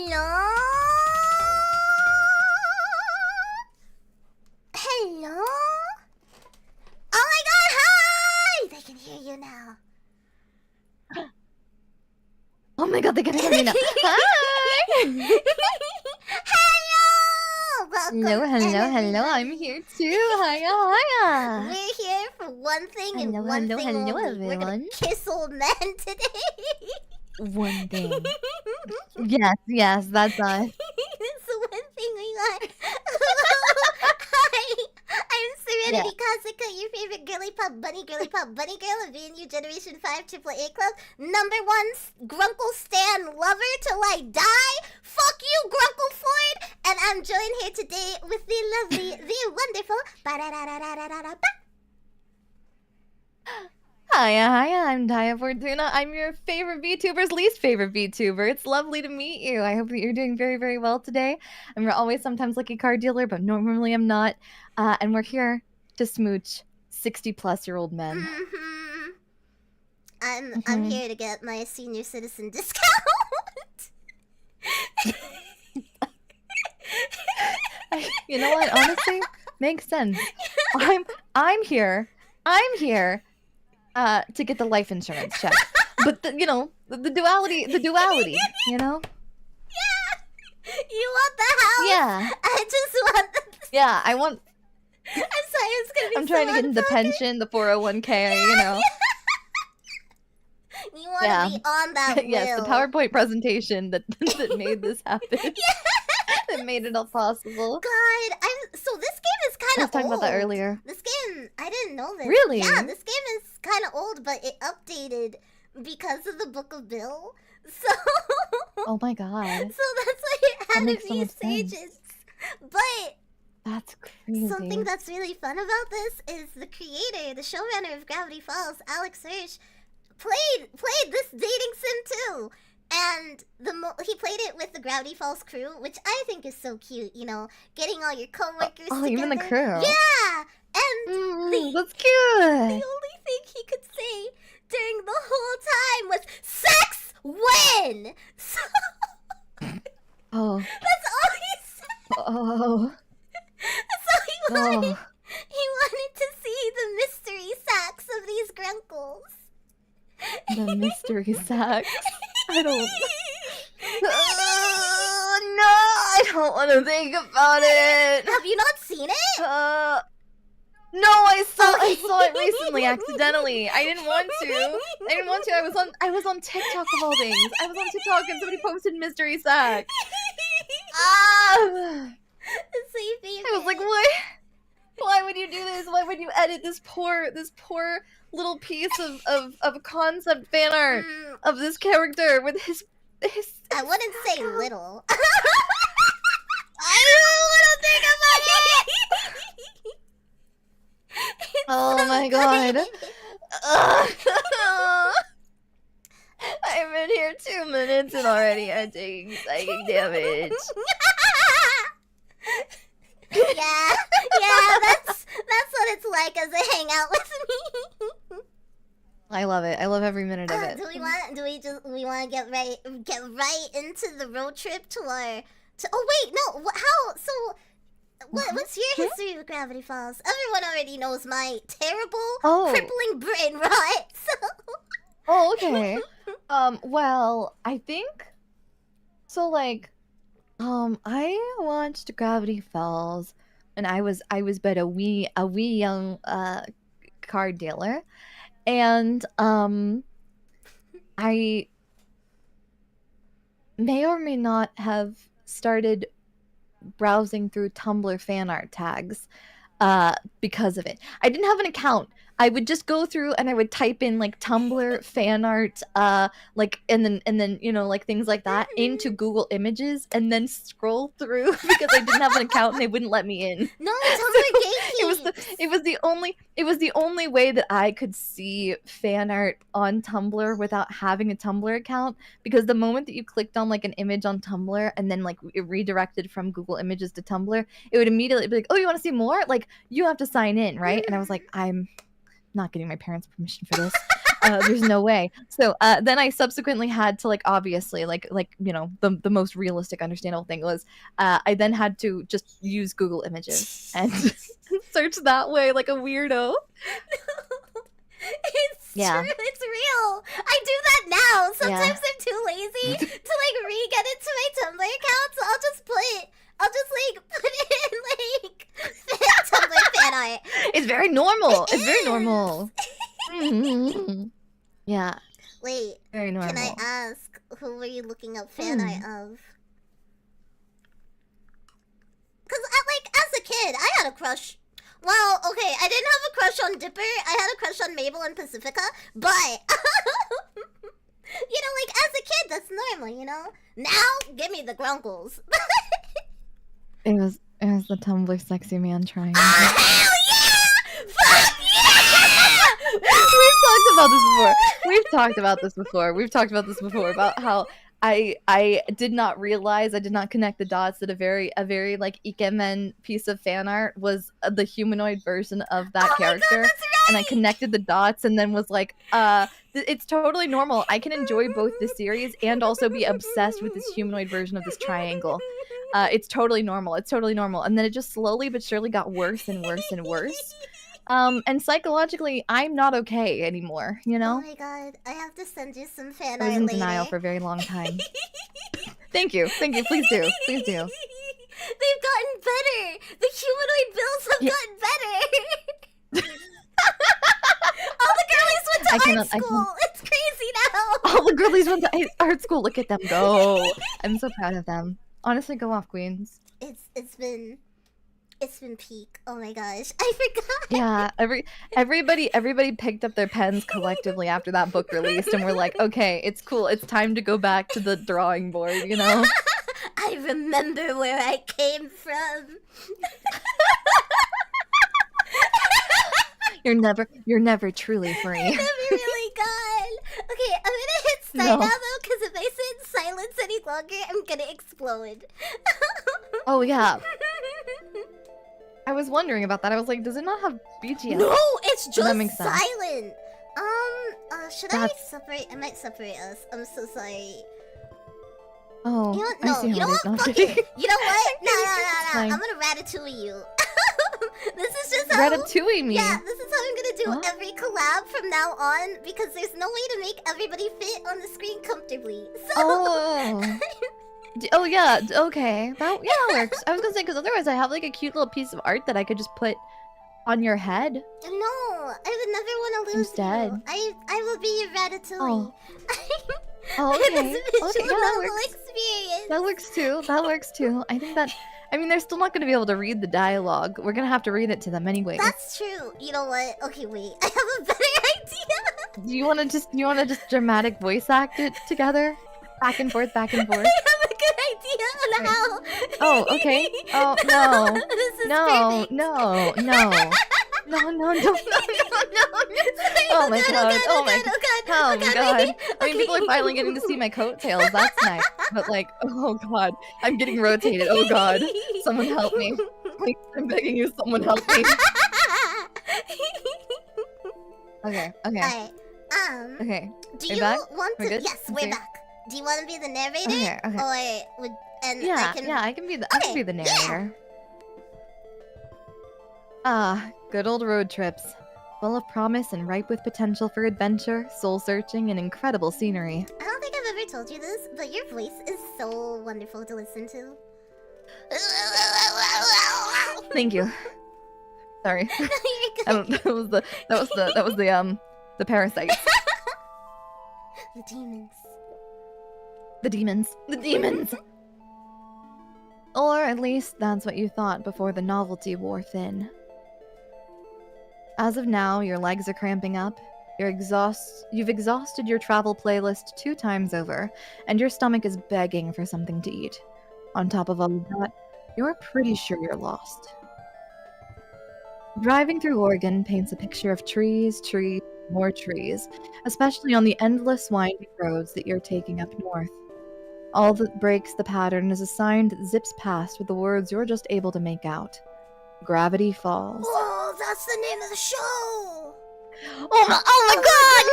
Hello? Hello? Oh my god, hi! They can hear you now. Oh my god, they can hear me now. Hi! Hello! Welcome. Hello. I'm here too. Hiya. We're here for one thing and one thing only. Everyone. We're gonna kiss old man today. One thing. Yes, that's us. It's the one thing we got. Hi, I'm Cerenity Kasuka, your favorite girly pop bunny girl of VNU Generation 5 AAA Club, #1 Grunkle Stan lover till I die. Fuck you, Grunkle Floyd! And I'm joined here today with the lovely, the wonderful. Hiya, I'm Dia Fortuna. I'm your favorite VTuber's least favorite VTuber. It's lovely to meet you. I hope that you're doing very, very well today. I'm always sometimes lucky card dealer, but normally I'm not. And we're here to smooch 60-plus-year-old men. I'm here to get my senior citizen discount. You know what? Honestly, makes sense. I'm here to get the life insurance check. But the duality, you know? Yeah! You want the house? Yeah. I just want the... Yeah, I want... I'm sorry, it's gonna be I'm trying to get into the pension, the 401k, you know? You want to be on that wheel. Yes, the PowerPoint presentation that made this happen. That made it all possible. God, so this game is kind of old. I was talking about that earlier. This game, I didn't know this. Really? Yeah, this game is kind of old, but it updated because of the Book of Bill. So... Oh my god. So that's why it had a few stages. Sense. But... That's crazy. Something that's really fun about this is the creator, the showrunner of Gravity Falls, Alex Hirsch, played this dating sim too. And he played it with the Gravity Falls crew, which I think is so cute, you know, getting all your coworkers together. Even the crew. Yeah! And that's cute! The only thing he could say during the whole time was, sex win! So... Oh. That's all he said! Oh. That's all he wanted. Oh. He wanted to see the mystery sacks of these grunkles. The mystery sacks? I don't... No! I don't want to think about it! Have you not seen it? No, I saw it recently, accidentally. I didn't want to. I was on TikTok of all things. I was on TikTok and somebody posted mystery sack. I was like, what? Why would you do this? Why would you edit this poor little piece of concept fan art of this character with his I wouldn't say little. I don't want to think about it. Oh my god. I've been here 2 minutes and already I'm taking psychic damage. Yeah, that's what it's like as they hang out with me. I love it. I love every minute of it. Do we want to get right into the road trip to our oh wait, no, what's your history with Gravity Falls? Everyone already knows my terrible crippling brain rot. So. Oh, okay. Well, I think so. Like, I watched Gravity Falls, and I was but a wee young card dealer, and I may or may not have started browsing through Tumblr fan art tags because of it. I didn't have an account. I would just go through and I would type in like Tumblr fan art, like and then you know, like things like that into Google Images and then scroll through because I didn't have an account and they wouldn't let me in. No, Tumblr gatekeeps. It was the only way that I could see fan art on Tumblr without having a Tumblr account, because the moment that you clicked on like an image on Tumblr and then like it redirected from Google Images to Tumblr, it would immediately be like, "Oh, you want to see more? Like you have to sign in, right?" And I was like, "I'm not getting my parents' permission for this." There's no way. So then I subsequently had to, like, obviously, like you know, the most realistic, understandable thing was I then had to just use Google Images and search that way like a weirdo. It's true. It's real. I do that now. Sometimes I'm too lazy to like re-get into my Tumblr account, so I'll just like put in like Tumblr fan art. It's very normal. It's very normal. Yeah. Wait. Very normal. Can I ask, who were you looking up fan art of? Because like as a kid, I had a crush. Well, okay, I didn't have a crush on Dipper. I had a crush on Mabel and Pacifica, but you know, like as a kid, that's normal, you know. Now, give me the grunkles. It was the Tumblr sexy man trying. Oh, hell yeah! Fuck yeah! We've talked about this before about how I did not realize, I did not connect the dots that a very like ikemen piece of fan art was the humanoid version of that character. God, that's right! And I connected the dots and then was like, it's totally normal. I can enjoy both the series and also be obsessed with this humanoid version of this triangle. It's totally normal. It's totally normal. And then it just slowly but surely got worse and worse and worse. And psychologically, I'm not okay anymore, you know? Oh my god, I have to send you some fan art I was in later. denial for a very long time. Thank you, please do. They've gotten better! The humanoid builds have gotten better! All the girlies went to art school! It's crazy now! All the girlies went to art school, look at them go! I'm so proud of them. Honestly, go off, queens. It's been peak. Oh my gosh, I forgot. Yeah, everybody picked up their pens collectively after that book released, and we're like, okay, it's cool. It's time to go back to the drawing board, you know. I remember where I came from. You're never truly free. Never really gone. Okay, I'm gonna hit start now though, because if I sit in silence any longer, I'm gonna explode. Oh yeah. I was wondering about that. I was like, does it not have BGM? No, it's just silent. Should I separate? I might separate us. I'm so sorry. Oh, you know what? No, you know what? Fuck it. You know what? No. I'm gonna ratatouille you. This is just how... Ratatouille me? Yeah, this is how I'm gonna do every collab from now on, because there's no way to make everybody fit on the screen comfortably. So... Oh. Oh yeah, okay. That works. I was gonna say, because otherwise I have like a cute little piece of art that I could just put on your head. No, I would never want to lose instead. You. I will be your ratatouille. Oh, okay. Okay, yeah, that works. Experience. That works too. I think that, I mean, they're still not going to be able to read the dialogue. We're going to have to read it to them anyway. That's true. You know what? Okay, wait. I have a better idea. Do you want to just dramatic voice act it together? Back and forth, back and forth. I have a good idea on how. Oh, okay. Oh, no. This is no. Oh my god. Oh my god. I mean, people are finally getting to see my coattails. That's nice. But like, oh god. I'm getting rotated. Oh god. Someone help me. Please, I'm begging you, someone help me. Okay. Alright. Okay. Do you want to... Yes, we're back. Do you want to be the narrator? Okay. Or would... And I can be the narrator. Ah, good old road trips. Full of promise and ripe with potential for adventure, soul-searching, and incredible scenery. I don't think I've ever told you this, but your voice is so wonderful to listen to. Thank you. Sorry. That was the parasites. The demons. Or at least that's what you thought before the novelty wore thin. As of now, your legs are cramping up, you've exhausted your travel playlist 2 times over, and your stomach is begging for something to eat. On top of all of that, you're pretty sure you're lost. Driving through Oregon paints a picture of trees, more trees, especially on the endless winding roads that you're taking up north. All that breaks the pattern is a sign that zips past with the words you're just able to make out. Gravity Falls. Whoa, that's the name of the show! Oh my god!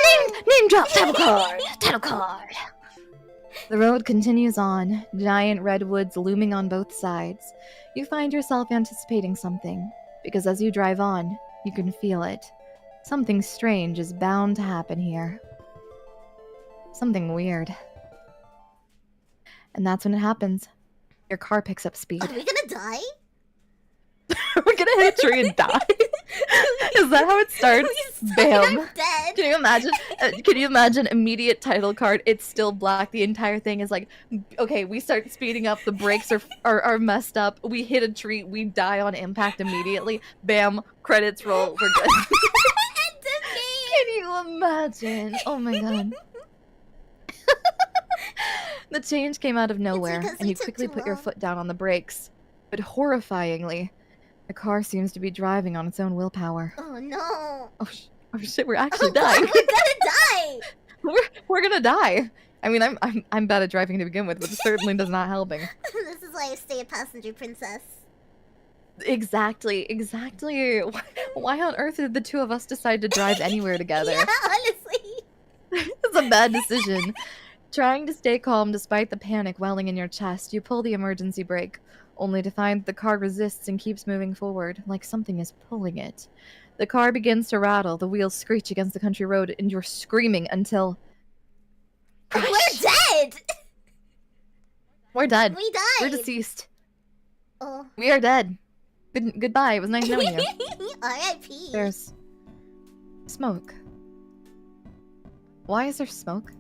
Name drop! Title card! Title card! The road continues on, giant redwoods looming on both sides. You find yourself anticipating something, because as you drive on, you can feel it. Something strange is bound to happen here. Something weird. And that's when it happens. Your car picks up speed. Are we gonna die? We're gonna hit a tree and die? Is that how it starts? Bam. Dead. Can you imagine? Can you imagine immediate title card? It's still black. The entire thing is like, okay, we start speeding up. The brakes are messed up. We hit a tree. We die on impact immediately. Bam. Credits roll. We're good. End of game. Can you imagine? Oh my god. The change came out of nowhere, and you quickly put your foot down on the brakes. But horrifyingly, the car seems to be driving on its own willpower. Oh no! Oh shit! We're actually dying. We're gonna die. we're gonna die. I mean, I'm bad at driving to begin with, but it certainly does not helping. This is why I stay a passenger princess. Exactly. Why on earth did the two of us decide to drive anywhere together? Yeah, honestly. It's a bad decision. Trying to stay calm despite the panic welling in your chest, you pull the emergency brake, only to find the car resists and keeps moving forward, like something is pulling it. The car begins to rattle, the wheels screech against the country road, and you're screaming until... We're dead! We're dead. We died! We're deceased. Oh. We are dead. Goodbye, it was nice knowing you. R.I.P. There's... smoke. Why is there smoke?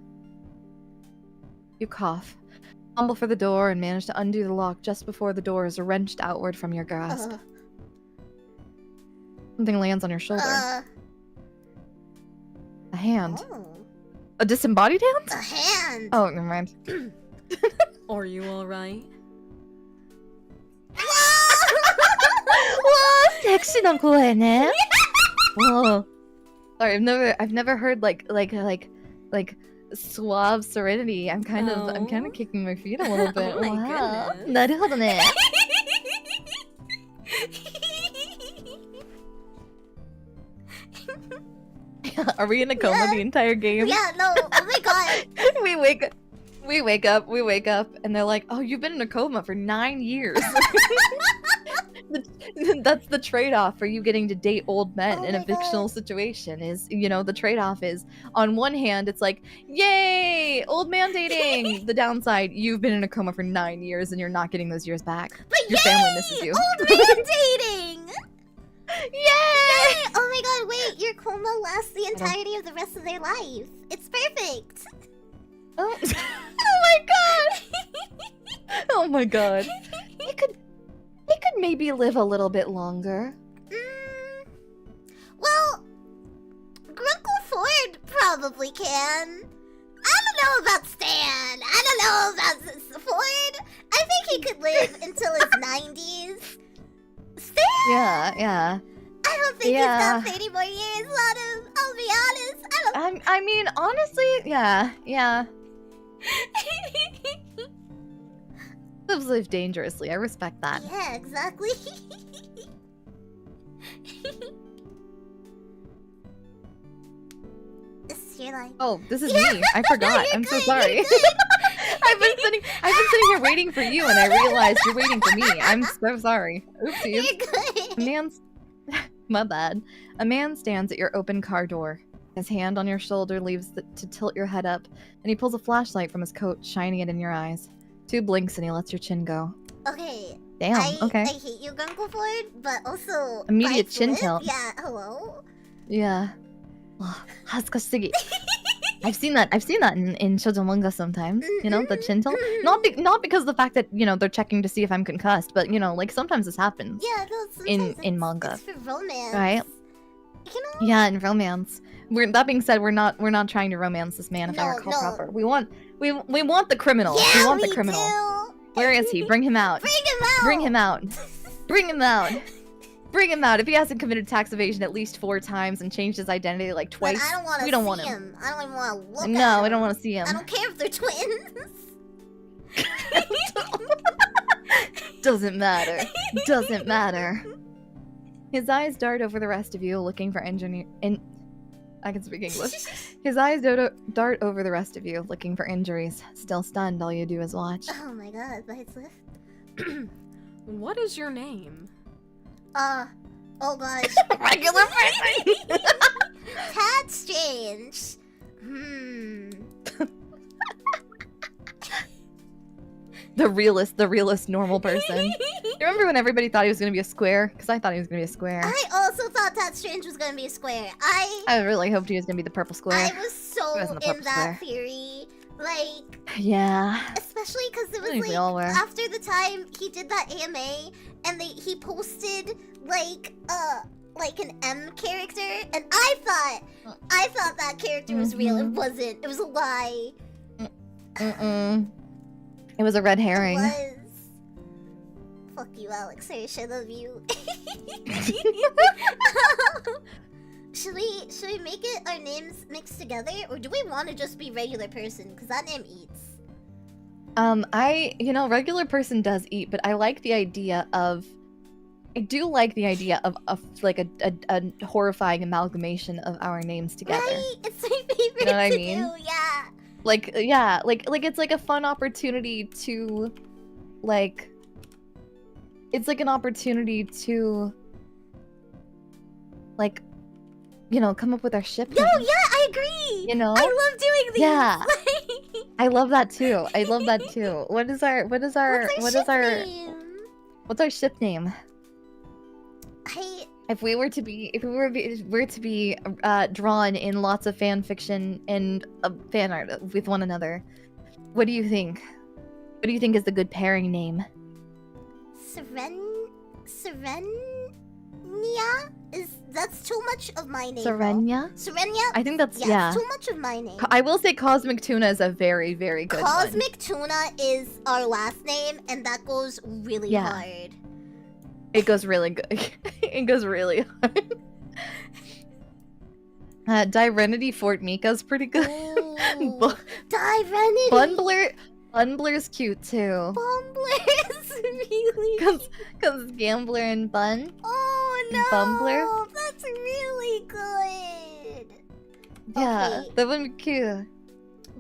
You cough, fumble for the door, and manage to undo the lock just before the door is wrenched outward from your grasp. Something lands on your shoulder. A hand. Oh. A disembodied hand? A hand! Oh, never mind. Are you alright? Wow, sexyの声ね. Whoa. Sorry, I've never heard like suave Cerenity. I'm kind of kicking my feet a little bit. Oh my wow. goodness. なるほどね. Are we in a coma the entire game? Yeah, no, oh my god. we wake up, and they're like, "Oh, you've been in a coma for 9 years." That's the trade-off for you getting to date old men in a fictional situation. Is the trade-off is, on one hand, it's like, "Yay, old man dating." The downside, you've been in a coma for 9 years and you're not getting those years back. But your family misses you. Old man dating. Yay! Oh my god, wait, your coma lasts the entirety of the rest of their life. It's perfect. Oh, oh my god! Oh my god! He could maybe live a little bit longer. Well, Grunkle Ford probably can. I don't know about Stan. I don't know about Ford. I think he could live until his 90s. Stan? Yeah. I don't think he's got 30 more years on him. I'll be honest. I mean, honestly, yeah. Live dangerously. I respect that. Yeah, exactly. This is your life. Oh, this is me. I forgot. I'm so sorry. I've been sitting here waiting for you, and I realized you're waiting for me. I'm so sorry. Oopsies. You're good. My bad. A man stands at your open car door. His hand on your shoulder leaves to tilt your head up, and he pulls a flashlight from his coat, shining it in your eyes. 2 blinks, and he lets your chin go. Okay. Damn. Okay. I hate you, Grunkle Ford, but also immediate chin flip? tilt. Yeah. Hello. Yeah. Oh, 恥ずかしすぎ. I've seen that in shoujo manga sometimes. The chin tilt. Not because of the fact that they're checking to see if I'm concussed, but like sometimes this happens. Yeah, no, in manga. It's for romance, right? Yeah, in romance. That being said, we're not trying to romance this man. If I recall proper, we want the criminal. Yeah, we want the criminal. Do. Where is he? Bring him out. Bring him out. Bring him out. Bring him out. Bring him out. If he hasn't committed tax evasion at least 4 times and changed his identity like twice, we don't want him. I don't even want to look at him. No, we don't want to see him. I don't care if they're twins. Doesn't matter. Doesn't matter. His eyes dart over the rest of you, looking for I can speak English. His eyes dart over the rest of you, looking for injuries. Still stunned, all you do is watch. Oh my god, lights lift. What is your name? Oh gosh. Regular person! That's strange. The realist normal person. You remember when everybody thought he was gonna be a square? Because I thought he was gonna be a square. I also thought that Strange was gonna be a square. I really hoped he was gonna be the purple square. I was so He wasn't a in purple that square. theory. Like, Yeah. especially because it I think was we all were. like after the time he did that AMA and he posted like an M character, and I thought that character was real. It wasn't. It was a lie. It was a red herring. It was. Fuck you, Alex. I should love you. Should we make it our names mixed together, or do we want to just be regular person? Because that name eats. Regular person does eat, but I like the idea of. I do like the idea of like a horrifying amalgamation of our names together. Right? It's my favorite You know what I to mean? do. Yeah. Like it's like a fun opportunity to, like, it's like an opportunity to, like, come up with our ship No, names, yeah, I agree. you know? I love doing these. Yeah. Like, I love that too. I love that too. What's our ship name? If we were to be drawn in lots of fan fiction and fan art with one another, what do you think? What do you think is the good pairing name? Serenia? That's too much of my name. Serenia? Serenia? I think that's Yeah, it's too much of my name. I will say Cosmic Tuna is a very, very good one. Cosmic Tuna is our last name, and that goes really hard. It goes really good. It goes really hard. Direnity Fort Mika's pretty good. Ooh, Direnity. Bunbler's cute too. Bumbler is really Cause Gambler and Bun. Oh no! Bumbler? That's really good. Yeah, Okay. that would be cute.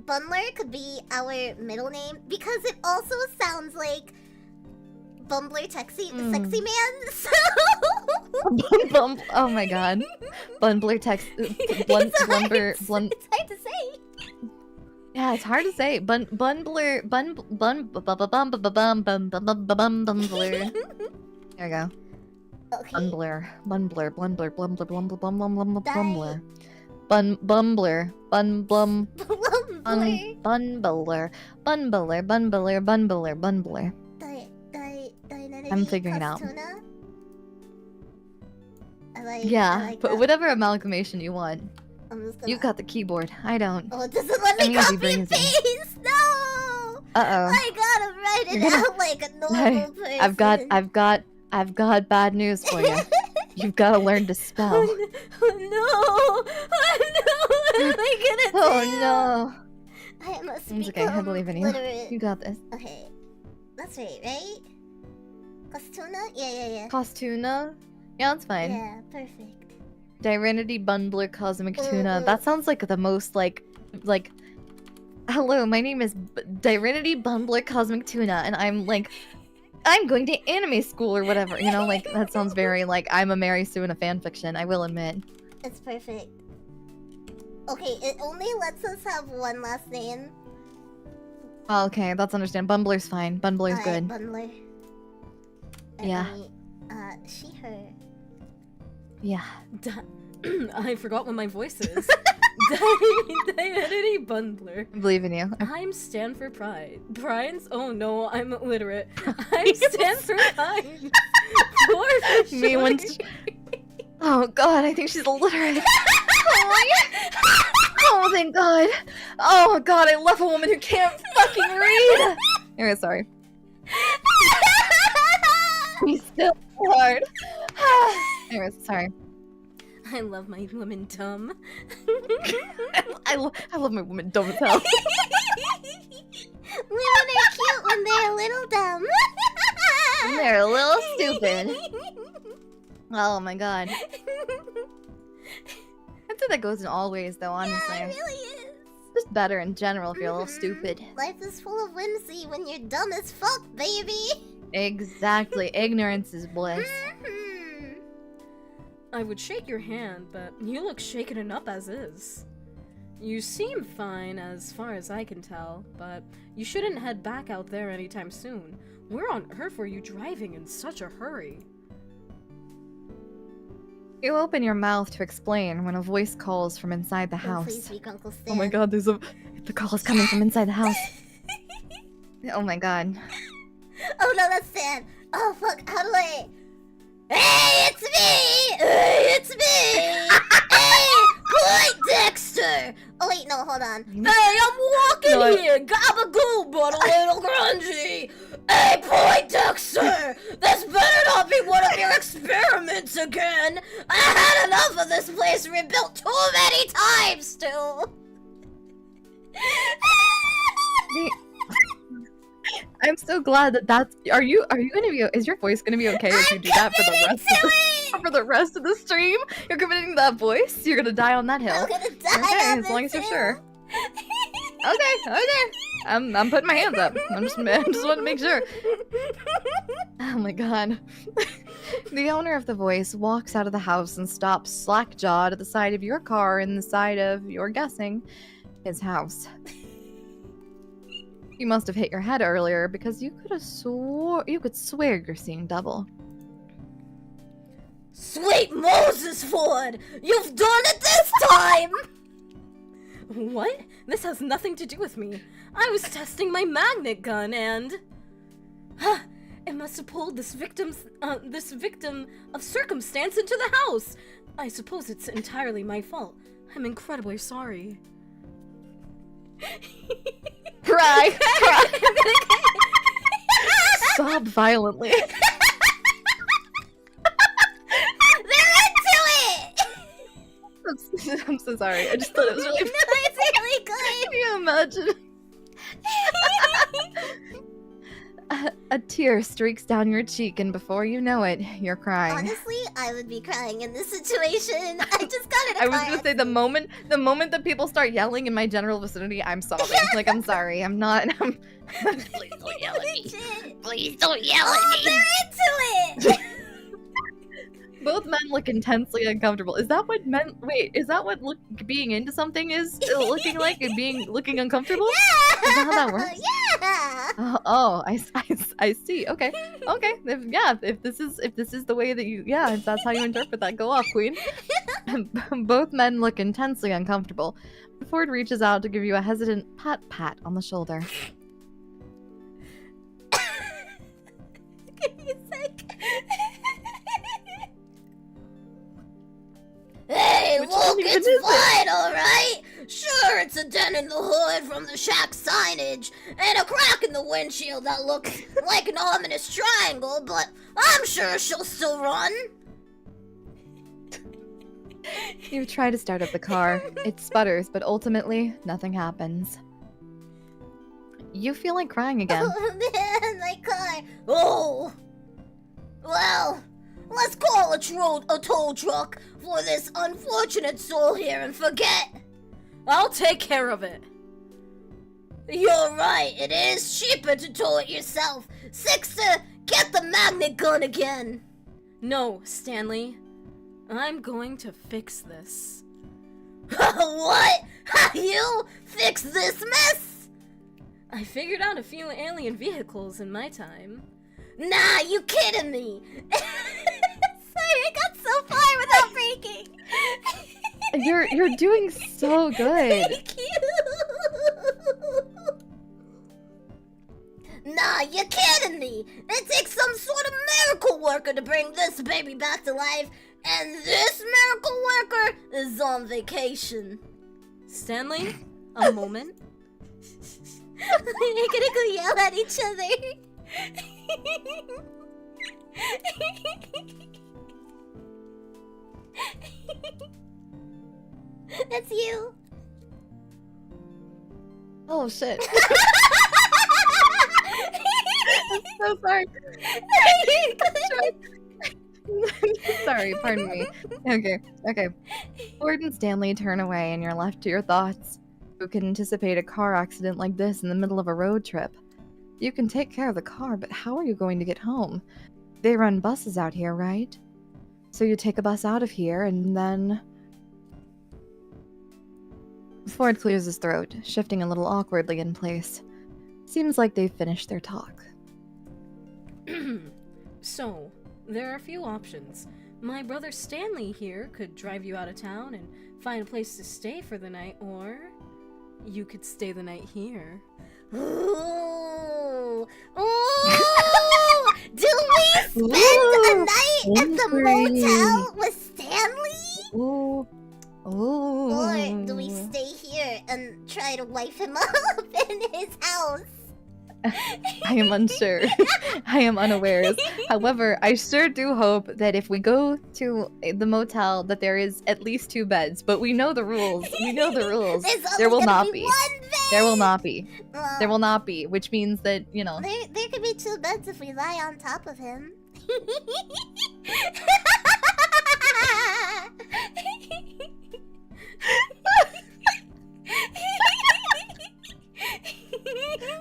Bundler could be our middle name because it also sounds like Bumbler Taxi, the sexy man. So Oh my god. Bumbler text. Blumber. it's hard to say. Yeah, it's hard to say. Bumbler. There we go. Okay. Bumbler. Bumbler. Bumbler. Bumbler. Bumbler. Bumbler. Die. Bumbler. Bumbler. Bumbler. I'm figuring it out. Yeah, but whatever amalgamation you want. You got the keyboard. I don't. Oh, it doesn't let me copy and paste. No. I gotta write it out like a normal person. I've got bad news for you. You've got to learn to spell. Oh no! What am I gonna do? Oh no! I must It's okay. I believe in you. literate. You got this. Okay, that's right? Costuna? Yeah. Costuna? Yeah, that's fine. Yeah, perfect. Direnity Bundler Cosmic Tuna. That sounds like the most like. Hello, my name is Direnity Bundler Cosmic Tuna, and I'm going to anime school or whatever. You know, like that sounds very like I'm a Mary Sue in a fanfiction. I will admit. It's perfect. Okay, it only lets us have one last name. Oh, okay, that's understandable. Bumbler's fine. Bumbler's good. Bundler. Yeah. She, her. Yeah. I forgot what my voice is. Direnity Bundler. I believe in you. I'm stand for pride. Prides? Oh no, I'm illiterate. I'm stand for pride. For Me sure. when Oh god, I think she's illiterate. Oh, thank god. Oh god, I love a woman who can't fucking read. Anyway, sorry. He's still hard. Anyways, sorry. I love my woman dumb. I love my woman dumb as hell. Women are cute when they're a little dumb. They're a little stupid. Oh my god. say that goes in all ways, though, honestly. Yeah, it really is. Just better in general if you're a little stupid. Life is full of whimsy when you're dumb as fuck, baby. Exactly. Ignorance is bliss. I would shake your hand, but you look shaken and up as is. You seem fine as far as I can tell, but you shouldn't head back out there anytime soon. Where on earth were you driving in such a hurry? You open your mouth to explain when a voice calls from inside the Oh, house. please speak, Uncle Stan. Oh my god, the call is coming from inside the house. Oh my god. Oh no, that's Stan. Oh fuck, how do I... Hey, it's me! Hey, it's me! Hey, Point Dexter! Oh wait, no, hold on. Hey, I'm walking here! Gabagoo, but a little grungy! Hey, Point Dexter! This better not be one of your experiments again! I had enough of this place rebuilt too many times, too! I'm so glad that's. Are you gonna be? Is your voice gonna be okay if you do that for the rest of the stream? You're committing that voice. You're gonna die on that hill. I'm gonna die Okay, on as long this as you're hill. sure. Okay. I'm putting my hands up. I just want to make sure. Oh my god. The owner of the voice walks out of the house and stops slack-jawed at the side of your car in the side of, you're guessing, his house. You must have hit your head earlier because you could swear you're seeing double. Sweet Moses, Ford! You've done it this time! What? This has nothing to do with me. I was testing my magnet gun and... It must have pulled this victim of circumstance into the house. I suppose it's entirely my fault. I'm incredibly sorry. Cry! Sob violently. They're into it! I'm so sorry. I just thought it was really No, it's really good! Can you imagine? A tear streaks down your cheek, and before you know it, you're crying. Honestly, I would be crying in this situation. I just got in a I was car gonna say the moment that people start yelling in my general vicinity, I'm sobbing. Like, I'm sorry, I'm not. Please don't yell at me. Legit. Please don't yell at Oh, me. they're into it! Both men look intensely uncomfortable. Is that what men? Wait, is that what being into something is looking like? And looking uncomfortable? Yeah! Is that how that works? Yeah! Oh, I see. Okay. If this is the way that you, if that's how you interpret that, go off, queen. Both men look intensely uncomfortable. Ford reaches out to give you a hesitant pat on the shoulder. Give me a sec. Hey, Which look, one even it's is it? fine, alright? Sure, it's a dent in the hood from the shack signage, and a crack in the windshield that looks like an ominous triangle, but I'm sure she'll still run. You try to start up the car. It sputters, but ultimately, nothing happens. You feel like crying again. Oh man, my car. Oh. Well, let's call a tow truck for this unfortunate soul here and forget. I'll take care of it. You're right, it is cheaper to tow it yourself. Sixter, get the magnet gun again. No, Stanley. I'm going to fix this. What? You fix this mess? I figured out a few alien vehicles in my time. Nah, you kidding me? Sorry, I got so far without breaking. You're doing so good. Thank you. Nah, you're kidding me. It takes some sort of miracle worker to bring this baby back to life, and this miracle worker is on vacation. Stanley, a moment. We're gonna go yell at each other. That's you. Oh shit. I'm so sorry. Sorry, pardon me. Okay. Ford and Stanley turn away and you're left to your thoughts. Who can anticipate a car accident like this in the middle of a road trip? You can take care of the car, but how are you going to get home? They run buses out here, right? So you take a bus out of here and then... Ford clears his throat, shifting a little awkwardly in place. Seems like they've finished their talk. So, there are a few options. My brother Stanley here could drive you out of town and find a place to stay for the night, or you could stay the night here. Ooh! Ooh! Do we spend a night at the motel with Stanley? Ooh. Ooh. Or do we stay here and try to wife him up in his house? I am unsure. I am unawares. However, I sure do hope that if we go to the motel that there is at least 2 beds, but we know the rules. We know the rules. There will not be. There will not be. There will not be, which means that, you know. There could be 2 beds if we lie on top of him.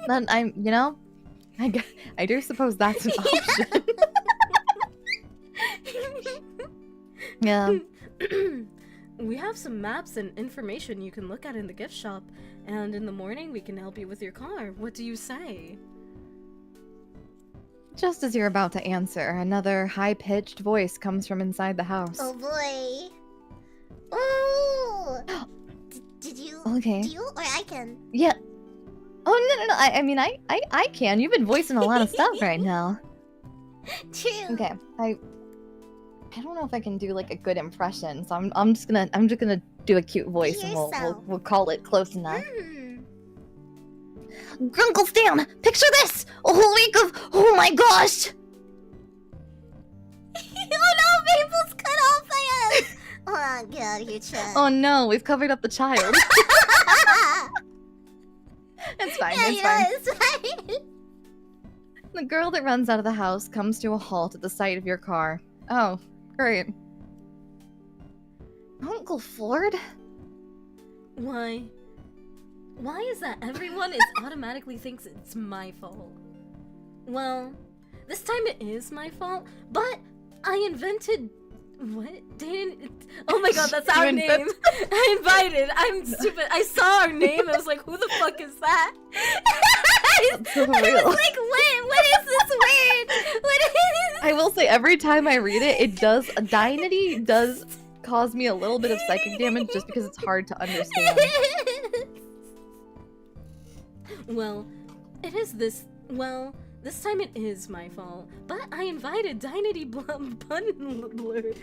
Then I'm, you know, I do suppose that's an option. Yeah. We have some maps and information you can look at in the gift shop, and in the morning we can help you with your car. What do you say? Just as you're about to answer, another high-pitched voice comes from inside the house. Oh boy. Ooh! Did you? Okay. Do you or I can? Yeah. Oh, no. I mean, I can. You've been voicing a lot of stuff right now. True. Okay. I don't know if I can do like a good impression, so I'm just gonna do a cute voice and we'll call it close enough. Grunkle's down! Picture this! A whole week of oh my gosh! Oh no, Mabel's cut off my ass! Oh god, your chat. Oh no, we've covered up the child. It's fine, Yeah, it's fine. it's fine. The girl that runs out of the house comes to a halt at the sight of your car. Oh, great. Uncle Ford? Why is that everyone automatically thinks it's my fault? Well, this time it is my fault, but I invented... What? Oh my god, that's our name! I invited! I'm stupid! I saw our name, I was like, who the fuck is that? That's so real. I was like, what is this word? What is... I will say, every time I read it, Dynity does cause me a little bit of psychic damage just because it's hard to understand. Well, this time it is my fault, but I invited Dynity Bundler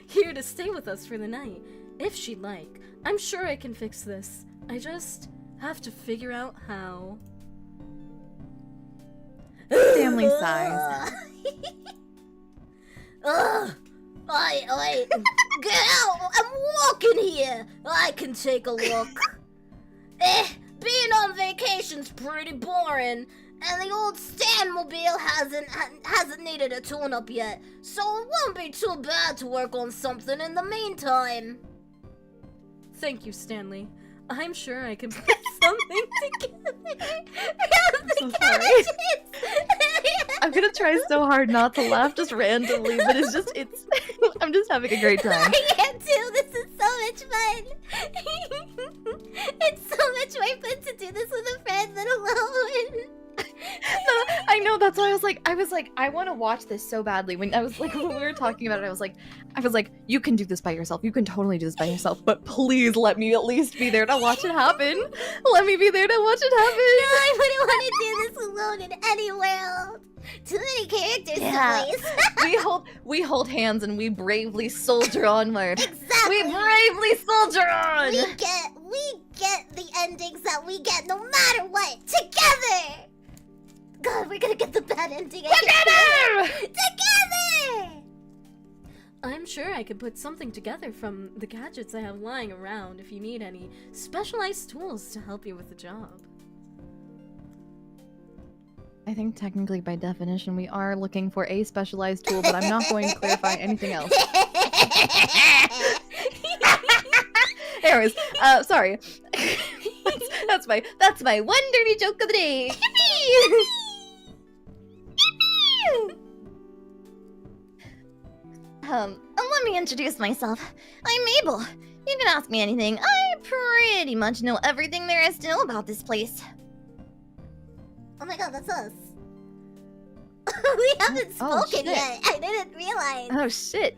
here to stay with us for the night, if she'd like. I'm sure I can fix this. I just have to figure out how. Family size. Ugh! Get out! I'm walking here! I can take a look. Being on vacation's pretty boring, and the old Stanmobile hasn't needed a tune-up yet, so it won't be too bad to work on something in the meantime. Thank you, Stanley. I'm sure I can put something together. I'm so sorry. I'm gonna try so hard not to laugh just randomly, but I'm just having a great time. I am too. This is so much fun. It's so much more fun to do this with a friend than alone. No, I know, that's why I was like, I want to watch this so badly. When we were talking about it, I was like, you can do this by yourself. You can totally do this by yourself, but please let me at least be there to watch it happen. Let me be there to watch it happen. No, I wouldn't want to do this alone in any world. Too many characters to place. we hold hands and we bravely soldier onward. Exactly. We bravely soldier on. We get the endings that we get no matter what together. God, we're gonna get the bad ending. Together! Together! I'm sure I could put something together from the gadgets I have lying around if you need any specialized tools to help you with the job. I think technically by definition we are looking for a specialized tool, but I'm not going to clarify anything else. Anyways, sorry. that's my one dirty joke of the day. Let me introduce myself. I'm Mabel. You can ask me anything. I pretty much know everything there is to know about this place. Oh my god, that's us. We haven't spoken shit. yet. I didn't realize. Oh shit.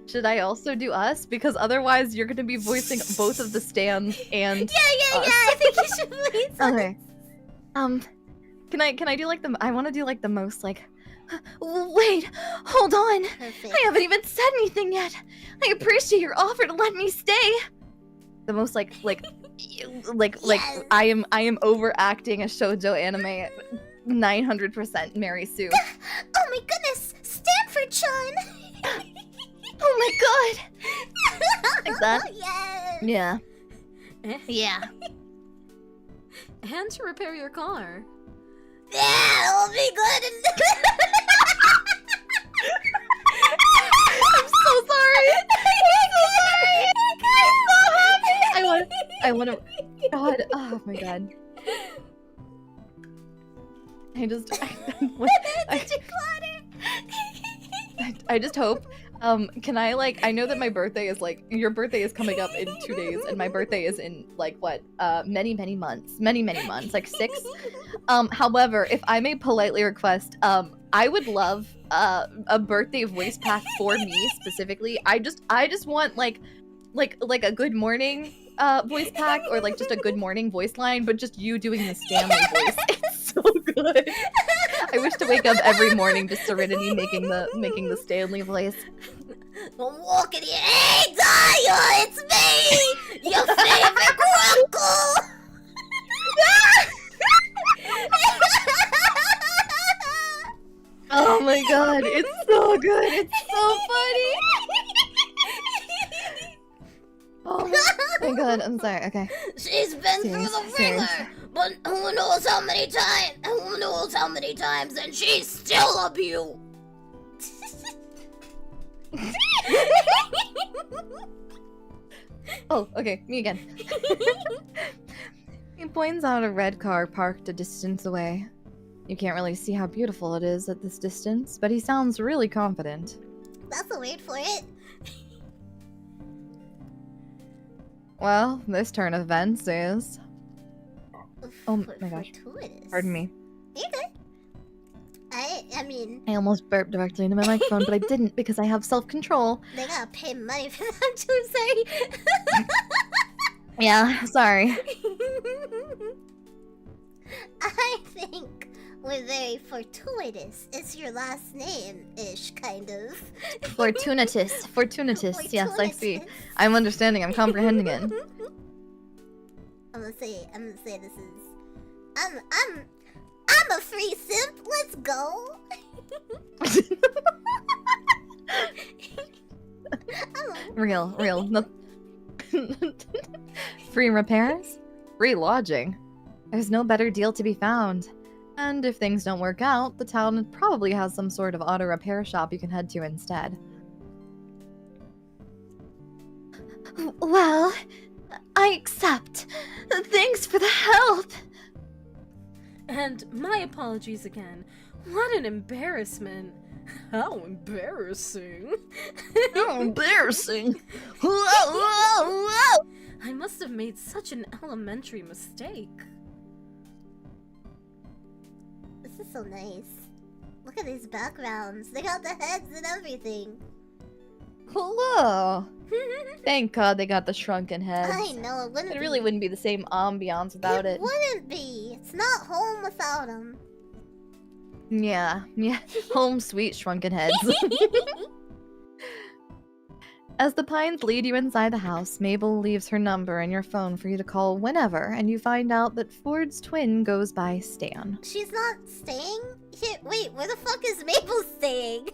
Should I also do us? Because otherwise you're gonna be voicing both of the stands and Yeah, I think you should please. Okay. Can I do like I want to do like the most like. Wait, hold on. Perfect. I haven't even said anything yet. I appreciate your offer to let me stay. The most like Yes. I am overacting a shoujo anime 900% Mary Sue. Oh my goodness, Stanford-chan. Oh my god. Like that? Yes. Yeah. Eh? Yeah. And to repair your car. Yeah, that'll be good. I'm so sorry. I want to. God. Oh my god. I just. I just hope. Can I like? I know that my birthday is like your birthday is coming up in 2 days, and my birthday is in like what? Many months, like 6. However, if I may politely request, I would love a birthday voice pack for me specifically. I just want like a good morning voice pack, or like just a good morning voice line, but just you doing the Stanley voice. It's so good. I wish to wake up every morning to Cerenity making the Stanley voice. I'm walking here. Hey, Daya, it's me, your favorite grunkle. Oh my god, it's so good. It's so funny. Oh my god, I'm sorry. Okay. She's been through the ringer, but who knows how many times, and she's still a beaut. Oh, okay, me again. He points out a red car parked a distance away. You can't really see how beautiful it is at this distance, but he sounds really confident. That's a word for it. Well, this turn of events is... Oh my gosh. Fortuitous. Pardon me. You're good. I mean, I almost burped directly into my microphone, but I didn't because I have self-control. they gotta pay money for that too, sorry. Yeah, sorry. I think we're very fortuitous. It's your last name-ish, kind of. Fortunatus. Yes, I see. I'm understanding. I'm comprehending it. I'm gonna say this is. I'm a free simp. Let's go. Real. No. Free repairs? Free lodging. There's no better deal to be found. And if things don't work out, the town probably has some sort of auto repair shop you can head to instead. Well, I accept. Thanks for the help. And my apologies again. What an embarrassment. How embarrassing. How embarrassing. I must have made such an elementary mistake. This is so nice. Look at these backgrounds. They got the heads and everything. Hello. Thank God they got the shrunken heads. I know, it wouldn't It really wouldn't be the same ambiance without it. It wouldn't be. It's not home without them. Yeah. Home sweet shrunken heads. As the pines lead you inside the house, Mabel leaves her number and your phone for you to call whenever, and you find out that Ford's twin goes by Stan. She's not staying here. Wait, where the fuck is Mabel staying?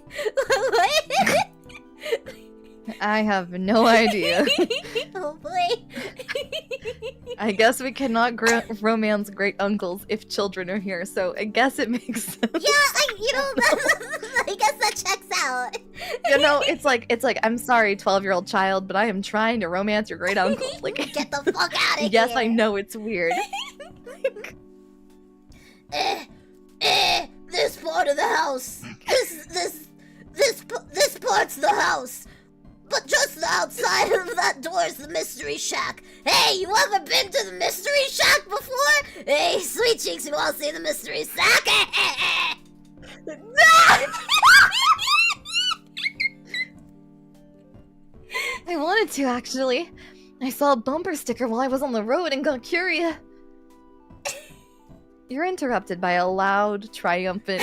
What? I have no idea. Oh boy. I guess we cannot romance great uncles if children are here, so I guess it makes sense. Yeah, I guess that checks out. You know, it's like I'm sorry, 12-year-old child, but I am trying to romance your great uncle. Like, Get the fuck out of here. yes, I know it's weird. This part of the house. This part's the house. But just outside of that door is the mystery shack. Hey, you ever been to the mystery shack before? Hey, sweet cheeks, you wanna see the mystery shack? I wanted to, actually. I saw a bumper sticker while I was on the road and got curious. You're interrupted by a loud, triumphant...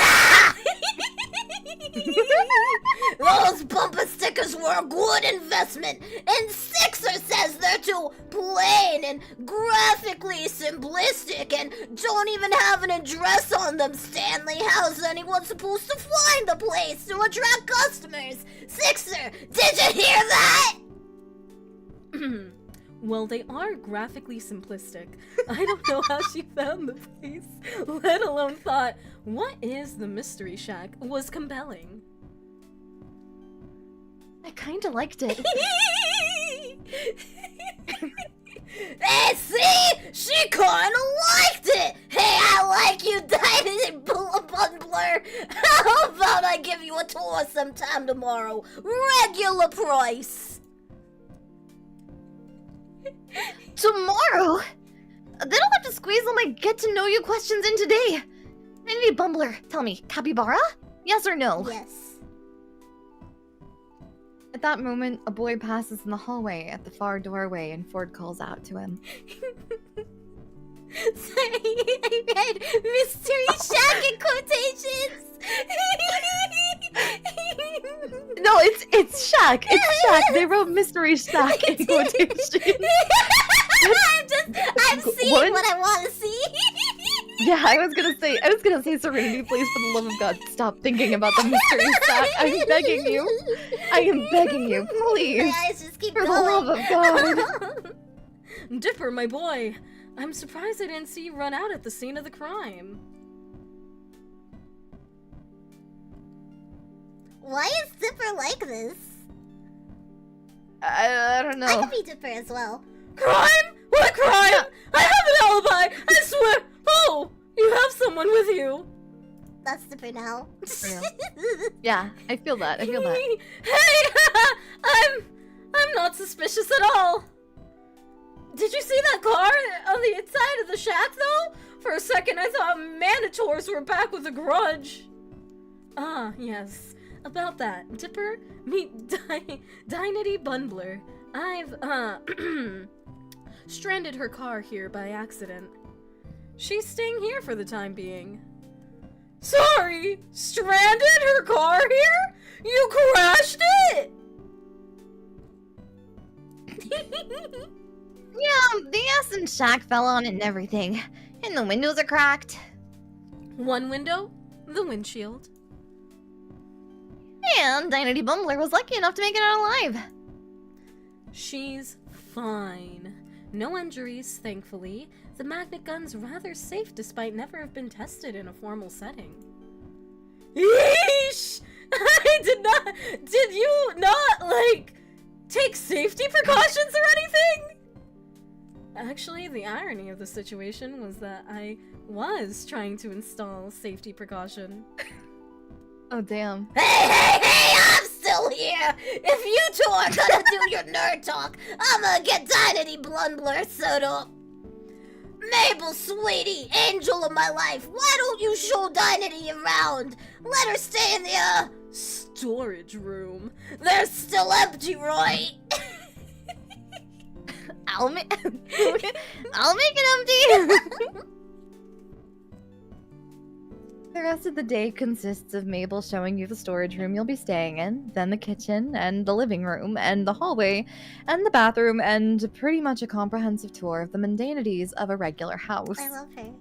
Those bumper stickers were a good investment, and Sixer says they're too plain and graphically simplistic and don't even have an address on them, Stanley. How's anyone supposed to find the place to attract customers? Sixer, did you hear that? Well, they are graphically simplistic. I don't know how she found the place, let alone thought, what is the mystery shack, was compelling. I kinda liked it. Hey, see? She kinda liked it! Hey, I like you, Dynasty Bundler! How about I give you a tour sometime tomorrow? Regular price! Tomorrow? They don't have to squeeze all my get-to-know-you questions in today. Any bumbler, tell me, capybara? Yes or no? Yes. At that moment, a boy passes in the hallway at the far doorway and Ford calls out to him. Sorry, I read Mystery Shack in quotations! No, it's Shack! It's Shack! They wrote Mystery Shack in quotations. I'm seeing what I want to see! Yeah, I was gonna say, Serenity, please, for the love of God, stop thinking about the Mystery Shack. I'm begging you. I am begging you, please. My eyes just keep For going. the love of God. Dipper, my boy, I'm surprised I didn't see you run out at the scene of the crime. Why is Dipper like this? I don't know. I could be Dipper as well. Crime? What crime? I have an alibi, I swear. Oh, you have someone with you. That's Dipper now. Yeah, I feel that. Hey, I'm not suspicious at all. Did you see that car on the inside of the shack, though? For a second, I thought Manitors were back with a grudge. Ah, yes. About that, Dipper, meet Dynasty Bundler. I've, stranded her car here by accident. She's staying here for the time being. Sorry! Stranded her car here? You crashed it? Yeah, the S and Shack fell on it and everything. And the windows are cracked. One window, the windshield. And Dynasty Bumbler was lucky enough to make it out alive. She's fine. No injuries, thankfully. The magnet gun's rather safe despite never have been tested in a formal setting. Yeesh! Did you not, like, take safety precautions or anything? Actually, the irony of the situation was that I was trying to install safety precaution. Oh, damn. Hey, I'm still here! If you two are gonna do your nerd talk, I'm gonna get Dynasty Bundler sewed up. Mabel, sweetie, angel of my life, why don't you show Dynasty around? Let her stay in the, storage room. They're still empty, right? I'll make it empty! The rest of the day consists of Mabel showing you the storage room you'll be staying in, then the kitchen, and the living room, and the hallway, and the bathroom, and pretty much a comprehensive tour of the mundanities of a regular house. I love her.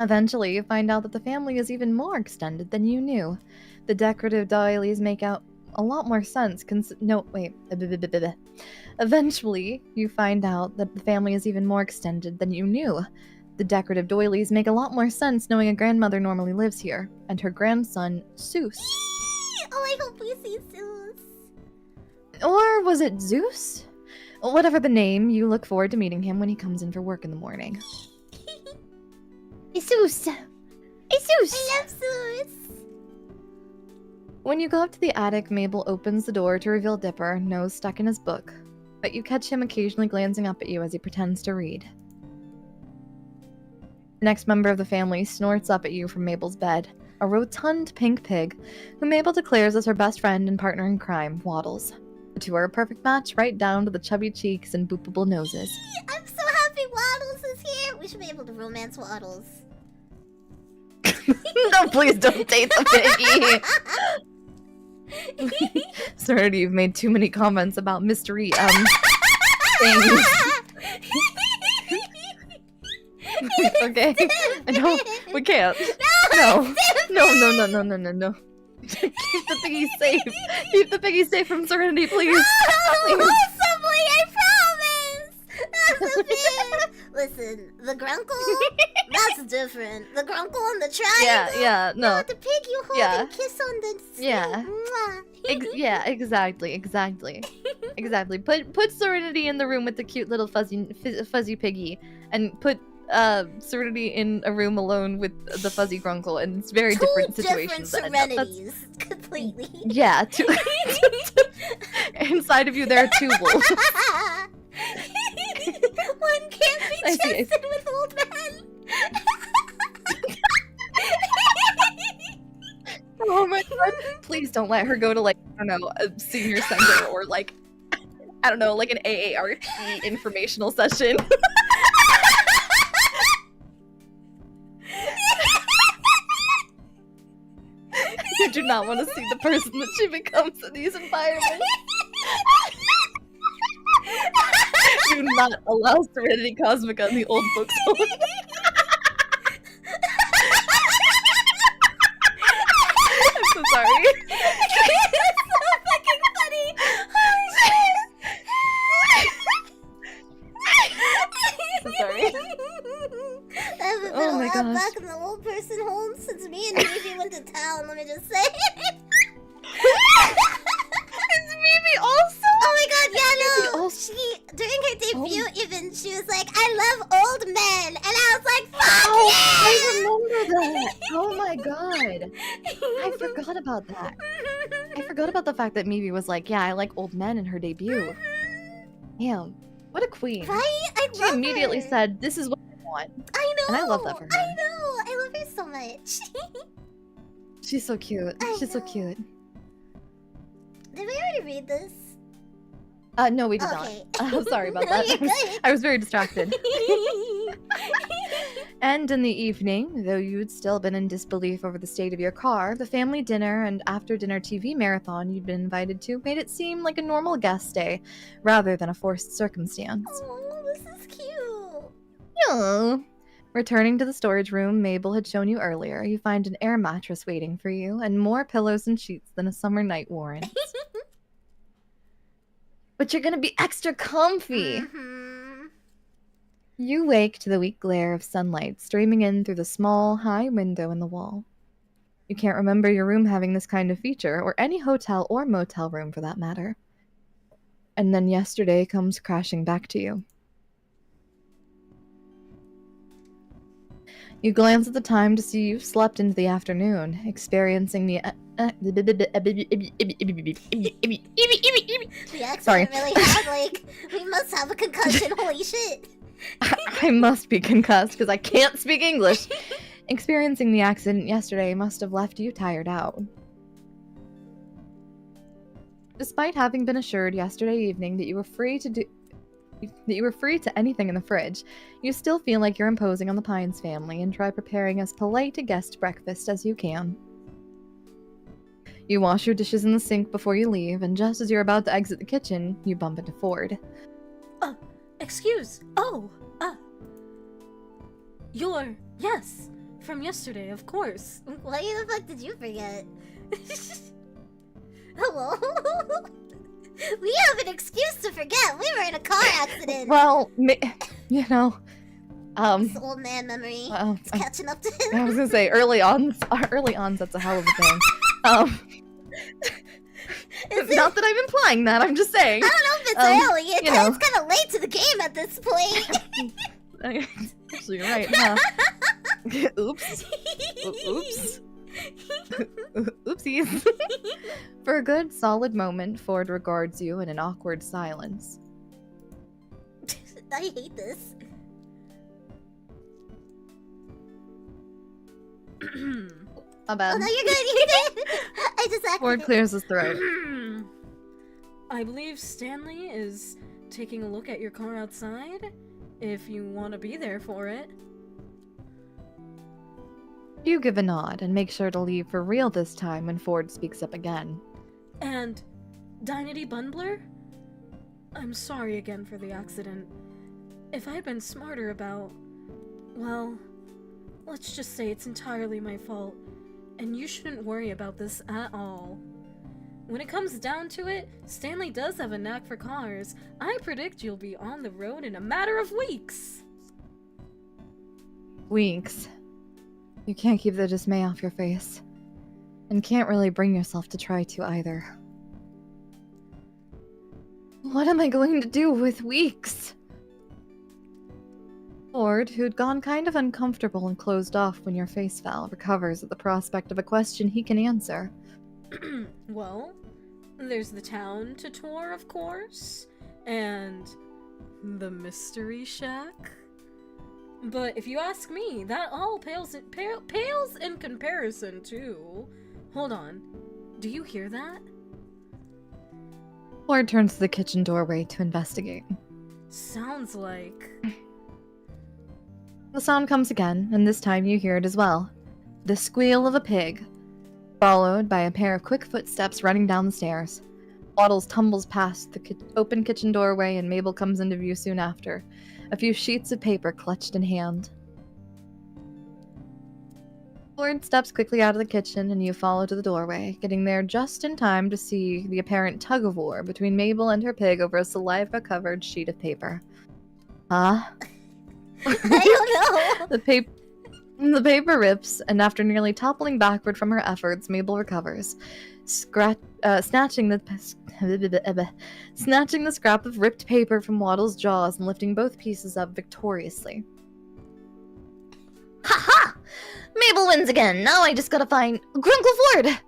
Eventually, you find out that the family is even more extended than you knew. The decorative doilies make a lot more sense. No, wait. Eventually, you find out that the family is even more extended than you knew. The decorative doilies make a lot more sense knowing a grandmother normally lives here, and her grandson, Seuss. Oh, I hope we see Zeus. Or was it Zeus? Whatever the name, you look forward to meeting him when he comes in for work in the morning. Jesus! Jesus! I love Zeus. When you go up to the attic, Mabel opens the door to reveal Dipper, nose stuck in his book. But you catch him occasionally glancing up at you as he pretends to read. The next member of the family snorts up at you from Mabel's bed, a rotund pink pig, who Mabel declares is her best friend and partner in crime, Waddles. The two are a perfect match, right down to the chubby cheeks and boopable noses. I'm so happy Waddles is here. We should be able to romance Waddles. No, please don't date the piggy! Serenity, you've made too many comments about mystery, things. Okay? I don't, we can't. No. No. Keep the piggy safe. Keep the piggy safe from Serenity, please. Wholesomely, I promise! That's a pig! Listen, the grunkle, that's different. The grunkle and the triangle. Yeah, no. The pig you hold and kiss on the skin. Yeah. Mwah. Exactly. Put Serenity in the room with the cute little fuzzy piggy, and put Serenity in a room alone with the fuzzy grunkle, and it's very different situations. Two different Serenities, completely. Yeah, inside of you there are two wolves. One can't be trusted with old men. Oh my god. Please don't let her go to, like, I don't know, a senior center or, like, I don't know, like an AARP informational session. You do not want to see the person that she becomes in these environments. Do not allow Serenity Cosmica in the old books. I'm so sorry. It's so fucking funny. Holy shit. So sorry. I haven't been allowed back in the old person home since me and Mimi went to town, let me just say. It's Mimi also? Oh my god, yeah, no. She, during her debut even, she was like, I love old men. And I was like, fuck yeah! I remember that. Oh my god. I forgot about that. I forgot about the fact that Mimi was like, yeah, I like old men in her debut. Damn. What a queen. Right? I love her. She immediately said, this is what I want. I know. And I love that for her. I know. I love her so much. She's so cute. She's so cute. Did we already read this? No, we did not. Sorry about that. I was very distracted. And in the evening, though you'd still been in disbelief over the state of your car, the family dinner and after-dinner TV marathon you'd been invited to made it seem like a normal guest day, rather than a forced circumstance. Oh, this is cute. Yeah. Returning to the storage room Mabel had shown you earlier, you find an air mattress waiting for you, and more pillows and sheets than a summer night warrants. But you're gonna be extra comfy! You wake to the weak glare of sunlight streaming in through the small, high window in the wall. You can't remember your room having this kind of feature, or any hotel or motel room for that matter. And then yesterday comes crashing back to you. You glance at the time to see you've slept into the afternoon, experiencing the Sorry. Really hard, like, we must have a concussion, holy shit. I must be concussed because I can't speak English. Experiencing the accident yesterday must have left you tired out. Despite having been assured yesterday evening that you were free to anything in the fridge, you still feel like you're imposing on the Pines family and try preparing as polite a guest breakfast as you can. You wash your dishes in the sink before you leave, and just as you're about to exit the kitchen, you bump into Ford. Excuse. Yes, from yesterday, of course. Why the fuck did you forget? Hello. We have an excuse to forget. We were in a car accident. Well, you know, This old man memory. well, It's catching up to him. I was gonna say early onset's a hell of a thing. Not that I'm implying that. I'm just saying. I don't know if it's early. It's kind of late to the game at this point. Actually, you're right, huh? Oops. Oops. Oopsies. For a good, solid moment, Ford regards you in an awkward silence. I hate this. My bad. Oh no, you're good. You're good. I just acted. Ford clears his throat. I believe Stanley is taking a look at your car outside, if you want to be there for it. You give a nod and make sure to leave for real this time when Ford speaks up again. And Dinety Bundler? I'm sorry again for the accident. If I'd been smarter about... well, let's just say it's entirely my fault, and you shouldn't worry about this at all. When it comes down to it, Stanley does have a knack for cars. I predict you'll be on the road in a matter of weeks. Weeks. You can't keep the dismay off your face. And can't really bring yourself to try to either. What am I going to do with weeks? Ford, who'd gone kind of uncomfortable and closed off when your face fell, recovers at the prospect of a question he can answer. Well, there's the town to tour, of course, and the Mystery Shack. But if you ask me, that all pales in comparison to... Hold on. Do you hear that? Ford turns to the kitchen doorway to investigate. Sounds like... The sound comes again, and this time you hear it as well. The squeal of a pig, followed by a pair of quick footsteps running down the stairs. Waddles tumbles past the open kitchen doorway, and Mabel comes into view soon after, a few sheets of paper clutched in hand. Ford steps quickly out of the kitchen, and you follow to the doorway, getting there just in time to see the apparent tug-of-war between Mabel and her pig over a saliva-covered sheet of paper. Huh? I don't know. The paper rips, and after nearly toppling backward from her efforts, Mabel recovers, snatching the scrap of ripped paper from Waddles' jaws and lifting both pieces up victoriously. Ha ha! Mabel wins again. Now I just gotta find Grunkle Ford!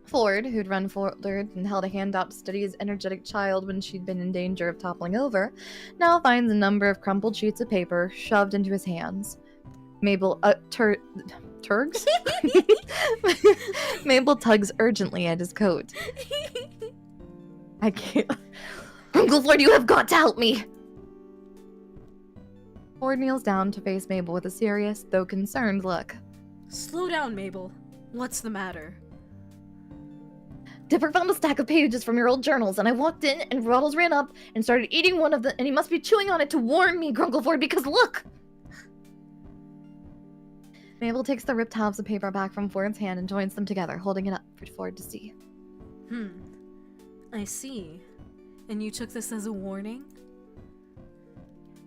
Ford, who'd run forward and held a hand out to steady his energetic child when she'd been in danger of toppling over, now finds a number of crumpled sheets of paper shoved into his hands. Mabel, Turgs? Mabel tugs urgently at his coat. I can't. Uncle Ford, you have got to help me! Ford kneels down to face Mabel with a serious, though concerned look. Slow down, Mabel. What's the matter? Dipper found a stack of pages from your old journals, and I walked in, and Waddles ran up and started eating one of them, and he must be chewing on it to warn me, Grunkle Ford, because look! Mabel takes the ripped halves of paper back from Ford's hand and joins them together, holding it up for Ford to see. I see. And you took this as a warning?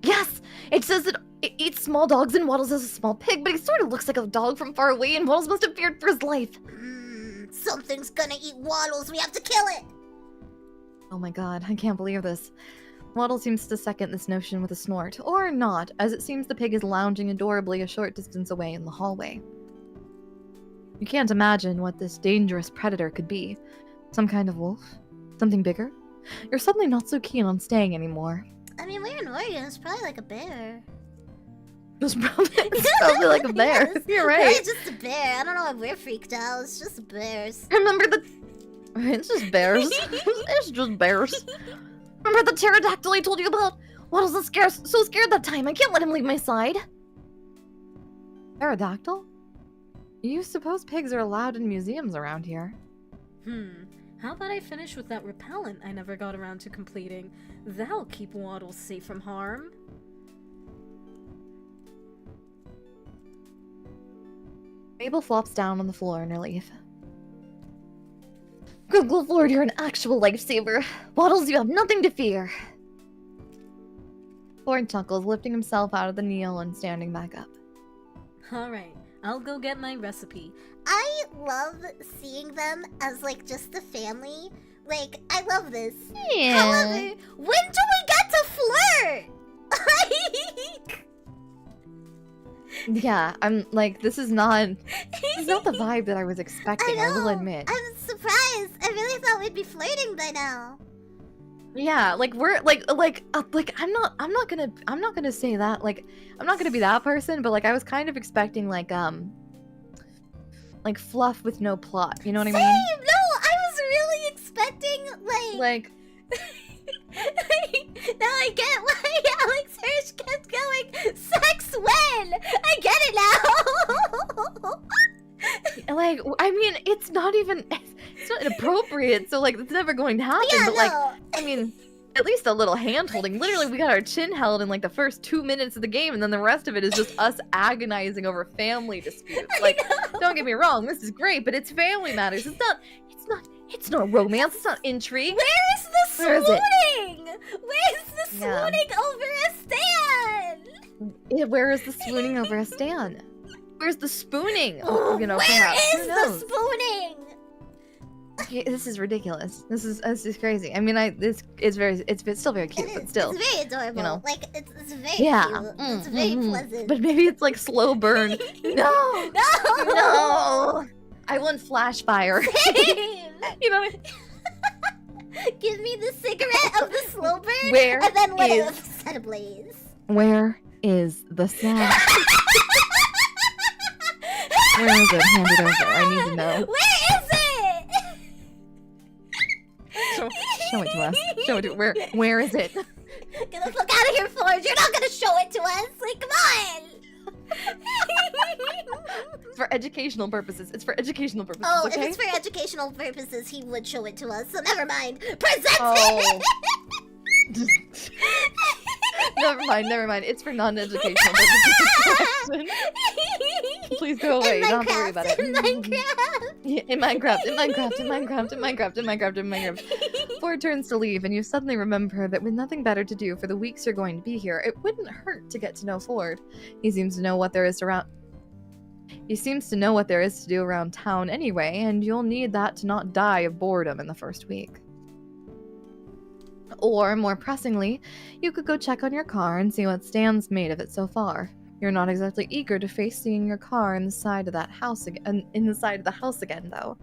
Yes! It says that it eats small dogs and Waddles is a small pig, but he sort of looks like a dog from far away, and Waddles must have feared for his life. Something's gonna eat Waddles. We have to kill it. Oh my god, I can't believe this. Waddles seems to second this notion with a snort, or not, as it seems the pig is lounging adorably a short distance away in the hallway. You can't imagine what this dangerous predator could be. Some kind of wolf? Something bigger? You're suddenly not so keen on staying anymore. I mean, we're in Oregon. It's probably like a bear. It's probably like a bear. Yes. You're right. It's just a bear. I don't know why we're freaked out. It's just bears. Remember the... It's just bears. It's just bears. Remember the pterodactyl I told you about? Waddles is so scared that time. I can't let him leave my side. Pterodactyl? You suppose pigs are allowed in museums around here? How about I finish with that repellent I never got around to completing? That'll keep Waddles safe from harm. Mabel flops down on the floor in relief. Grunkle Ford, you're an actual lifesaver. Waddles, you have nothing to fear. Ford chuckles, lifting himself out of the kneel and standing back up. Alright, I'll go get my recipe. I love seeing them as like just a family. Like, I love this. Yeah. However, when do we get to flirt? Like... Yeah, I'm like, this is not the vibe that I was expecting, I will admit. I'm surprised. I really thought we'd be flirting by now. Yeah, like we're like I'm not gonna say that, like I'm not gonna be that person, but like I was kind of expecting like fluff with no plot, you know what I mean? Same! No, I was really expecting like now I get why Alex Hirsch kept going, sex when? I get it now! Like, I mean, it's not inappropriate, so like, it's never going to happen, Yeah, but like, no. I mean, at least a little hand-holding. Literally, we got our chin held in like the first 2 minutes of the game, and then the rest of it is just us agonizing over family disputes. Like, don't get me wrong, this is great, but it's family matters. It's not romance, it's not intrigue. Where is the Where is it? swooning? Where's the swooning over a stand? Where is the swooning over a stand? Where's the spooning? You know, Where perhaps. is Who the knows? spooning? Yeah, this is ridiculous. This is crazy. I mean, it's still very cute, but still. It's very adorable. You know. Like, it's very Yeah. cute. It's very pleasant. But maybe it's like slow burn. No! No! No! I want flash fire. Same. You know what Give me the cigarette of the slow burn, Where and then let it is- set ablaze. Where is the sound? Where is it? Hand it over. I need to know. Where is it? Show it to us. Show it to where is it? Get the fuck out of here, Ford. You're not gonna show it to us. Like, come on. For educational purposes. It's for educational purposes, Oh, okay? if it's for educational purposes, he would show it to us. So never mind. Present Oh. it. Never mind. It's for non-educational purposes. Please go away. You don't have to worry about it. In Minecraft. Yeah, in Minecraft. Ford turns to leave, and you suddenly remember that with nothing better to do for the weeks you're going to be here, it wouldn't hurt to get to know Ford. He seems to know what there is to do around town anyway, and you'll need that to not die of boredom in the first week. Or, more pressingly, you could go check on your car and see what Stan's made of it so far. You're not exactly eager to face seeing your car in the side of the house again, though.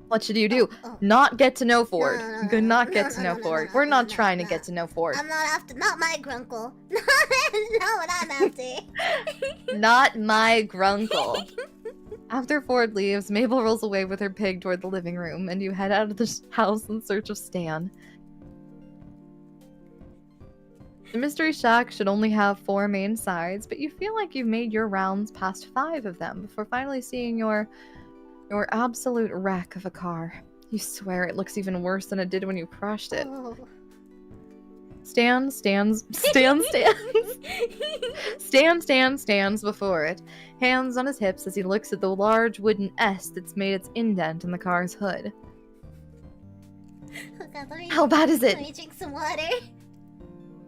What should you do? Oh. Not get to know Ford. No, You could not get to know Ford. We're not trying to get to know Ford. I'm not after. Not my grunkle. Not what I'm after. Not my grunkle. After Ford leaves, Mabel rolls away with her pig toward the living room, and you head out of the house in search of Stan. The mystery shack should only have 4 main sides, but you feel like you've made your rounds past 5 of them before finally seeing your absolute wreck of a car. You swear it looks even worse than it did when you crashed it. Oh. Stan stands before it, hands on his hips as he looks at the large wooden S that's made its indent in the car's hood. Oh God, How bad is Let it? me drink some water.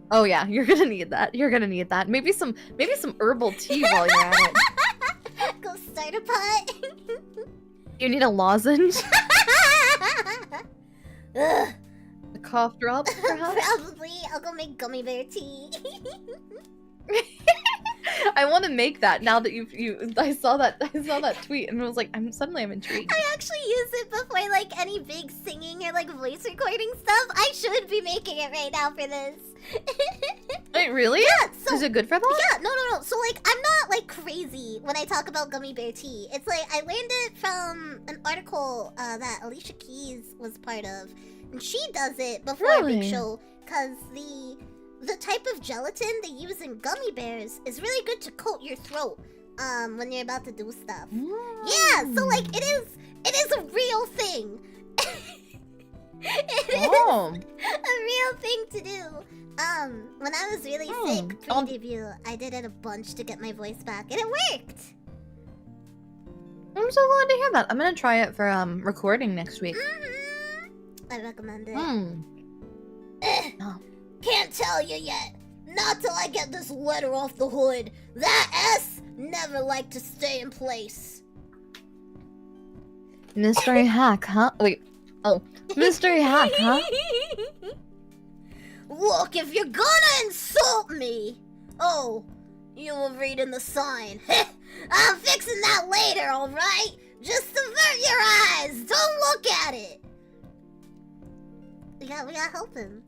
Oh yeah, you're gonna need that. Maybe some herbal tea while you're at it. Go start a pot. You need a lozenge? Ugh. A cough drop, perhaps? Probably. I'll go make gummy bear tea. I want to make that now that I saw that tweet and I was like, I'm intrigued. I actually use it before like any big singing or like voice recording stuff. I should be making it right now for this. Wait, really? Yeah, so Is it good for that? yeah, no. So like I'm not like crazy when I talk about gummy bear tea. It's like I learned it from an article that Alicia Keys was part of. And she does it before a big Really? show because the type of gelatin they use in gummy bears is really good to coat your throat when you're about to do stuff. Yeah, so like it is a real thing. It is Oh. a real thing to do. When I was really sick pre-debut, I did it a bunch to get my voice back, and it worked. I'm so glad to hear that. I'm gonna try it for recording next week. I recommend it. Oh. Can't tell you yet. Not till I get this letter off the hood. That S never liked to stay in place. Mystery hack, huh? Wait. Oh, mystery hack, huh? Look, if you're gonna insult me. Oh, you were reading the sign. I'm fixing that later, alright? Just avert your eyes. Don't look at it. We gotta help him.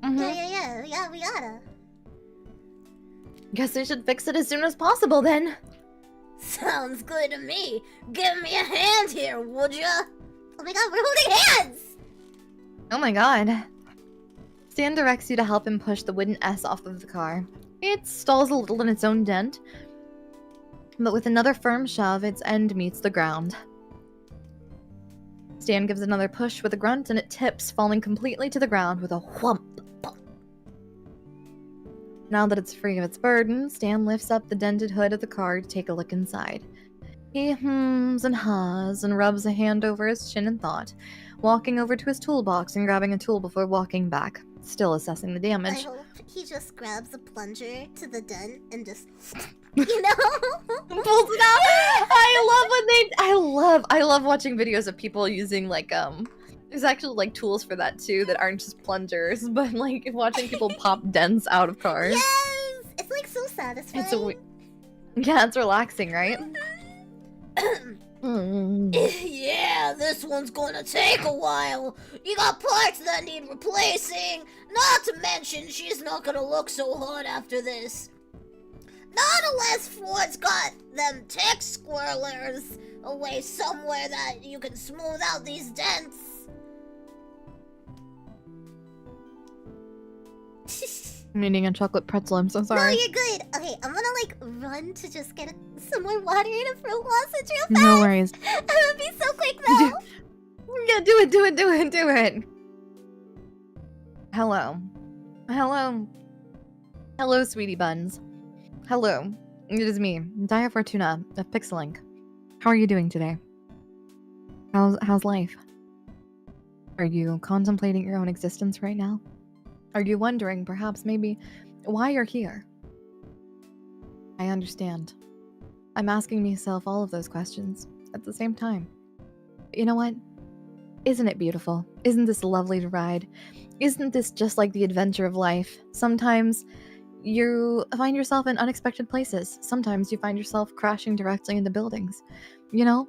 Yeah, we gotta. Guess we should fix it as soon as possible then. Sounds good to me. Give me a hand here, would ya? Oh my god, we're holding hands! Oh my god. Stan directs you to help him push the wooden S off of the car. It stalls a little in its own dent, but with another firm shove, its end meets the ground. Stan gives another push with a grunt, and it tips, falling completely to the ground with a whump. Now that it's free of its burden, Stan lifts up the dented hood of the car to take a look inside. He hums and haws and rubs a hand over his chin in thought, walking over to his toolbox and grabbing a tool before walking back, still assessing the I damage. hope he just grabs a plunger to the dent and just, you know? Pulls it out. I love watching videos of people using like there's actually like tools for that too that aren't just plungers, but like watching people pop dents out of cars. Yes! It's like so satisfying. Yeah, it's relaxing, right? Yeah, this one's gonna take a while. You got parts that need replacing. Not to mention, she's not gonna look so hot after this. Not unless Ford's got them tech squirrelers away somewhere that you can smooth out these dents. I'm eating a chocolate pretzel, I'm so No, sorry. you're good. Okay, I'm gonna like run to just get some more water and a fruit lozenge real fast. No worries. I'm gonna be so quick though. Yeah, do it. Hello, sweetie buns. Hello, it is me, Dia Fortuna of Pixelink. How are you doing today? How's life? Are you contemplating your own existence right now? Are you wondering, perhaps, maybe, why you're here? I understand. I'm asking myself all of those questions at the same time. But you know what? Isn't it beautiful? Isn't this lovely to ride? Isn't this just like the adventure of life? Sometimes you find yourself in unexpected places. Sometimes you find yourself crashing directly into buildings. You know?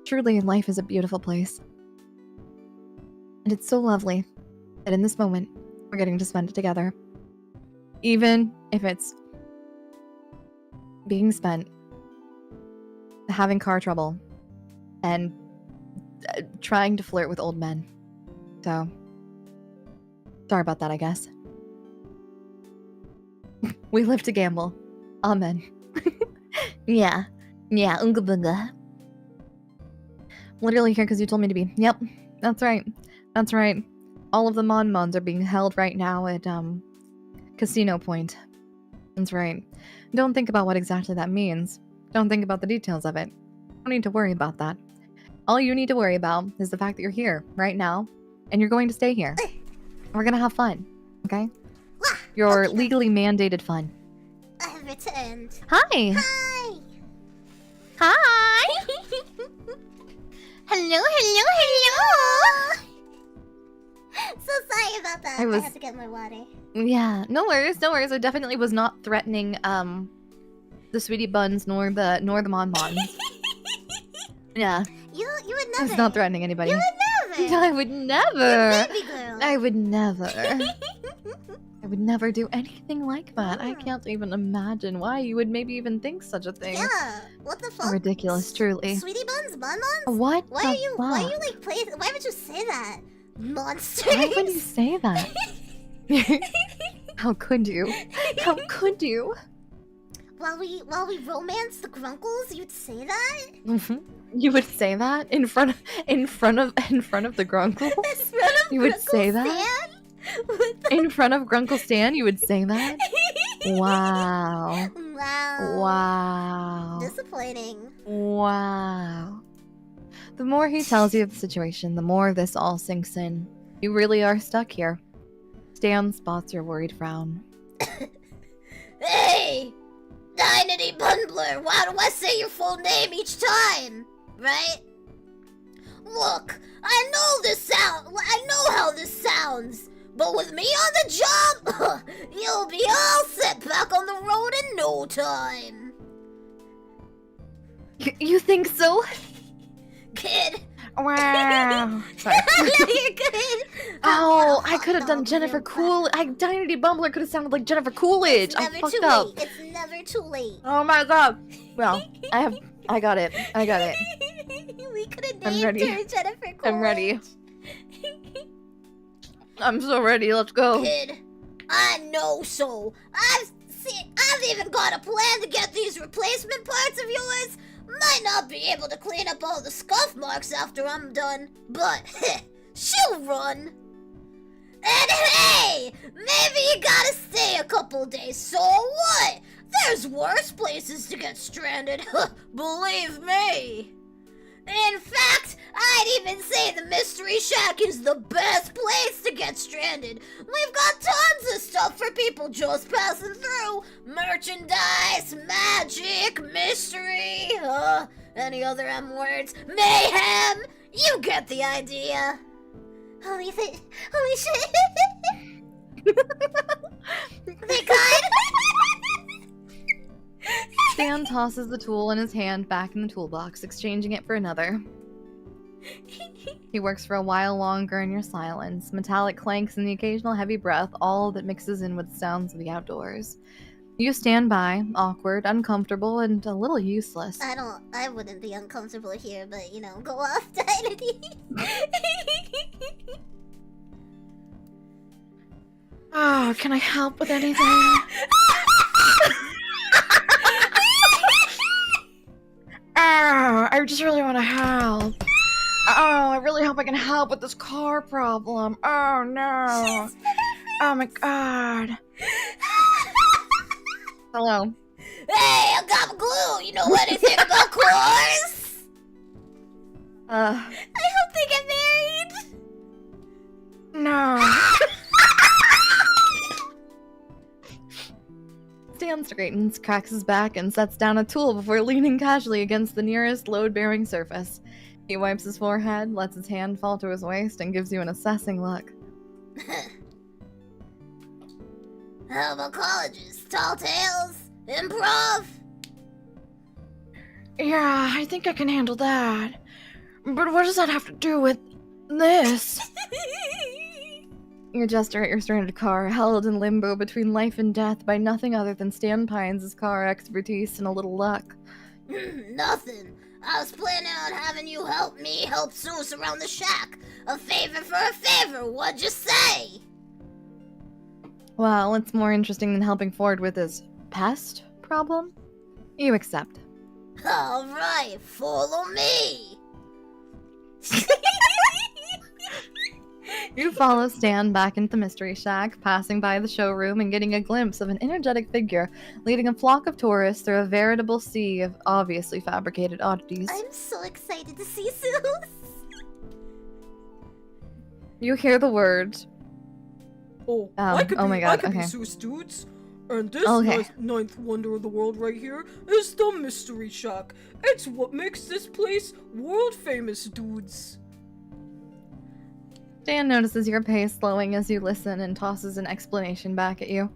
Truly, life is a beautiful place. And it's so lovely that in this moment, we're getting to spend it together. Even if it's being spent having car trouble and trying to flirt with old men. So, sorry about that, I guess. We live to gamble. Amen. Yeah, unga bunga. Literally here because you told me to be. Yep, that's right. All of the Mon-Mons are being held right now at, Casino Point. That's right. Don't think about what exactly that means. Don't think about the details of it. Don't need to worry about that. All you need to worry about is the fact that you're here, right now, and you're going to stay here. We're gonna have fun, okay? Your legally mandated fun. I have returned. Hi! Hi! Hi! Hello! So sorry about that. I had to get my water. Yeah, no worries. I definitely was not threatening the sweetie buns nor the Mon-Mons. Yeah. You would I never. was not threatening anybody. You would never. I would never. You're baby girl. I would never. I would never do anything like that. I can't even imagine why you would maybe even think such a thing. Yeah. What the fuck? Ridiculous, truly. Sweety buns, Mon-Mons? What? Why are you like playing? Why would you say that? Monsters. Why would you say that? How could you? How could you? While we romance the Grunkles, you'd say that? You would say that in front of the Grunkle? You would say that? In front of Grunkle Stan, you would say that? Wow. Wow. Wow. Just disappointing. Wow. The more he tells you of the situation, the more this all sinks in. You really are stuck here. Stan spots your worried frown. Hey! Dynity Bundler, why do I say your full name each time? Right? Look, I know how this sounds, but with me on the job, you'll be all set back on the road in no time. You think so? Kid. Wow. Sorry. You're good. Oh, I could have done Jennifer Coolidge. Dynity Bumbler could have sounded like Jennifer Coolidge. I fucked up. It's never too late. Oh my god. Well, I got it. We could have I'm named ready. her Jennifer Coolidge. I'm ready. I'm so ready. Let's go. Kid, I know so. I've even got a plan to get these replacement parts of yours. Might not be able to clean up all the scuff marks after I'm done, but she'll run. And hey, maybe you gotta stay a couple days, so what? There's worse places to get stranded, believe me. In fact, I'd even say the Mystery Shack is the best place to get stranded. We've got tons of stuff for people just passing through. Merchandise, magic, mystery, any other M words, mayhem. You get the idea. Holy shit. They got Stan tosses the tool in his hand back in the toolbox, exchanging it for another. He works for a while longer in your silence, metallic clanks and the occasional heavy breath, all that mixes in with the sounds of the outdoors. You stand by, awkward, uncomfortable, and a little useless. I wouldn't be uncomfortable here, but go off, Dynity. Oh, can I help with anything? Oh, I just really want to help. Oh, I really hope I can help with this car problem. Oh no. Oh my god. Hello. Hey, I got glue. You know anything about cars? I hope they get married. No. Stan straightens, cracks his back, and sets down a tool before leaning casually against the nearest load-bearing surface. He wipes his forehead, lets his hand fall to his waist, and gives you an assessing look. How about colleges? Tall tales? Improv? Yeah, I think I can handle that. But what does that have to do with this? You gesture at your stranded car, held in limbo between life and death by nothing other than Stan Pines' car expertise and a little luck. Nothing. I was planning on having you help me help Zeus around the shack. A favor for a favor, what'd you say? Well, it's more interesting than helping Ford with his pest problem. You accept. Alright, follow me. You follow Stan back into the Mystery Shack, passing by the showroom and getting a glimpse of an energetic figure leading a flock of tourists through a veritable sea of obviously fabricated oddities. I'm so excited to see Zeus. You hear the words. Oh, Oh my god, I could okay. be Zeus, dudes. And this Okay. ninth wonder of the world right here is the Mystery Shack. It's what makes this place world famous, dudes. Stan notices your pace slowing as you listen and tosses an explanation back at you.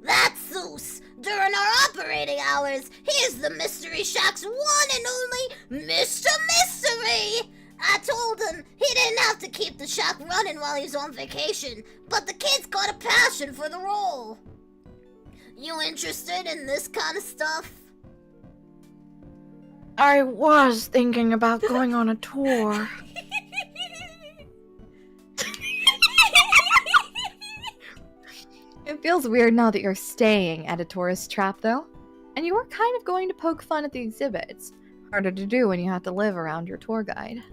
That's Zeus. During our operating hours, he's the Mystery Shack's one and only Mr. Mystery. I told him he didn't have to keep the shack running while he's on vacation, but the kid's got a passion for the role. You interested in this kind of stuff? I was thinking about going on a tour. It feels weird now that you're staying at a tourist trap, though. And you were kind of going to poke fun at the exhibits. Harder to do when you have to live around your tour guide.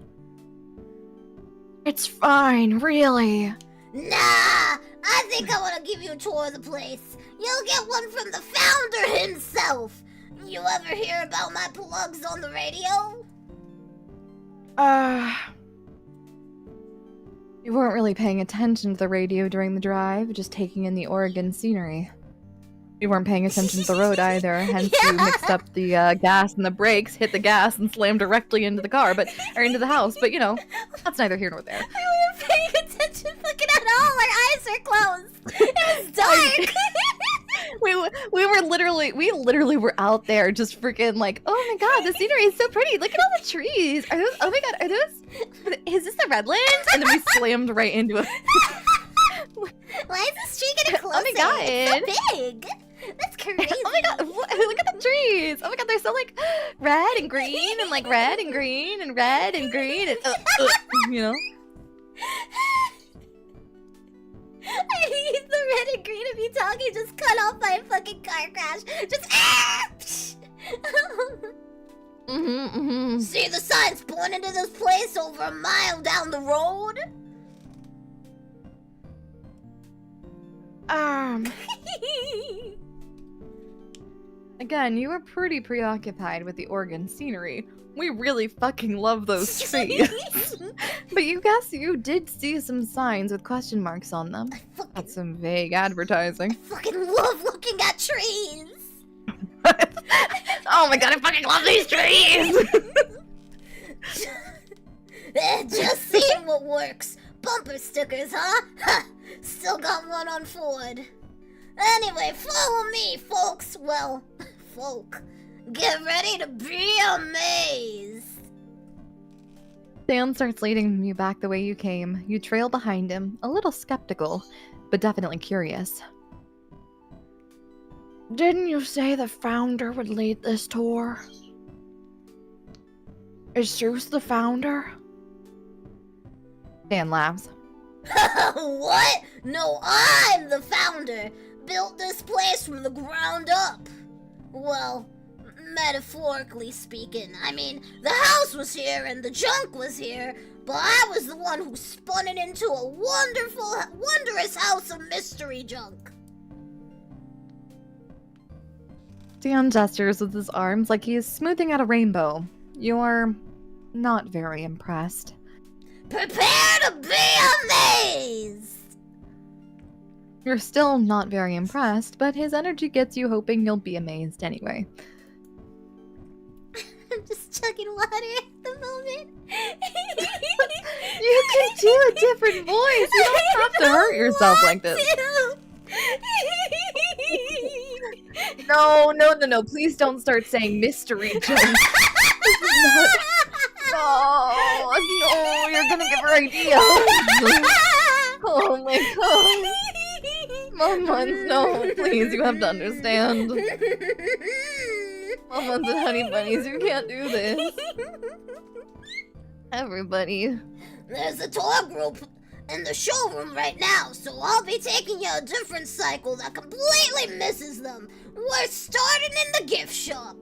It's fine, really. Nah, I think I want to give you a tour of the place. You'll get one from the founder himself. You ever hear about my plugs on the radio? You weren't really paying attention to the radio during the drive, just taking in the Oregon scenery. You weren't paying attention to the road either, hence you mixed up the gas and the brakes, hit the gas, and slammed directly into the car, or into the house, but you know, that's neither here nor there. I wasn't paying attention fucking at all. My eyes are closed. It was dark. we literally were out there just freaking like, oh my god, the scenery is so pretty. Look at all the trees. Are those, oh my god, is this the Redlands? And then we slammed right into it. Why is this tree getting closer? Oh my god. It's so big. That's crazy. Oh my god, look at the trees. Oh my god, they're so like red and green and like red and green and red and green and you know. I need the red and green of you talking just cut off by a fucking car crash. Just See the signs pointing to this place over a mile down the road? Again, you were pretty preoccupied with the Oregon scenery. We really fucking love those trees. But you did see some signs with question marks on them. That's some vague advertising. I fucking love looking at trees. Oh my god, I fucking love these trees! Just seeing what works. Bumper stickers, huh? Ha! Still got one on Ford. Anyway, follow me, folks. Well, folk. Get ready to be amazed. Dan starts leading you back the way you came. You trail behind him, a little skeptical, but definitely curious. Didn't you say the founder would lead this tour? Is Zeus the founder? Dan laughs. What? No, I'm the founder. Built this place from the ground up. Well, metaphorically speaking. I mean, the house was here and the junk was here, but I was the one who spun it into a wondrous house of mystery junk. Dan gestures with his arms like he is smoothing out a rainbow. You're not very impressed. Prepare to be amazed! You're still not very impressed, but his energy gets you hoping you'll be amazed anyway. I'm just chugging water at the moment. You can do a different voice. You don't have to hurt yourself like this. No. Please don't start saying mystery jokes. No, you're gonna give her ideas. Oh my god. Mom, no, please, you have to understand. Mom and honey bunnies, you can't do this. Everybody. There's a tour group in the showroom right now, so I'll be taking you a different cycle that completely misses them. We're starting in the gift shop.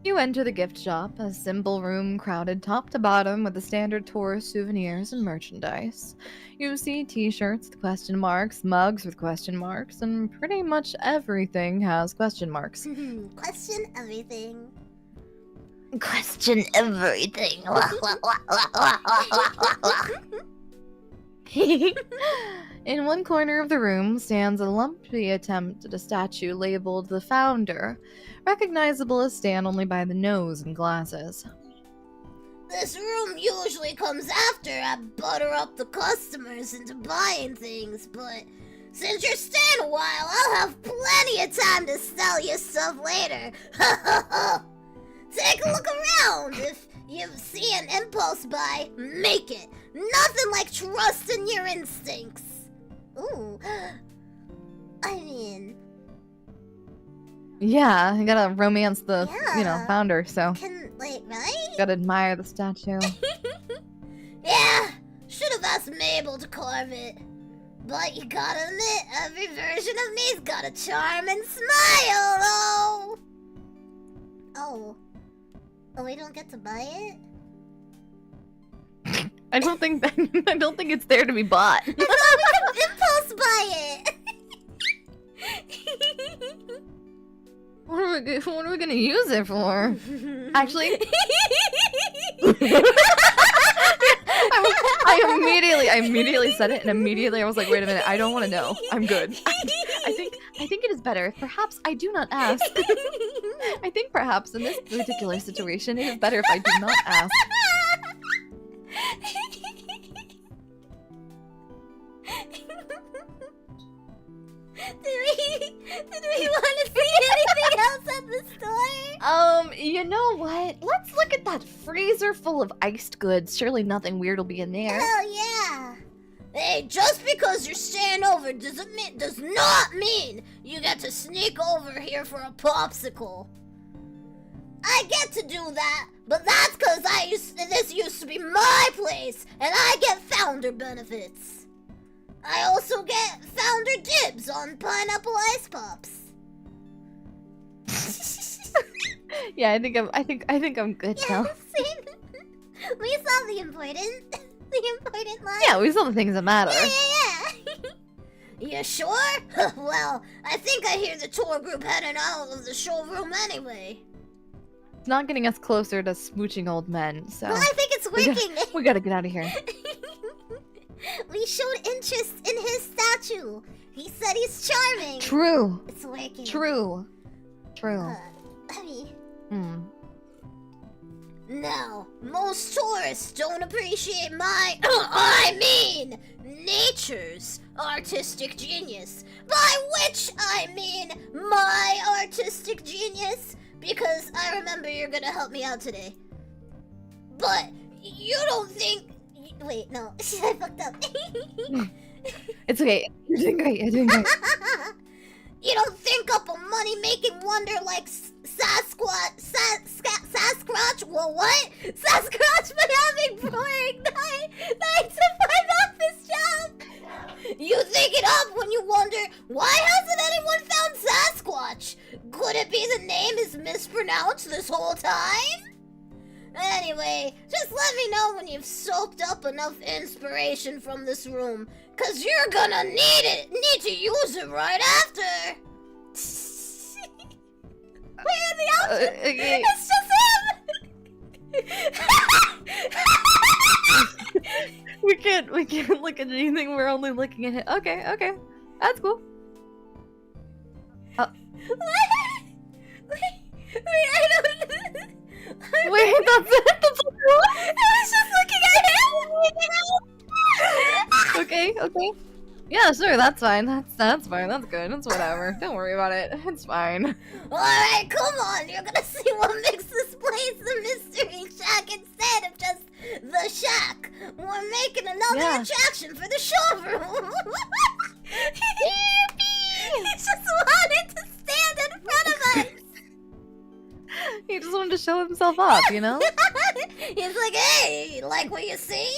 You enter the gift shop, a simple room crowded top to bottom with the standard tourist souvenirs and merchandise. You see t-shirts with question marks, mugs with question marks, and pretty much everything has question marks. Question everything. Question everything. In one corner of the room stands a lumpy attempt at a statue labeled the Founder, recognizable as Stan only by the nose and glasses. This room usually comes after I butter up the customers into buying things, but since you're staying a while, I'll have plenty of time to sell you stuff later. Take a look around. If you see an impulse buy, make it. Nothing like trusting your instincts. Ooh. I mean... Yeah, you gotta romance the, founder, so... right? Gotta admire the statue. Yeah, should have asked Mabel to carve it. But you gotta admit, every version of me's got a charm and smile, though! Oh, we don't get to buy it? I don't think it's there to be bought. I thought we could impulse buy it! what are we gonna use it for? Actually, I immediately said it, and immediately I was like, wait a minute, I don't want to know. I'm good. I think it is better if perhaps I do not ask. I think perhaps in this particular situation, it is better if I do not ask. Did we want to see anything else at the store? You know what? Let's look at that freezer full of iced goods. Surely nothing weird will be in there. Hell yeah! Hey, just because you're staying over does not mean you get to sneak over here for a popsicle. I get to do that, but that's because this used to be my place, and I get founder benefits. I also get founder dibs on pineapple ice pops. Yeah, I think I'm good now. See? We saw the important line. Yeah, we saw the things that matter. Yeah. You sure? Well, I think I hear the tour group heading out of the showroom anyway. It's not getting us closer to smooching old men, so... Well, I think it's working. We gotta get out of here. We showed interest in his statue. He said he's charming. True. It's working. True. I mean... Now, most tourists don't appreciate nature's artistic genius. By which I mean my artistic genius, because I remember you're gonna help me out today. But you don't think... Wait, no, I fucked up. It's okay. You're doing great. You don't think up a money-making wonder like Sasquatch? Well, what? Sasquatch by having boring 9 to 5 office job. You think it up when you wonder, why hasn't anyone found Sasquatch? Could it be the name is mispronounced this whole time? Anyway, just let me know when you've soaked up enough inspiration from this room, cause you're gonna need to use it right after. Where are the options? Okay. It's just him. We can't look at anything. We're only looking at it. Okay. That's cool. Wait, I don't... Wait, that's it? That's all? I was just looking at him! Okay. Yeah, sure, that's fine. That's fine. That's good. It's whatever. Don't worry about it. It's fine. Alright, come on. You're gonna see what makes this place a mystery shack instead of just the shack. We're making another attraction for the showroom. He just wanted to stand in front of us. He just wanted to show himself up, you know? He's like, hey, like what you see?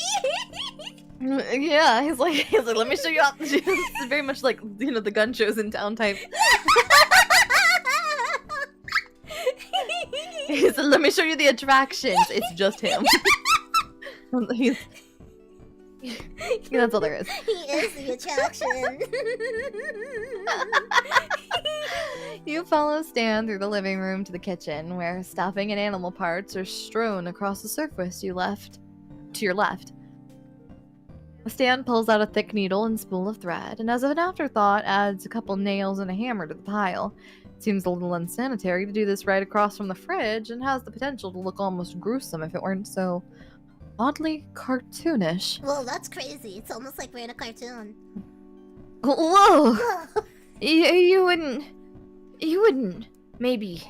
Yeah, he's like, let me show you up. It's very much like, you know, the gun shows in town type. He said, let me show you the attractions. It's just him. That's all there is. He is the attraction. You follow Stan through the living room to the kitchen, where stuffing and animal parts are strewn across the surface you left to your left. Stan pulls out a thick needle and spool of thread, and as an afterthought adds a couple nails and a hammer to the pile. It seems a little unsanitary to do this right across from the fridge, and has the potential to look almost gruesome if it weren't so oddly cartoonish. Whoa, that's crazy. It's almost like we're in a cartoon. Whoa! You wouldn't maybe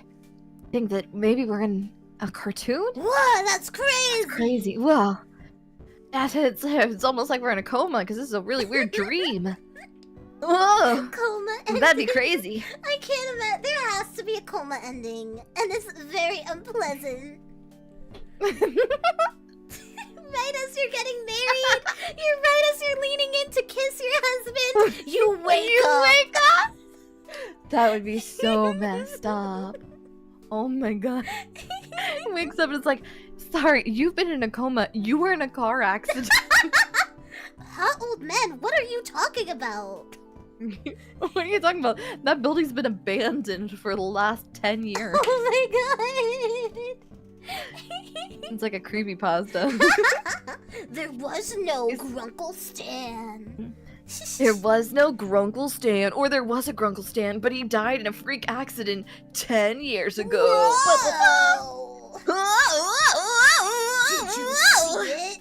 think that maybe we're in a cartoon? Whoa, that's crazy! That's crazy. Whoa. It's almost like we're in a coma because this is a really weird dream. Whoa! Coma ending. That'd be crazy. I can't imagine. There has to be a coma ending, and it's very unpleasant. Right as you're getting married, right as you're leaning in to kiss your husband, you wake up. That would be so messed up. Oh my god. He wakes up and it's like, sorry, you've been in a coma. You were in a car accident. Huh, old man? What are you talking about? What are you talking about? That building's been abandoned for the last 10 years. Oh my god! It's like a creepypasta. There was no Grunkle Stan. There was no Grunkle Stan, or there was a Grunkle Stan, but he died in a freak accident 10 years ago. Whoa! Did you see it?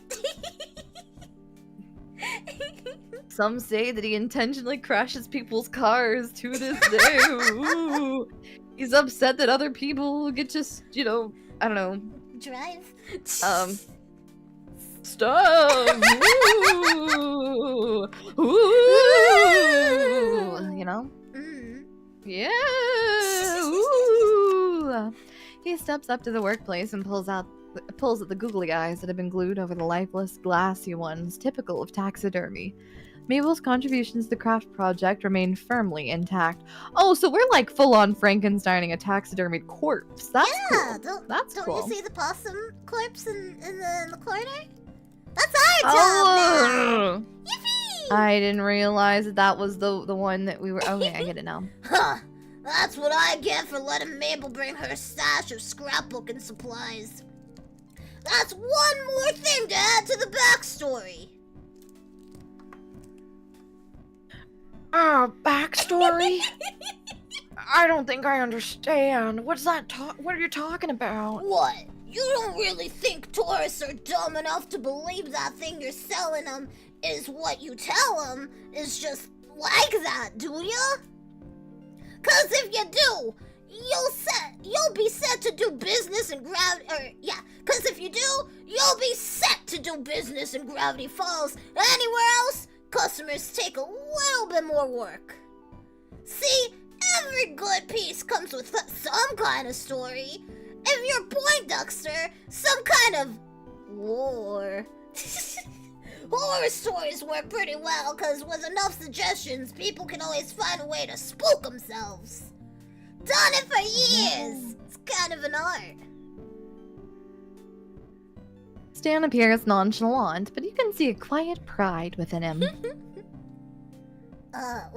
Some say that he intentionally crashes people's cars to this day. Ooh. He's upset that other people get just, you know, I don't know. Drive. Stuff. Ooh. Ooh. You know? Mm. Yeah. Ooh. He steps up to the workplace and pulls at the googly eyes that have been glued over the lifeless, glassy ones, typical of taxidermy. Mabel's contributions to the craft project remain firmly intact. Oh, so we're like full-on Frankensteining a taxidermied corpse. That's cool. That's don't cool. you see the possum corpse in the corner? That's our job now! Yippee! I didn't realize that was the one that we were... Okay, I get it now. Huh! That's what I get for letting Mabel bring her stash of scrapbooking supplies. That's one more thing to add to the backstory. Backstory? I don't think I understand. What's that what are you talking about? What? You don't really think tourists are dumb enough to believe that thing you're selling them is what you tell them is just like that, do ya? 'Cause if you do, you'll be set to do business in Cause if you do, you'll be set to do business in Gravity Falls. Anywhere else, customers take a little bit more work. See, every good piece comes with some kind of story. If you're Poindexter, some kind of war. Horror stories work pretty well, cause with enough suggestions, people can always find a way to spook themselves. Done it for years. It's kind of an art. Stan appears nonchalant, but you can see a quiet pride within him. I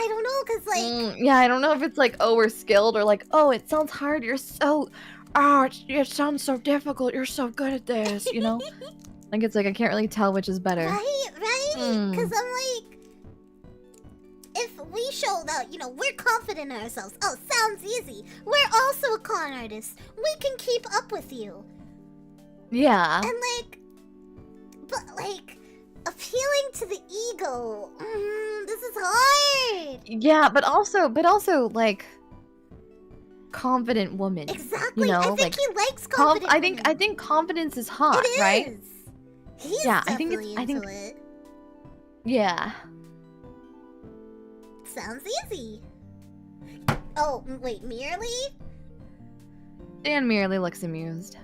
don't know, cause like... yeah, I don't know if it's like, oh, we're skilled, or like, oh, it sounds hard, you're so... Oh, it sounds so difficult, you're so good at this, you know? Like, it's like, I can't really tell which is better. Right? Cause I'm like... If we show that, you know, we're confident in ourselves. Oh, sounds easy. We're also a con artist. We can keep up with you. Yeah. And like... But like... Appealing to the ego. This is hard. Yeah, but also, like, confident woman. Exactly. You know, I think like, he likes confident women. I think confidence is hot, It is. right? He's Yeah, I definitely think into it. Yeah. Sounds easy. Oh, wait, merely? Dan merely looks amused.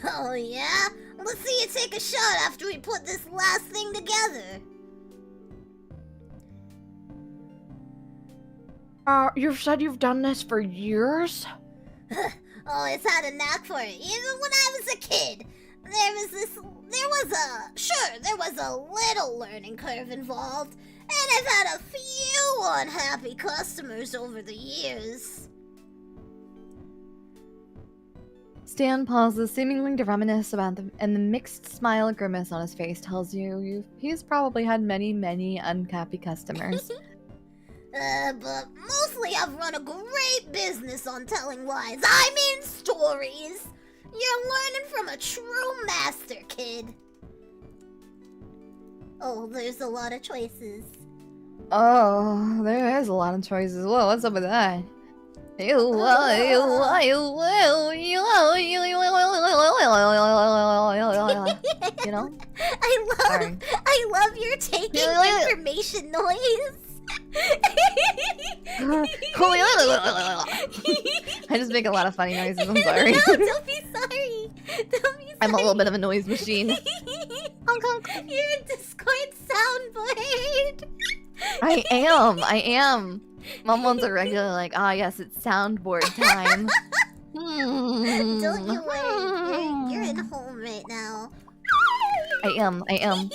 Oh, yeah? Let's see you take a shot after we put this last thing together. You've said you've done this for years? Always had a knack for it, even when I was a kid. There was a little learning curve involved, and I've had a few unhappy customers over the years. Stan pauses, seemingly to reminisce about them, and the mixed smile grimace on his face tells you he's probably had many, many unhappy customers. But mostly I've run a great business on telling lies. I mean stories. You're learning from a true master, kid. Oh, there's a lot of choices. Oh, there is a lot of choices. Whoa, what's up with that? You know? I love your taking information noise. I just make a lot of funny noises, I'm sorry. No, don't be sorry. Don't be sorry. I'm a little bit of a noise machine. You're a Discord soundboard. I am. Mom wants a regular, like, yes, it's soundboard time. Don't you worry. You're in home right now. I am. I am.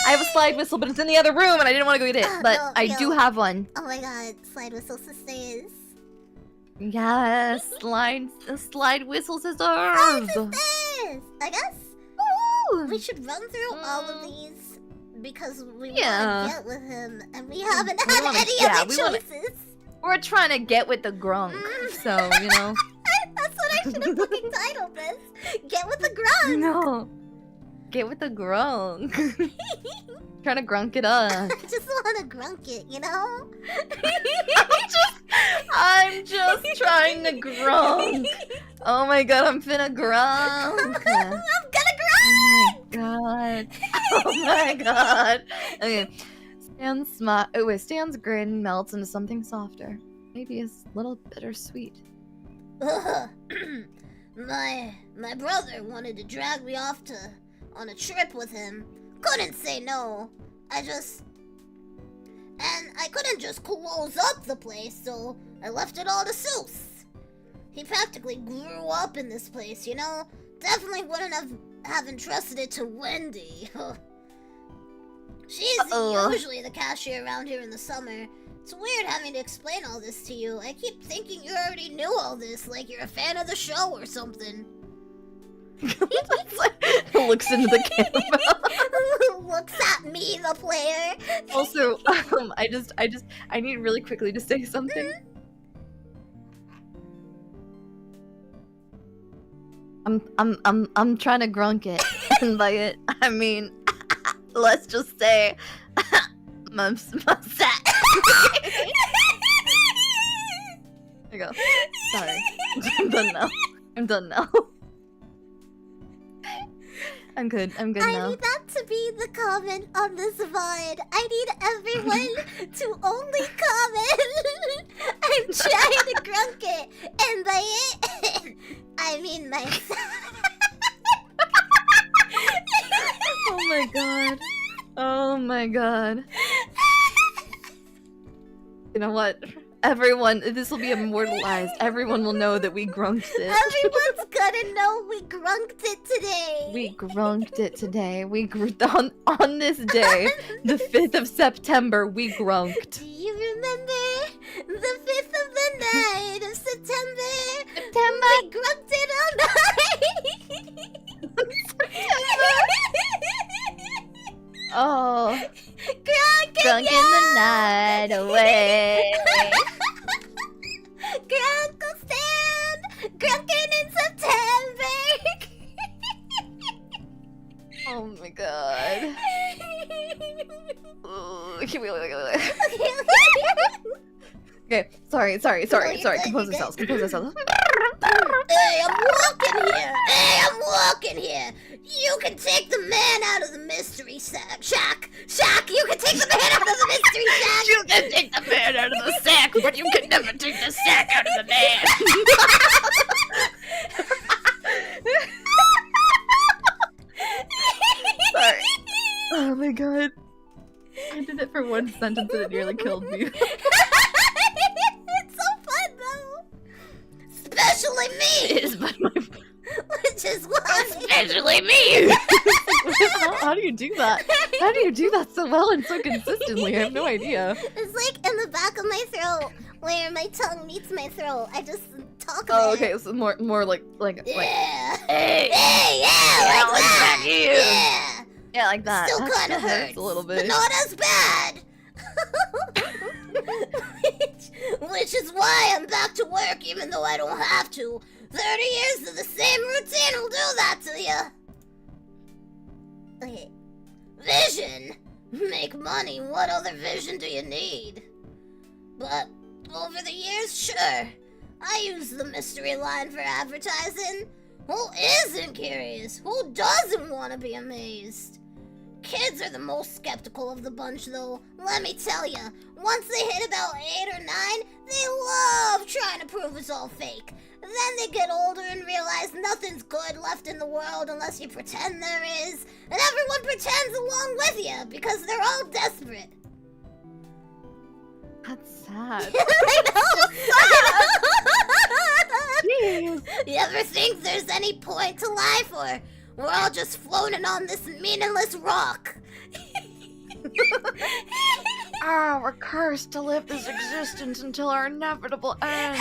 I have a slide whistle, but it's in the other room, and I didn't want to go get it. But No, I do have one. Oh my god, slide whistle sisters. Yes, slide whistle Slide sisters. sisters! I guess Woo! we should run through all of these because we Yeah. want to get with him, and we haven't We had wanna- any yeah, other we wanna- choices. We're trying to get with the grunk, so you know. That's what I should have fucking titled this. Get with the grunt. No, get with the grunk. Trying to grunk it up. I just want to grunk it, you know? I'm just trying to grunk. Oh my god, I'm finna grunk. I'm gonna grunt. Oh my god. Oh my god. Okay. Stan's grin melts into something softer. Maybe a little bittersweet. My brother wanted to drag me off on a trip with him. Couldn't say no. I couldn't just close up the place, so I left it all to Seuss. He practically grew up in this place, you know? Definitely wouldn't have entrusted it to Wendy. She's usually the cashier around here in the summer. It's weird having to explain all this to you. I keep thinking you already knew all this, like you're a fan of the show or something. Looks into the camera. Looks at me, the player. Also, I need really quickly to say something. I'm trying to grunk it, and by it I mean, let's just say, my sack. There you go. Sorry, I'm done now. I'm done now. I'm good. I'm good I now. need that to be the comment on this VOD. I need everyone to only comment. I'm trying to grunk it, and by it, I mean myself. Oh my god. Oh my god. You know what? Everyone, this will be immortalized. Everyone will know that we grunked it. Everyone's gonna know we grunked it today. We grunked it today. On this day, the 5th of September, we grunked. Do you remember the 5th of the night of September? We grunked it all night. Oh, Grunk drunk in the night away. Grunkle stand, grunking in September. Oh my god. Ooh. Okay, sorry. No, you're good, Compose you're ourselves. Hey, I'm walking here. You can take the man out of the mystery sack. Shack, you can take the man out of the mystery sack. You can take the man out of the sack, but you can never take the sack out of the man. Sorry. Oh my god. I did it for one sentence and it nearly killed me. It's so fun though. Especially me. It is but my... Which is why. Especially me! How do you do that? How do you do that so well and so consistently? I have no idea. It's like in the back of my throat where my tongue meets my throat. I just talk about Oh, okay, so more like Yeah. hey, Yeah, like that. Yeah. yeah, like that. Still That kind of hurts hurts a little but bit. not as bad. which is why I'm back to work even though I don't have to. 30 years of the same routine will do that to you. Okay. Vision. Make money. What other vision do you need? But over the years, sure. I use the mystery line for advertising. Who isn't curious? Who doesn't want to be amazed? Kids are the most skeptical of the bunch, though. Let me tell ya, once they hit about 8 or 9, they love trying to prove it's all fake. Then they get older and realize nothing's good left in the world unless you pretend there is, and everyone pretends along with you because they're all desperate. That's sad. I know. please. You ever think there's any point to life, or we're all just floating on this meaningless rock? We're cursed to live this existence until our inevitable end.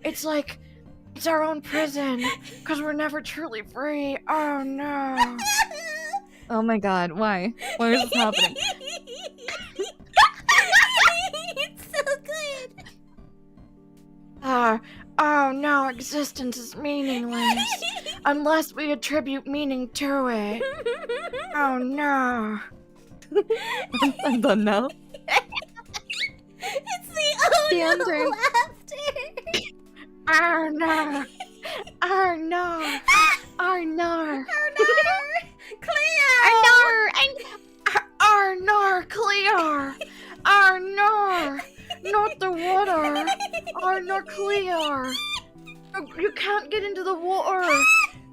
It's like it's our own prison, because we're never truly free. Oh no. Oh my god, why? Why is this happening? It's so good. Oh no, existence is meaningless unless we attribute meaning to it. Oh no. I'm done now. It's the oh Banter. no laughter. Oh no. Oh no. Oh no. Arnar, clear! Arnar! Not the water! Arnar, clear! You can't get into the water!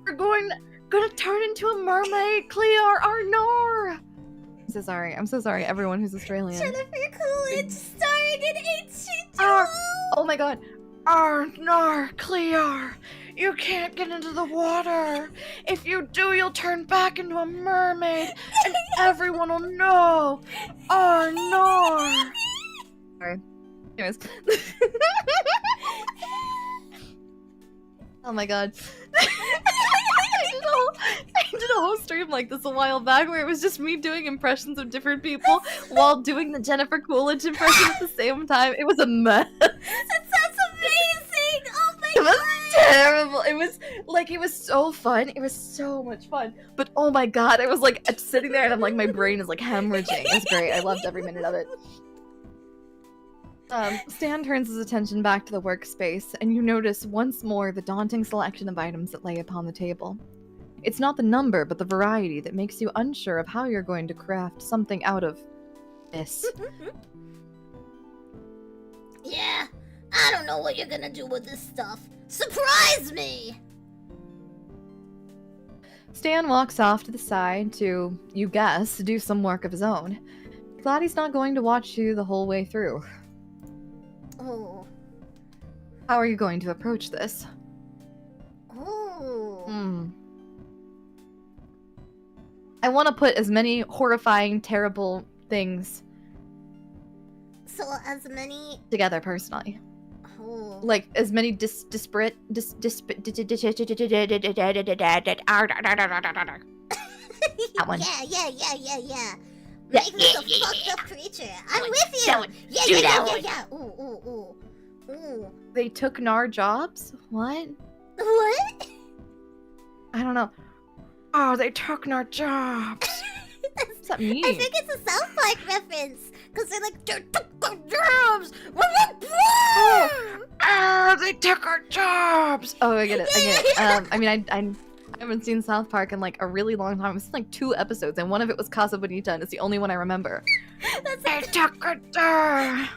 You're gonna turn into a mermaid! Clear! Arnar! I'm so sorry, everyone who's Australian. Jennifer Coolidge starring in H2O. Oh my god. Arnar, clear! You can't get into the water! If you do, you'll turn back into a mermaid, and everyone will know! Arnar! Sorry. Anyways. Oh my god. I did a whole stream like this a while back where it was just me doing impressions of different people while doing the Jennifer Coolidge impression at the same time. It was a mess. That sounds amazing! Oh my It was god! terrible. It was so fun. It was so much fun. But oh my god, I was like sitting there and I'm like, my brain is like hemorrhaging. It was great. I loved every minute of it. Stan turns his attention back to the workspace, and you notice once more the daunting selection of items that lay upon the table. It's not the number, but the variety that makes you unsure of how you're going to craft something out of this. Yeah, I don't know what you're gonna do with this stuff. Surprise me! Stan walks off to the side to, you guess, do some work of his own. Glad he's not going to watch you the whole way through. Oh. How are you going to approach this? Oh. I want to put as many horrifying, terrible things So as many. together personally. Oh. Like, as many disparate... That one. Yeah. Make this a fucked up creature. I'm with you. That one. Yeah. Ooh. They took our jobs? What? What? I don't know. Oh, they took our jobs. What's that mean? I think it's a South Park reference. Because they're like, they took our jobs. They took our jobs. Oh, I get it. I mean, I haven't seen South Park in like a really long time. I've seen like 2 episodes, and one of it was Casa Bonita, and it's the only one I remember. They took our jobs.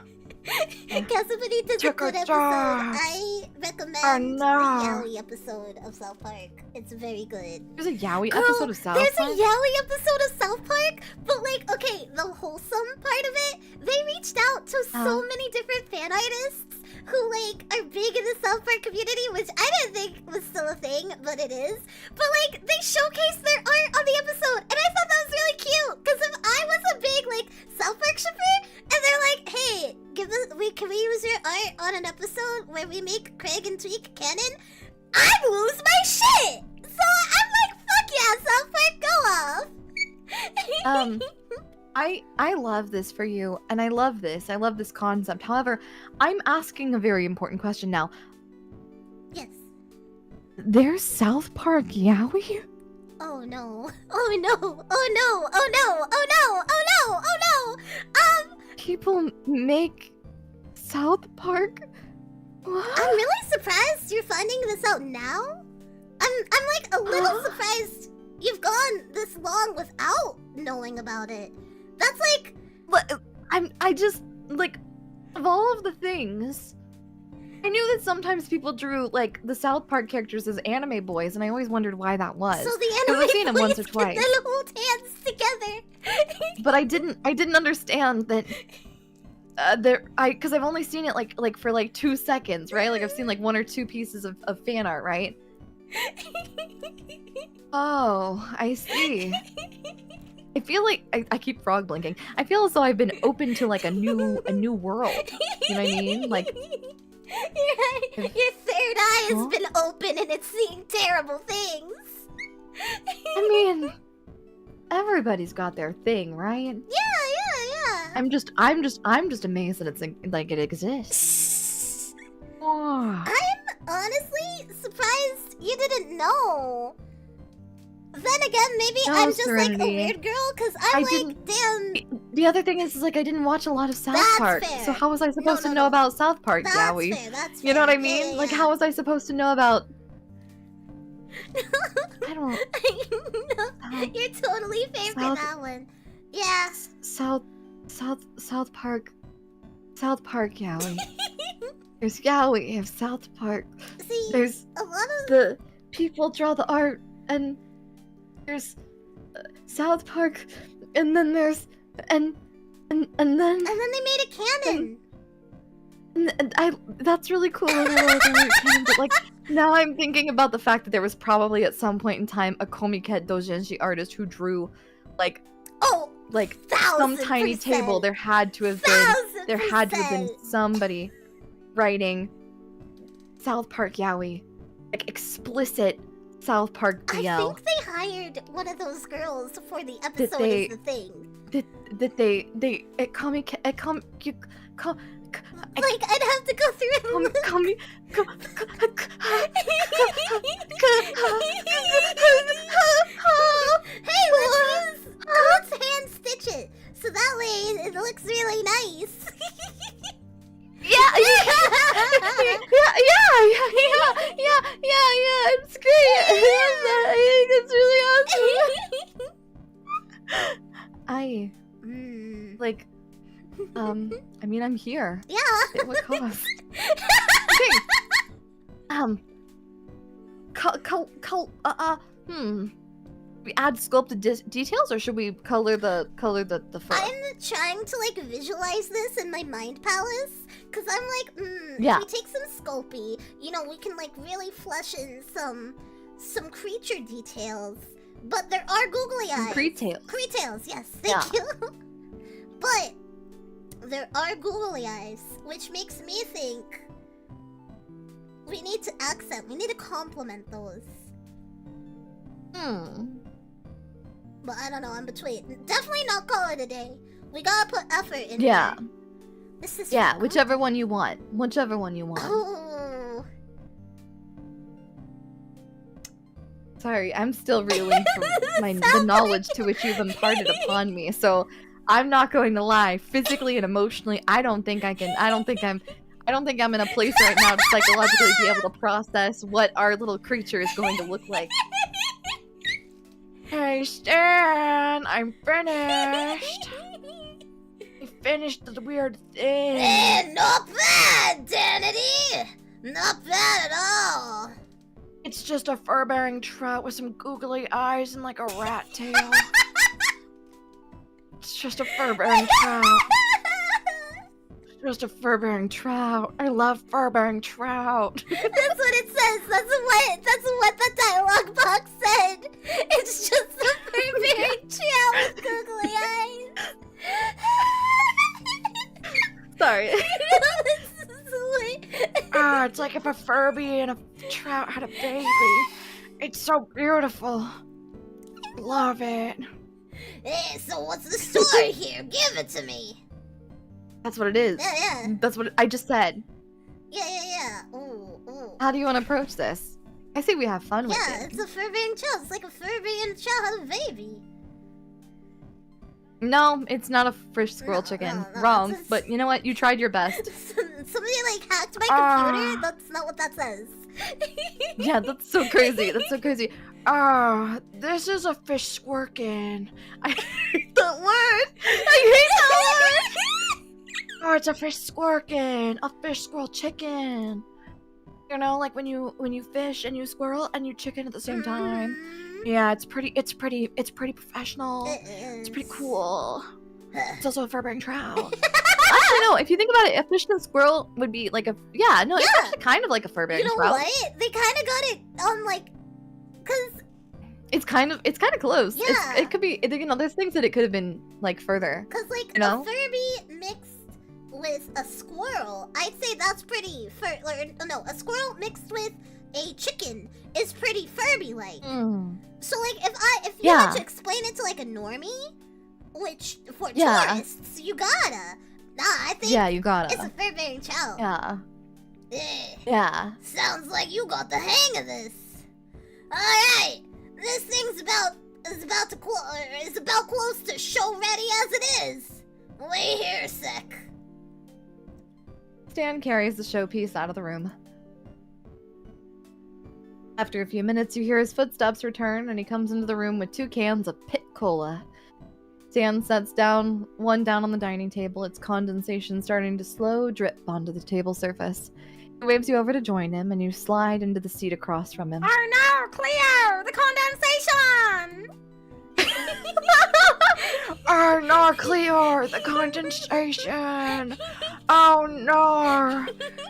Casa Bonita's a Took good our episode. jobs. I recommend Oh, no. the Yowie episode of South Park. It's very good. There's a Yowie Girl, episode of South there's Park? a Yowie episode of South Park, but like, okay, the wholesome part of it, they reached out to so many different fan artists who like are big in the South Park community, which I didn't think was still a thing, but it is. But like, they showcased their art on the episode, and I thought that was really cute. Because if I was a big like South Park shipper, and they're like, hey, can we use your art on an episode where we make Craig and Tweak canon? I'd lose my shit. So I'm like, fuck yeah, South Park, go off. I love this for you, and I love this concept. However, I'm asking a very important question now. Yes. There's South Park Yowie? Oh no. Oh no. People make South Park? What? I'm really surprised you're finding this out now. I'm like a little surprised you've gone this long without knowing about it. That's like, I just, like, of all of the things, I knew that sometimes people drew, like, the South Park characters as anime boys, and I always wondered why that was. so the 'Cause anime I've seen him once or boys twice. can then hold hands together. But I didn't understand that because I've only seen it like for like 2 seconds, right? Like I've seen like 1 or 2 pieces of fan art, right? Oh, I see. I feel like I keep frog blinking. I feel as though I've been open to like a new world. You know what I mean? Like Your third eye has been open and it's seeing terrible things. I mean, everybody's got their thing, right? Yeah. I'm just amazed that it's like it exists. Oh. I'm honestly surprised you didn't know. Then again, maybe No, I'm just Cerenity. like a weird girl, because I'm like, damn. The other thing is like I didn't watch a lot of South That's Park, fair. so how was I supposed No, to know about South Park, That's Yowie? fair, that's fair. You know what I Yeah, mean? yeah, Like yeah. how was I supposed to know about? I don't. No, you're totally fair for that one. Yeah. South Park, Yowie. There's Yowie of South Park. See, There's a lot of the people draw the art, and there's South Park, and then there's and then and then they made a canon. and I that's really cool. But like now I'm thinking about the fact that there was probably at some point in time a Komiket Doujinshi artist who drew like like some tiny 1000%. table. There had to have been somebody writing South Park Yowie, like explicit South Park BL. I think they hired one of those girls for the episode they- is the thing. That they Like, I'd have to go through and look. Hey, let's hand stitch it. So that way it looks really nice. Yeah, it's great. I think it's really awesome. Like, I mean, I'm here. Yeah. At what cost? We add sculpted details, or should we color the fur? I'm trying to like visualize this in my mind palace, cause I'm like, Yeah. if we take some Sculpey, you know, we can like really flesh in some creature details. But there are googly eyes. Creetails, yes, thank you. But there are googly eyes, which makes me think we need to accent. We need to complement those. But I don't know, I'm between. Definitely not call it a day. We gotta put effort in Yeah. there. This is Yeah, fun. whichever one you want. Oh. Sorry, I'm still reeling from the knowledge to which you've imparted upon me. So I'm not going to lie. Physically and emotionally, I don't think I'm in a place right now to psychologically be able to process what our little creature is going to look like. Hey Stan, I'm finished. I finished the weird thing. Not bad, Danity! Not bad at all. It's just a fur-bearing trout with some googly eyes and like a rat tail. It's just a fur-bearing trout. Just a fur-bearing trout. I love fur-bearing trout. That's what it says. That's what the dialogue box said. It's just a fur-bearing trout with googly eyes. Sorry. Ah, It's like if a Furby and a trout had a baby. It's so beautiful. Love it. Hey, so what's the story here? Give it to me. That's what it is. Yeah. That's what I just said. Yeah. Ooh. How do you want to approach this? I say we have fun with Yeah, it. it's a fur-bearing child. It's like a fur-bearing child had a baby. No, it's not a fish squirrel chicken. no, Wrong. it's- But you know what? You tried your best. Somebody like hacked my computer. That's not what that says. Yeah, that's so crazy. That's so crazy. This is a fish squirkin. I hate that word. I hate that word. Oh, it's a fish squirkin. A fish squirrel chicken. You know, like when you fish and you squirrel and you chicken at the same time. Yeah, it's pretty professional. It's pretty cool. It's also a fur-bearing trout. actually, no. If you think about it, a fish and squirrel would be like a it's actually kind of like a fur-bearing You know trout. what? They kind of got it on like, cause It's kind of close. Yeah. It could be. There's things that it could have been like further. Cause like You know? a Furby mixed with a squirrel, I'd say that's pretty a squirrel mixed with a chicken is pretty Furby-like. Mm. So like if you had to explain it to like a normie, which for tourists you gotta. Nah, I think Yeah, you gotta. it's a fur-bearing trout. Yeah. Eh, Yeah. sounds like you got the hang of this. All right, this thing's about close to show ready as it is. Wait here a sec. Stan carries the showpiece out of the room. After a few minutes, you hear his footsteps return, and he comes into the room with 2 cans of Pit Cola. Stan sets one down on the dining table, its condensation starting to slow drip onto the table surface. He waves you over to join him, and you slide into the seat across from him. Oh no, clear! The condensation! Oh no, Cleo, the condensation! Oh no!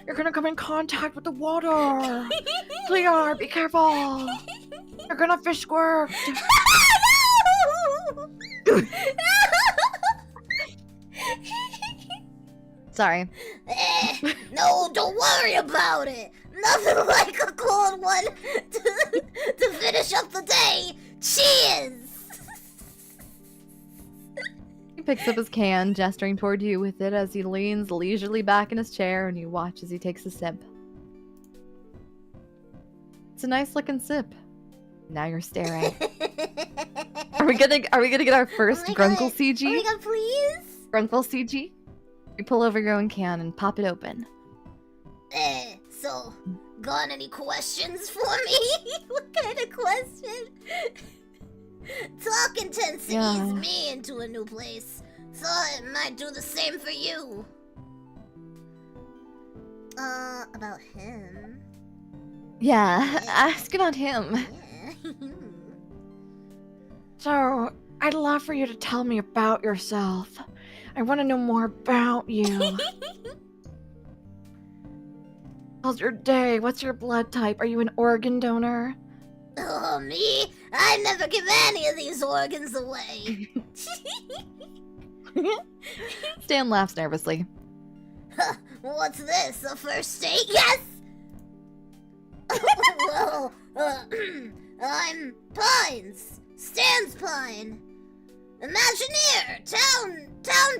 You're gonna come in contact with the water! Cleo, be careful! You're gonna fish squirt! Sorry. No, don't worry about it. Nothing like a cold one to finish up the day. Cheers! He picks up his can, gesturing toward you with it as he leans leisurely back in his chair, and you watch as he takes a sip. It's a nice looking sip. Now you're staring. Are we gonna get our first Grunkle CG? Oh my god, please? Grunkle CG? You pull over your own can and pop it open. So, got any questions for me? What kind of question? Talking tends to ease me into a new place. Thought it might do the same for you. About him? Yeah, ask about him. Yeah. So, I'd love for you to tell me about yourself. I want to know more about you. How's your day? What's your blood type? Are you an organ donor? Oh, me? I never give any of these organs away. Stan laughs nervously. What's this? A first date? Yes! Well, I'm Pines. Stan's Pine. Imagineer, town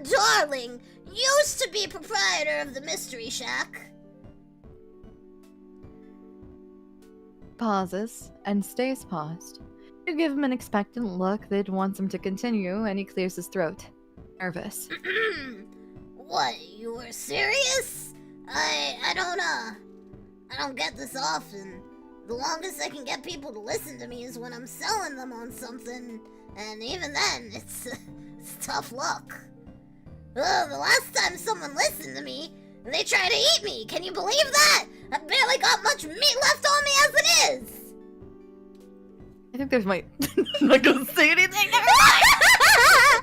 darling. Used to be proprietor of the Mystery Shack. Pauses and stays paused. You give him an expectant look that wants him to continue, and he clears his throat. Nervous. What, you were serious? I don't get this often. The longest I can get people to listen to me is when I'm selling them on something, and even then, it's tough luck. The last time someone listened to me, they tried to eat me. Can you believe that? I barely got much meat left on me as it is. I think there's I'm not gonna say anything.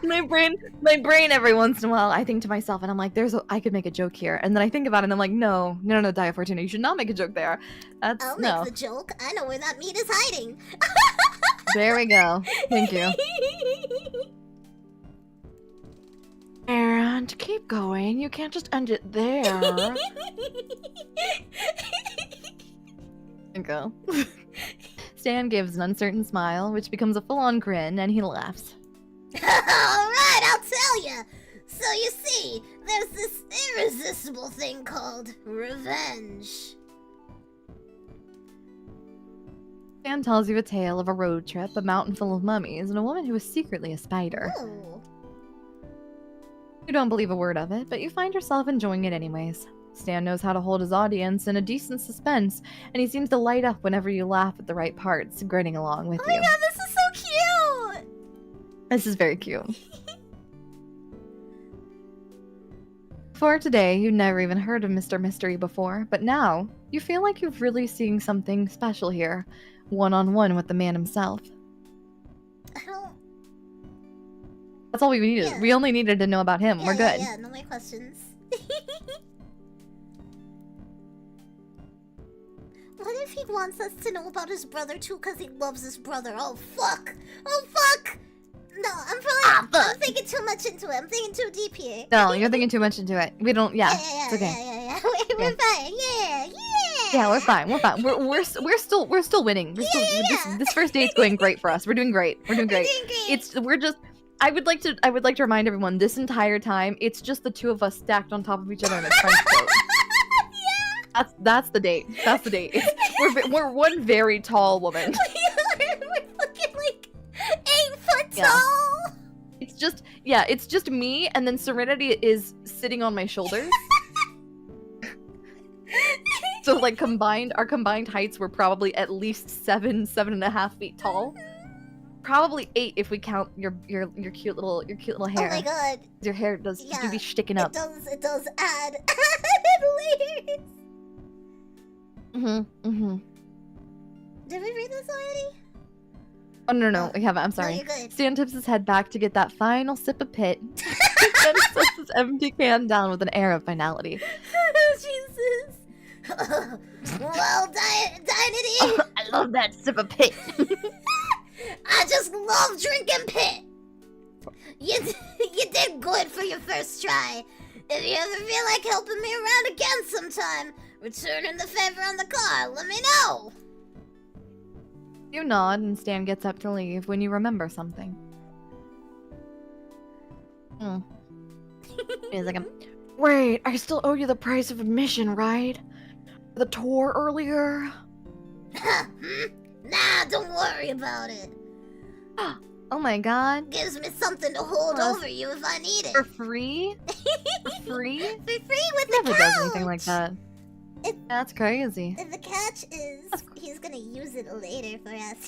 my brain every once in a while, I think to myself, and I'm like, I could make a joke here, and then I think about it, and I'm like, no, Dia Fortuna, you should not make a joke there. I'll make the joke. I know where that meat is hiding. There we go. Thank you. And keep going. You can't just end it there. Go. Stan gives an uncertain smile, which becomes a full-on grin, and he laughs. Alright, I'll tell ya. So you see, there's this irresistible thing called revenge. Stan tells you a tale of a road trip, a mountain full of mummies, and a woman who is secretly a spider. Ooh. You don't believe a word of it, but you find yourself enjoying it anyways. Stan knows how to hold his audience in a decent suspense, and he seems to light up whenever you laugh at the right parts, grinning along with you. Oh my god, this is so cute! This is very cute. Before today, you'd never even heard of Mr. Mystery before, but now, you feel like you've really seen something special here, one-on-one with the man himself. I don't... That's all we needed. Yeah. We only needed to know about him. We're good. Yeah, no more questions. What if he wants us to know about his brother too because he loves his brother? Oh, fuck! Oh, fuck! No, I'm thinking too much into it. I'm thinking too deep here. No, you're thinking too much into it. We don't. Yeah, it's okay. Yeah. We're fine. Yeah. Yeah, we're fine. We're fine. We're still winning. This first date's going great for us. We're doing great. We're doing great. We're just. I would like to remind everyone this entire time it's just the two of us stacked on top of each other in a trench coat. That's the date. That's the date. We're one very tall woman. We're fucking like 8 foot tall. It's just me, and then Cerenity is sitting on my shoulders. So like our combined heights were probably at least 7.5 feet tall. Probably 8 if we count your cute little hair. Oh my god. Your hair does be sticking up. It does add layers. Did we read this already? Oh no, we haven't. I'm sorry. No, you're good. Stan tips his head back to get that final sip of pit. And sets his empty can down with an air of finality. Jesus. Well, Dynity. I love that sip of pit. I just love drinking pit. You did good for your first try. If you ever feel like helping me around again sometime, returning the favor on the car, let me know. You nod, and Stan gets up to leave when you remember something. He's like, wait, I still owe you the price of admission, right? The tour earlier? Nah, don't worry about it. Oh my god. Gives me something to hold over you if I need it. For free? For free? For free with Never the couch. does anything like that. That's crazy. The catch is he's gonna use it later for us.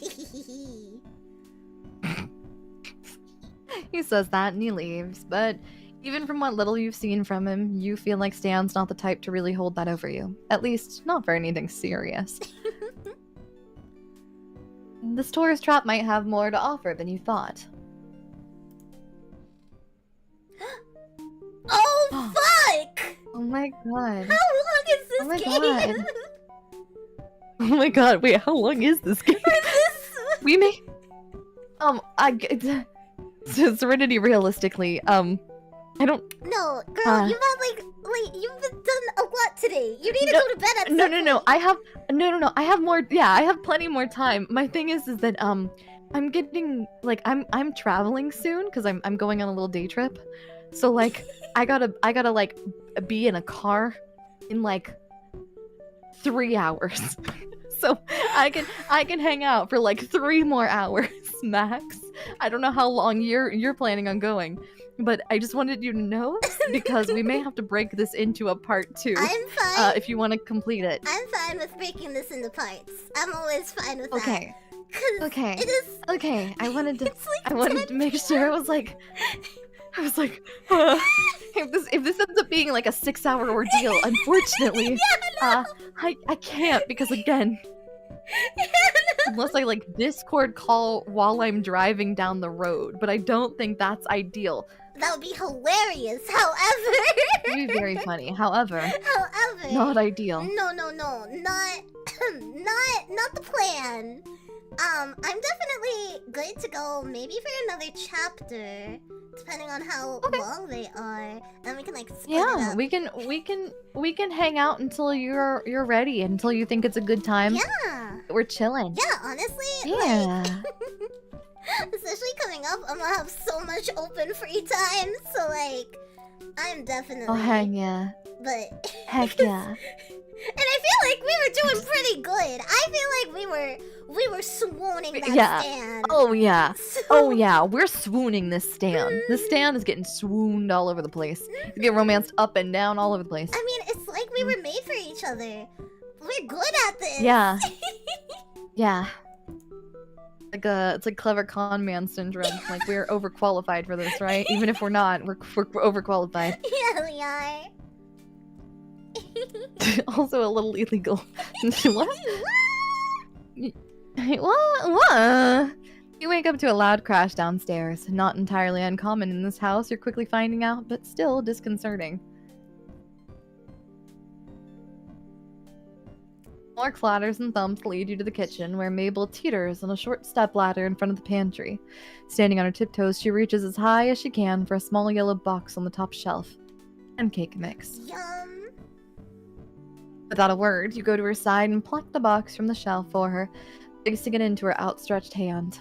He says that and he leaves, but even from what little you've seen from him, you feel like Stan's not the type to really hold that over you. At least, not for anything serious. This tourist trap might have more to offer than you thought. Oh, fuck! Oh my god. How long is this game? God. Oh my god, wait, how long is this game? We may... Serenity, realistically, I don't... No, girl, you've had, you've done a lot today. You need to go to bed at some point. No, I have more, I have plenty more time. My thing is that, I'm getting, I'm traveling soon, because I'm going on a little day trip. So, I gotta, be in a car in, 3 hours. So, I can hang out for, 3 more hours, max. I don't know how long you're planning on going. But I just wanted you to know, because we may have to break this into a part 2. I'm fine. If you want to complete it. I'm fine with breaking this into parts. I'm always fine with that. Okay. It is... Okay, I wanted to It's make sure I was like, if this ends up being a 6-hour ordeal, unfortunately, I can't, because again, unless I Discord call while I'm driving down the road, but I don't think that's ideal. That would be hilarious. However, It would be very funny. However, not ideal. No, not the plan. I'm definitely good to go. Maybe for another chapter, depending on how long they are, and we can split it up. we can hang out until you're ready, until you think it's a good time. Yeah. We're chilling. Yeah, honestly. Yeah. Especially coming up, I'm gonna have so much open free time. So I'm definitely. Oh heck yeah. But Heck yeah. And I feel like we were doing pretty good. I feel like we were swooning that stand. Oh yeah. So... Oh yeah. We're swooning this stand. This stand is getting swooned all over the place. It's getting romanced up and down all over the place. I mean, it's like we were made for each other. We're good at this. Yeah. Yeah. It's like clever con man syndrome. We're overqualified for this, right? Even if we're not, we're overqualified. Yeah, we are. Also a little illegal. What? What? You wake up to a loud crash downstairs. Not entirely uncommon in this house, you're quickly finding out, but still disconcerting. More clatters and thumps lead you to the kitchen, where Mabel teeters on a short step ladder in front of the pantry. Standing on her tiptoes, she reaches as high as she can for a small yellow box on the top shelf. Pancake mix. Yum. Without a word, you go to her side and pluck the box from the shelf for her, placing it into her outstretched hand.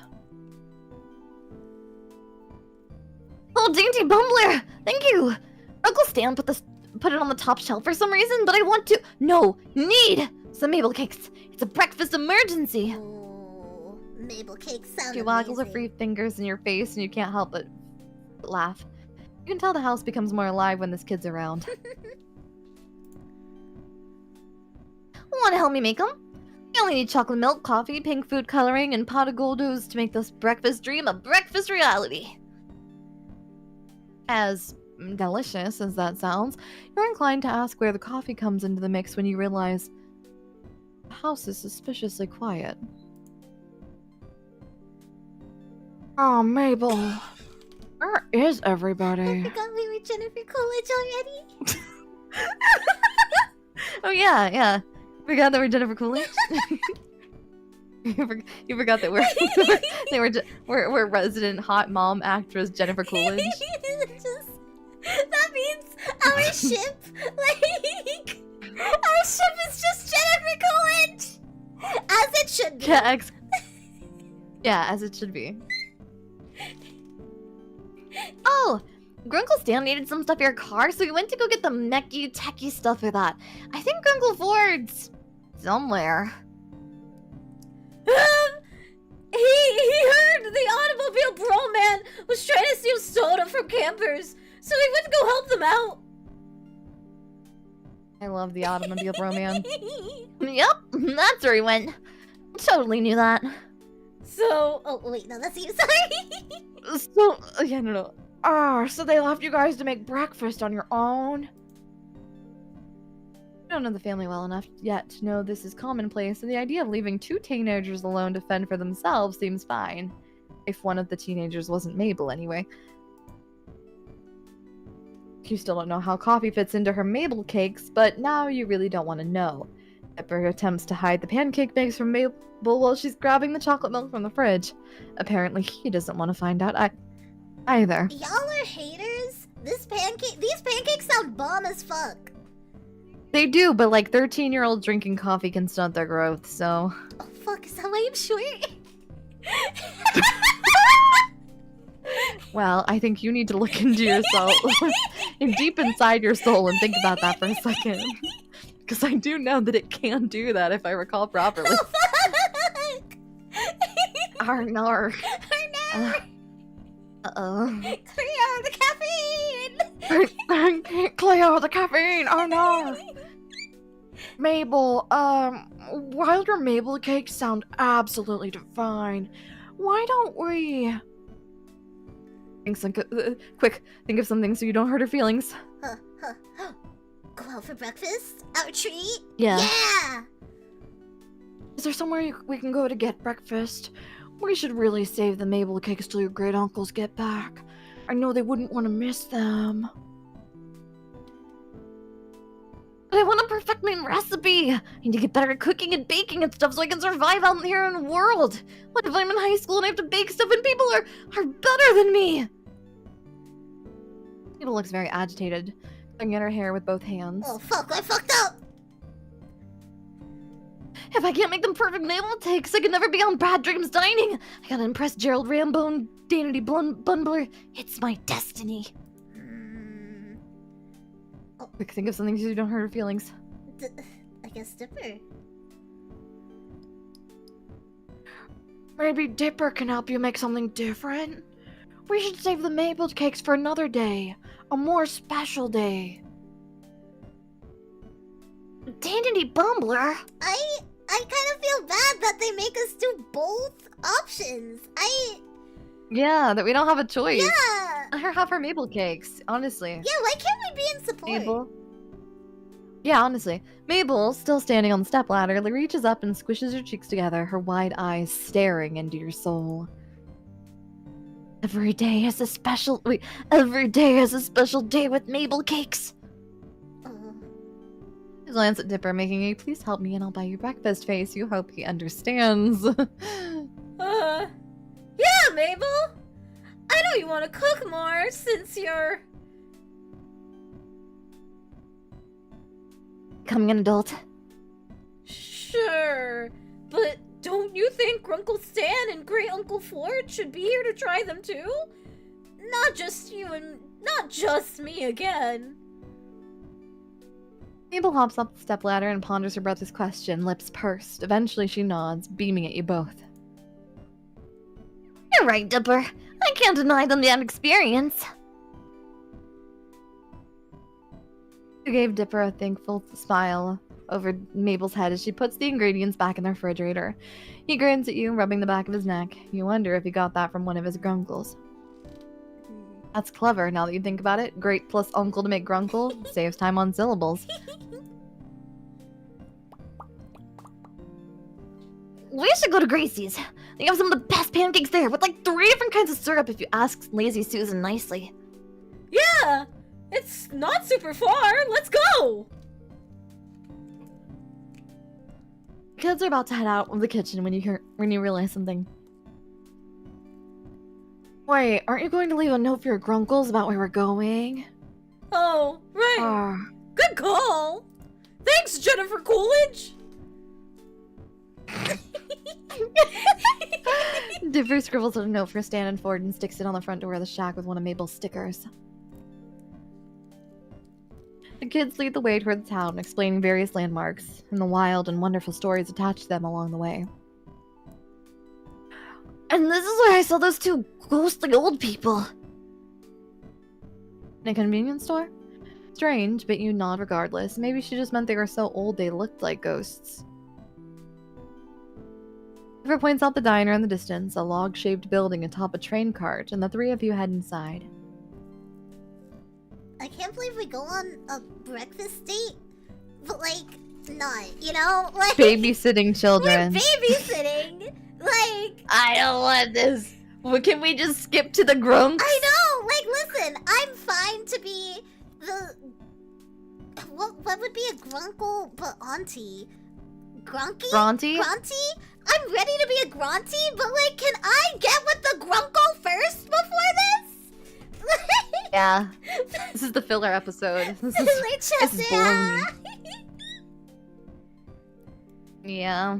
Oh, dainty bumbler! Thank you! Uncle Stan put it on the top shelf for some reason, but I want to— No! Need! Some Mabel Cakes! It's a breakfast emergency! Ooh, Mabel Cakes sound She waggles her amazing. free fingers in your face and you can't help but laugh. You can tell the house becomes more alive when this kid's around. Want to help me make them? You only need chocolate milk, coffee, pink food coloring, and pot of gold ooze to make this breakfast dream a breakfast reality. As delicious as that sounds, you're inclined to ask where the coffee comes into the mix when you realize the house is suspiciously quiet. Oh, Mabel. Where is I everybody? forgot we were Jennifer Coolidge already. Oh, yeah. Forgot that we're Jennifer Coolidge? You forgot that we're resident hot mom actress Jennifer Coolidge. That means our ship, our ship is just Jennifer Coolidge, as it should be. Yeah, as it should be. Oh, Grunkle Stan needed some stuff for your car, so we went to go get the mechy techy stuff for that. I think Grunkle Ford's somewhere. He heard the automobile bro man was trying to steal soda from campers, so he went to go help them out. I love the automobile bro man. Yep, that's where he went. Totally knew that. So, oh wait, no, that's you. Sorry. So, yeah, no. So they left you guys to make breakfast on your own? I don't know the family well enough yet to know this is commonplace, and the idea of leaving two teenagers alone to fend for themselves seems fine. If one of the teenagers wasn't Mabel, anyway. You still don't know how coffee fits into her Mabel Cakes, but now you really don't want to know. Pepper attempts to hide the pancake mix from Mabel while she's grabbing the chocolate milk from the fridge. Apparently he doesn't want to find out either. Y'all are haters. These pancakes sound bomb as fuck. They do, but like 13-year-olds drinking coffee can stunt their growth, so... Oh fuck, is that why I'm short? Well, I think you need to look into yourself, and deep inside your soul, and think about that for a second. Because I do know that it can do that, if I recall properly. Oh fuck! Arnar. Arnar! Uh-oh. Clear the caffeine! Cleo, the caffeine! Arnar! Mabel, while your Mabel Cakes sound absolutely divine, why don't we... Quick, think of something so you don't hurt her feelings. Go out for breakfast? Our treat? Yeah. Yeah! Is there somewhere we can go to get breakfast? We should really save the Mabel Cakes till your great uncles get back. I know they wouldn't want to miss them. But I want to perfect my recipe. I need to get better at cooking and baking and stuff so I can survive out here in the world. What if I'm in high school and I have to bake stuff and people are better than me? Mabel looks very agitated, tugging at her hair with both hands. Oh fuck, I fucked up! If I can't make them perfect Mabel Cakes, I can never be on Bad Dreams Dining. I gotta impress Gerald Rambo and Danity Bunbler. It's my destiny. Quick, think of something so you don't hurt her feelings. I guess Dipper. Maybe Dipper can help you make something different? We should save the Mabel Cakes for another day. A more special day. Danity Bumbler? I kind of feel bad that they make us do both options. Yeah, that we don't have a choice. Yeah! Let her have her Mabel Cakes, honestly. Yeah, why can't we be in support? Mabel? Yeah, honestly. Mabel, still standing on the stepladder, reaches up and squishes her cheeks together, her wide eyes staring into your soul. Every day is a special day with Mabel Cakes. She glanced at Dipper, making a "please help me and I'll buy you breakfast" face. You hope he understands. Yeah, Mabel! I know you want to cook more since you're... Becoming an adult. Sure, but don't you think Grunkle Stan and Great Uncle Ford should be here to try them too? Not just you and not just me again. Mabel hops up the stepladder and ponders her brother's question, lips pursed. Eventually she nods, beaming at you both. You're right, Dipper. I can't deny them that experience. You gave Dipper a thankful smile over Mabel's head as she puts the ingredients back in the refrigerator. He grins at you, rubbing the back of his neck. You wonder if he got that from one of his grunkles. That's clever, now that you think about it. Great plus uncle to make grunkle saves time on syllables. We should go to Gracie's. They have some of the best pancakes there, with like 3 different kinds of syrup if you ask Lazy Susan nicely. Yeah! It's not super far! Let's go! Kids are about to head out of the kitchen when you realize something. Wait, aren't you going to leave a note for your grunkles about where we're going? Oh, right. Good call! Thanks, Jennifer Coolidge! Dipper scribbles a note for Stan and Ford and sticks it on the front door of the shack with one of Mabel's stickers. The kids lead the way toward the town, explaining various landmarks and the wild and wonderful stories attached to them along the way. And this is where I saw those 2 ghostly old people. In a convenience store? Strange, but you nod regardless. Maybe she just meant they were so old they looked like ghosts. River points out the diner in the distance, a log-shaped building atop a train cart, and the 3 of you head inside. I can't believe we go on a breakfast date, but like, not, you know? Like, Babysitting children. we're babysitting! Like, I don't want this. Well, can we just skip to the grunks? I know! Like, listen, I'm fine to be the... What would be a grunkle but auntie? Grunky? Gronty? Grunty? I'm ready to be a grunty, but like, can I get with the grunkle first before this? Yeah. This is the filler episode. This is baloney. Yeah.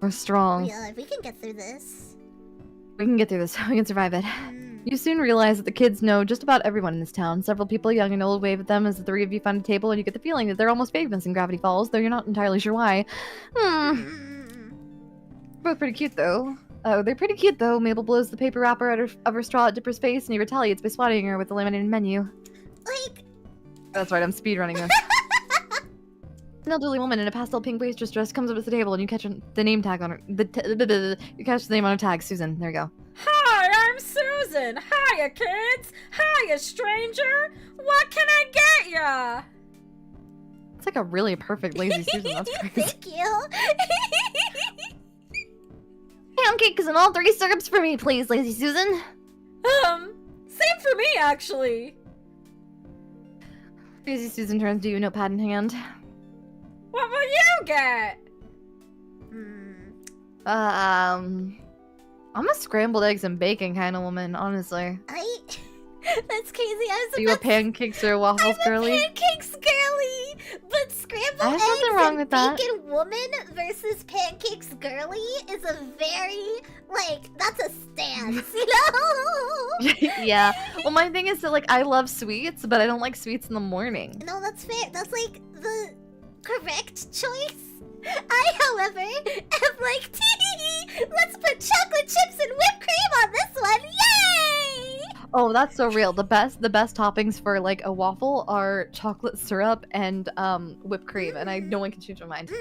We're strong. Yeah, we can get through this. We can get through this. We can survive it. You soon realize that the kids know just about everyone in this town. Several people, young and old, wave at them as the 3 of you find a table, and you get the feeling that they're almost famous in Gravity Falls, though you're not entirely sure why. Both pretty cute, though. Oh, they're pretty cute, though. Mabel blows the paper wrapper out of her straw at Dipper's face, and he retaliates by swatting her with the laminated menu. Like... That's right, I'm speedrunning this. An elderly woman in a pastel pink waitress dress comes up to the table, and you catch the name tag on her. You catch the name on her tag, Susan. There you go. Hi, I'm Susan. Hiya, kids. Hiya, stranger. What can I get ya? It's like a really perfect Lazy Susan. That's crazy. Thank you. Pancakes and all 3 syrups for me, please, Lazy Susan. Same for me, actually. Lazy Susan turns to you, notepad in hand. What will you get? I'm a scrambled eggs and bacon kind of woman, honestly. That's crazy. Are you a pancakes or waffles girly? I'm a pancakes girly, but scrambled There's nothing eggs wrong and with that. bacon woman versus pancakes girly is a very, like, that's a stance, you know? Yeah. Well, my thing is that, like, I love sweets, but I don't like sweets in the morning. No, that's fair. That's, like, the correct choice. I, however, am like, tee, let's put chocolate chips and whipped cream on this one. Yay! Oh, that's so real. The best toppings for like a waffle are chocolate syrup and whipped cream, and no one can change my mind.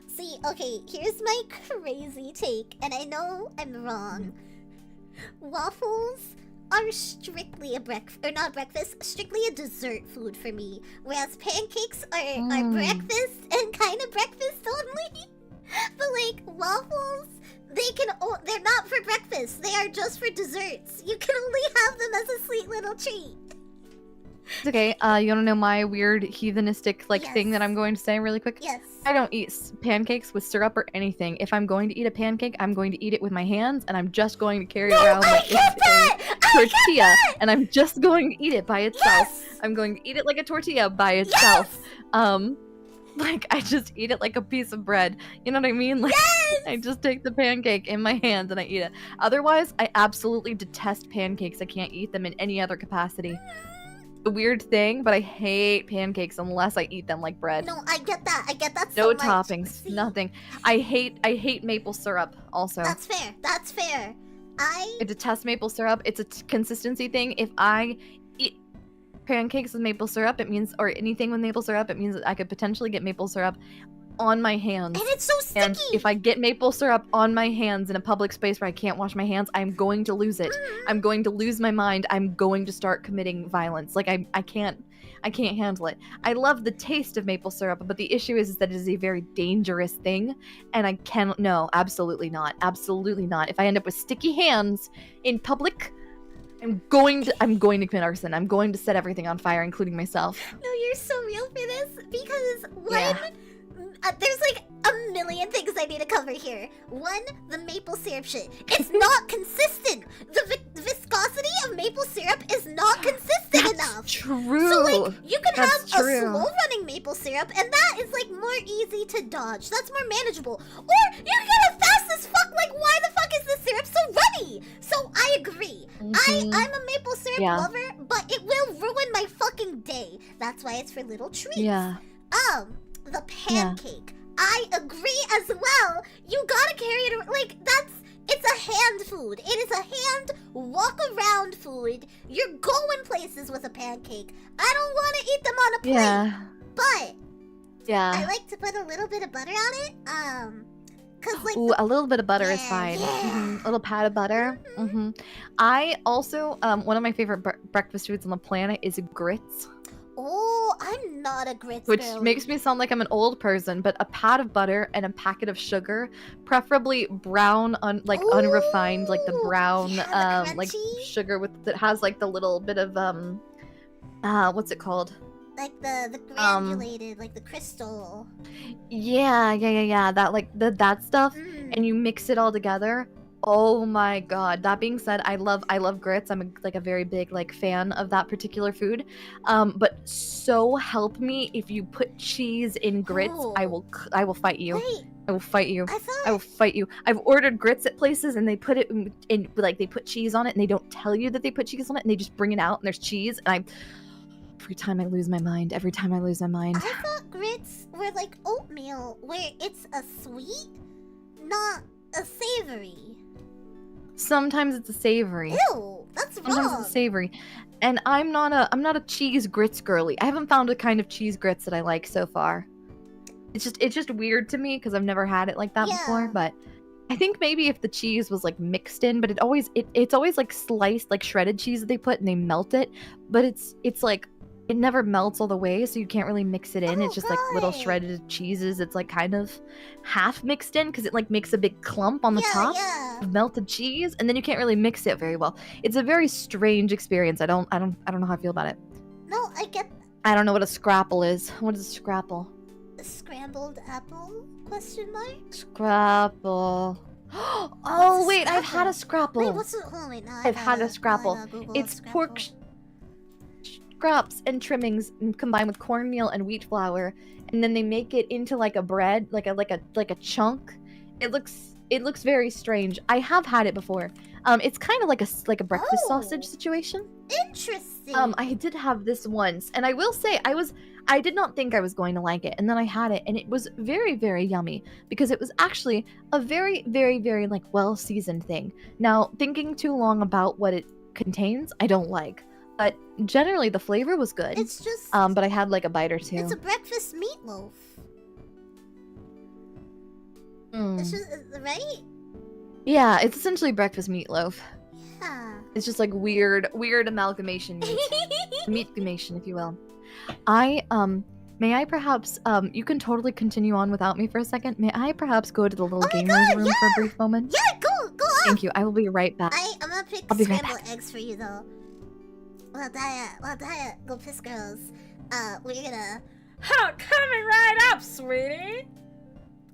See, okay, here's my crazy take, and I know I'm wrong. Waffles are strictly strictly a dessert food for me, whereas pancakes are breakfast and kind of breakfast only. But like waffles, they're not for breakfast. They are just for desserts. You can only have them as a sweet little treat. It's okay. You wanna know my weird heathenistic thing that I'm going to say really quick? Yes. I don't eat pancakes with syrup or anything. If I'm going to eat a pancake, I'm going to eat it with my hands, and I'm just going to carry it around like it's a tortilla, and I'm just going to eat it by itself. Yes! I'm going to eat it like a tortilla by itself. I just eat it like a piece of bread. You know what I mean? Like, Yes! I just take the pancake in my hands and I eat it. Otherwise, I absolutely detest pancakes. I can't eat them in any other capacity. A weird thing, but I hate pancakes unless I eat them like bread. No, I get that. I get that so No much. toppings, See, nothing. I hate maple syrup also. That's fair. That's fair. I detest maple syrup. It's a consistency thing. If I eat pancakes with maple syrup, it means, or anything with maple syrup, it means that I could potentially get maple syrup on my hands. And it's so sticky. And if I get maple syrup on my hands in a public space where I can't wash my hands, I'm going to lose it. I'm going to lose my mind. I'm going to start committing violence. Like I can't handle it. I love the taste of maple syrup, but the issue is that it is a very dangerous thing, and I cannot. No, absolutely not. Absolutely not. If I end up with sticky hands in public, I'm going to commit arson. I'm going to set everything on fire, including myself. No, you're so real for this because there's like a million things I need to cover here. One, the maple syrup shit. It's not consistent. The viscosity of maple syrup is not consistent enough. True. So like you can have That's true. a slow running maple syrup, and that is like more easy to dodge. That's more manageable. Or you can get it fast as fuck. Like why the fuck is the syrup so runny? So I agree. I'm a maple syrup lover, but it will ruin my fucking day. That's why it's for little treats. Yeah. The pancake. I agree as well. You gotta carry it like it's a hand food. It is a hand walk around food. You're going places with a pancake. I don't want to eat them on a plate. Yeah. But I like to put a little bit of butter on it. Cause like a little bit of butter is fine. Yeah. A little pat of butter. I also one of my favorite breakfast foods on the planet is grits. Oh, I'm not a grits Which girl. makes me sound like I'm an old person, but a pat of butter and a packet of sugar, preferably brown, unrefined, like the brown, the like crunchy? sugar that has like the little bit of what's it called? Like the granulated, like the crystal. Yeah. That stuff, and you mix it all together. Oh my god. That being said, I love grits. I'm a very big fan of that particular food. But so help me if you put cheese in grits, I will fight you. Wait, I will fight you. I will fight you. I've ordered grits at places and they put it in they put cheese on it and they don't tell you that they put cheese on it and they just bring it out and there's cheese and every time I lose my mind. I thought grits were like oatmeal, where it's a sweet, not a savory. Sometimes it's a savory. Ew, that's wrong. Sometimes it's savory. And I'm not a cheese grits girly. I haven't found a kind of cheese grits that I like so far. It's just weird to me because I've never had it like that before, but I think maybe if the cheese was mixed in, but it's always sliced shredded cheese that they put and they melt it, but it's it never melts all the way, so you can't really mix it in. It's just little shredded cheeses. It's kind of half mixed in because it makes a big clump on the top of melted cheese, and then you can't really mix it very well. It's a very strange experience. I don't know how I feel about it. No, I get. I don't know what a scrapple is. What is a scrapple? A scrambled apple? Question mark. Scrapple. Oh wait, I've had a scrapple. Wait, what's it? Hold on, wait, now I've had a scrapple. It's pork scraps and trimmings combined with cornmeal and wheat flour, and then they make it into a bread, like a chunk. It looks very strange. I have had it before. It's kind of like a breakfast sausage situation. Interesting. I did have this once, and I will say I did not think I was going to like it, and then I had it, and it was very, very yummy because it was actually a very, very, very well seasoned thing. Now, thinking too long about what it contains, I don't like. But generally, the flavor was good. It's just. But I had a bite or two. It's a breakfast meatloaf. It's just, right? Yeah, it's essentially breakfast meatloaf. Yeah. It's just weird amalgamation meat. Meatgamation, if you will. I May I perhaps, you can totally continue on without me for a secnd. May I perhaps go to the little Oh my gamers God, room for a brief moment? Yeah, go off. Thank you. I will be right back. I'm gonna pick I'll be right scrambled eggs for you though. While Daya go piss girls. We're gonna. Coming right up, sweetie.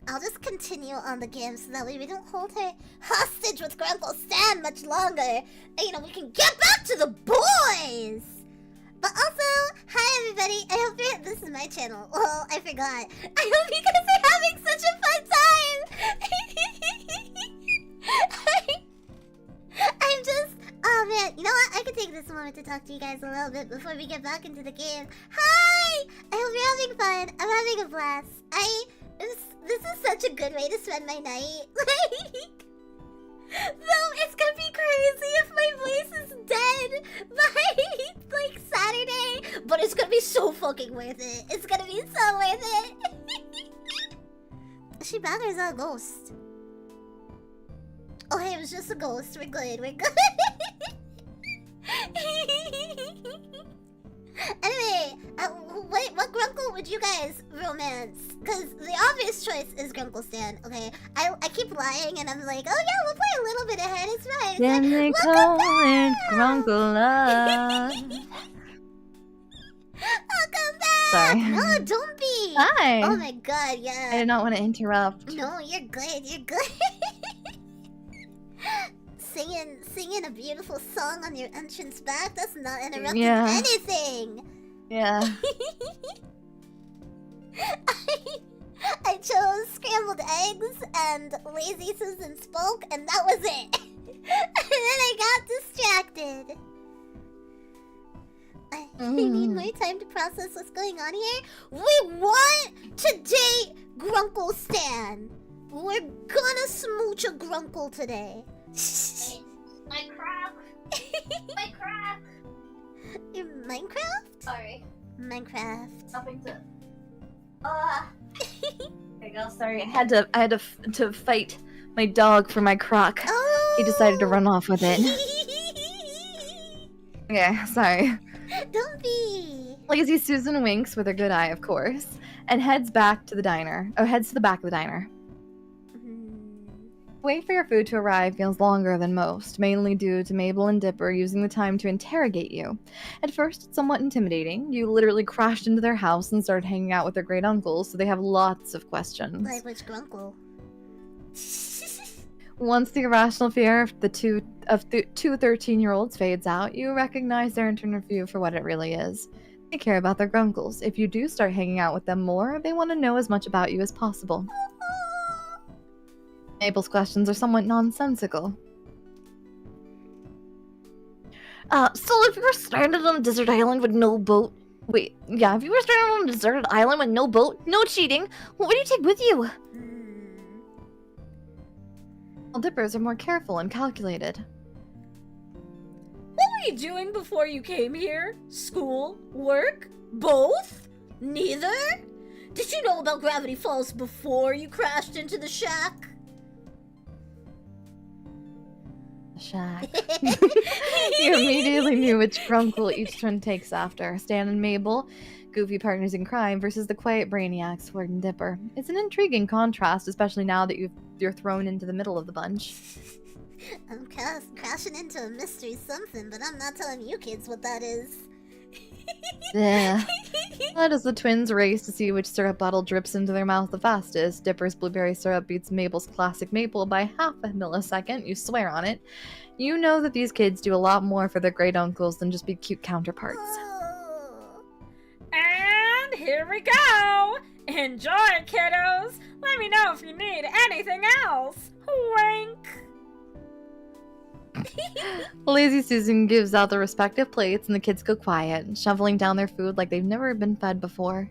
I'll just continue on the game so that way we don't hold her hostage with Grunkle Stan much longer. And, you know, we can get back to the boys! But also, hi everybody, I hope you're... This is my channel. Well, I forgot. I hope you guys are having such a fun time! I'm just... Oh man, you know what? I could take this moment to talk to you guys a little bit before we get back into the game. Hi! I hope you're having fun. I'm having a blast. This is such a good way to spend my night. Though it's gonna be crazy if my voice is dead by like Saturday, but it's gonna be so fucking worth it. It's gonna be so worth it. Is she back or is that a ghost? Oh hey, it was just a ghost. We're good. We're good. Anyway, what Grunkle would you guys romance? Because the obvious choice is Grunkle Stan, okay? I keep lying and I'm like, oh yeah, we'll play a little bit ahead, it's fine. Then they call it Grunkle love. Welcome back! Sorry. No, don't be! Hi. Oh my god, yeah. I did not want to interrupt. No, you're good, you're good. Singing a beautiful song on your entrance back, that's not interrupting anything! Yeah. I chose scrambled eggs and Lazy Susan spoke, and that was it. And then I got distracted. I need more time to process what's going on here. We want to date Grunkle Stan. We're gonna smooch a Grunkle today. My crap. My crap. Your Minecraft? Sorry. Minecraft. Nothing to. There you go. Sorry, I had to fight my dog for my crock. Oh. He decided to run off with it. Yeah, sorry. Don't be. Lazy Susan winks with her good eye, of course, and heads back to the diner. Oh, heads to the back of the diner. Wait for your food to arrive feels longer than most, mainly due to Mabel and Dipper using the time to interrogate you. At first, it's somewhat intimidating. You literally crashed into their house and started hanging out with their great uncles, so they have lots of questions. Like which Grunkle? Once the irrational fear of the two 13-year-olds fades out, you recognize their interview for what it really is. They care about their grunkles. If you do start hanging out with them more, they want to know as much about you as possible. Mabel's questions are somewhat nonsensical. So if you were stranded on a desert island with no boat... Wait, yeah, if you were stranded on a deserted island with no boat, no cheating, what would you take with you? Well, Dippers are more careful and calculated. What were you doing before you came here? School? Work? Both? Neither? Did you know about Gravity Falls before you crashed into the shack? Shack. You immediately knew which grunkle each twin takes after. Stan and Mabel, goofy partners in crime, versus the quiet brainiacs, Flirt and Dipper. It's an intriguing contrast, especially now that you're thrown into the middle of the bunch. I'm crashing into a mystery something, but I'm not telling you kids what that is. Yeah. As the twins race to see which syrup bottle drips into their mouth the fastest, Dipper's blueberry syrup beats Mabel's classic maple by half a millisecond. You swear on it. You know that these kids do a lot more for their great uncles than just be cute counterparts. Oh. And here we go! Enjoy, kiddos! Let me know if you need anything else! Wink! Lazy Susan gives out the respective plates and the kids go quiet, shoveling down their food like they've never been fed before.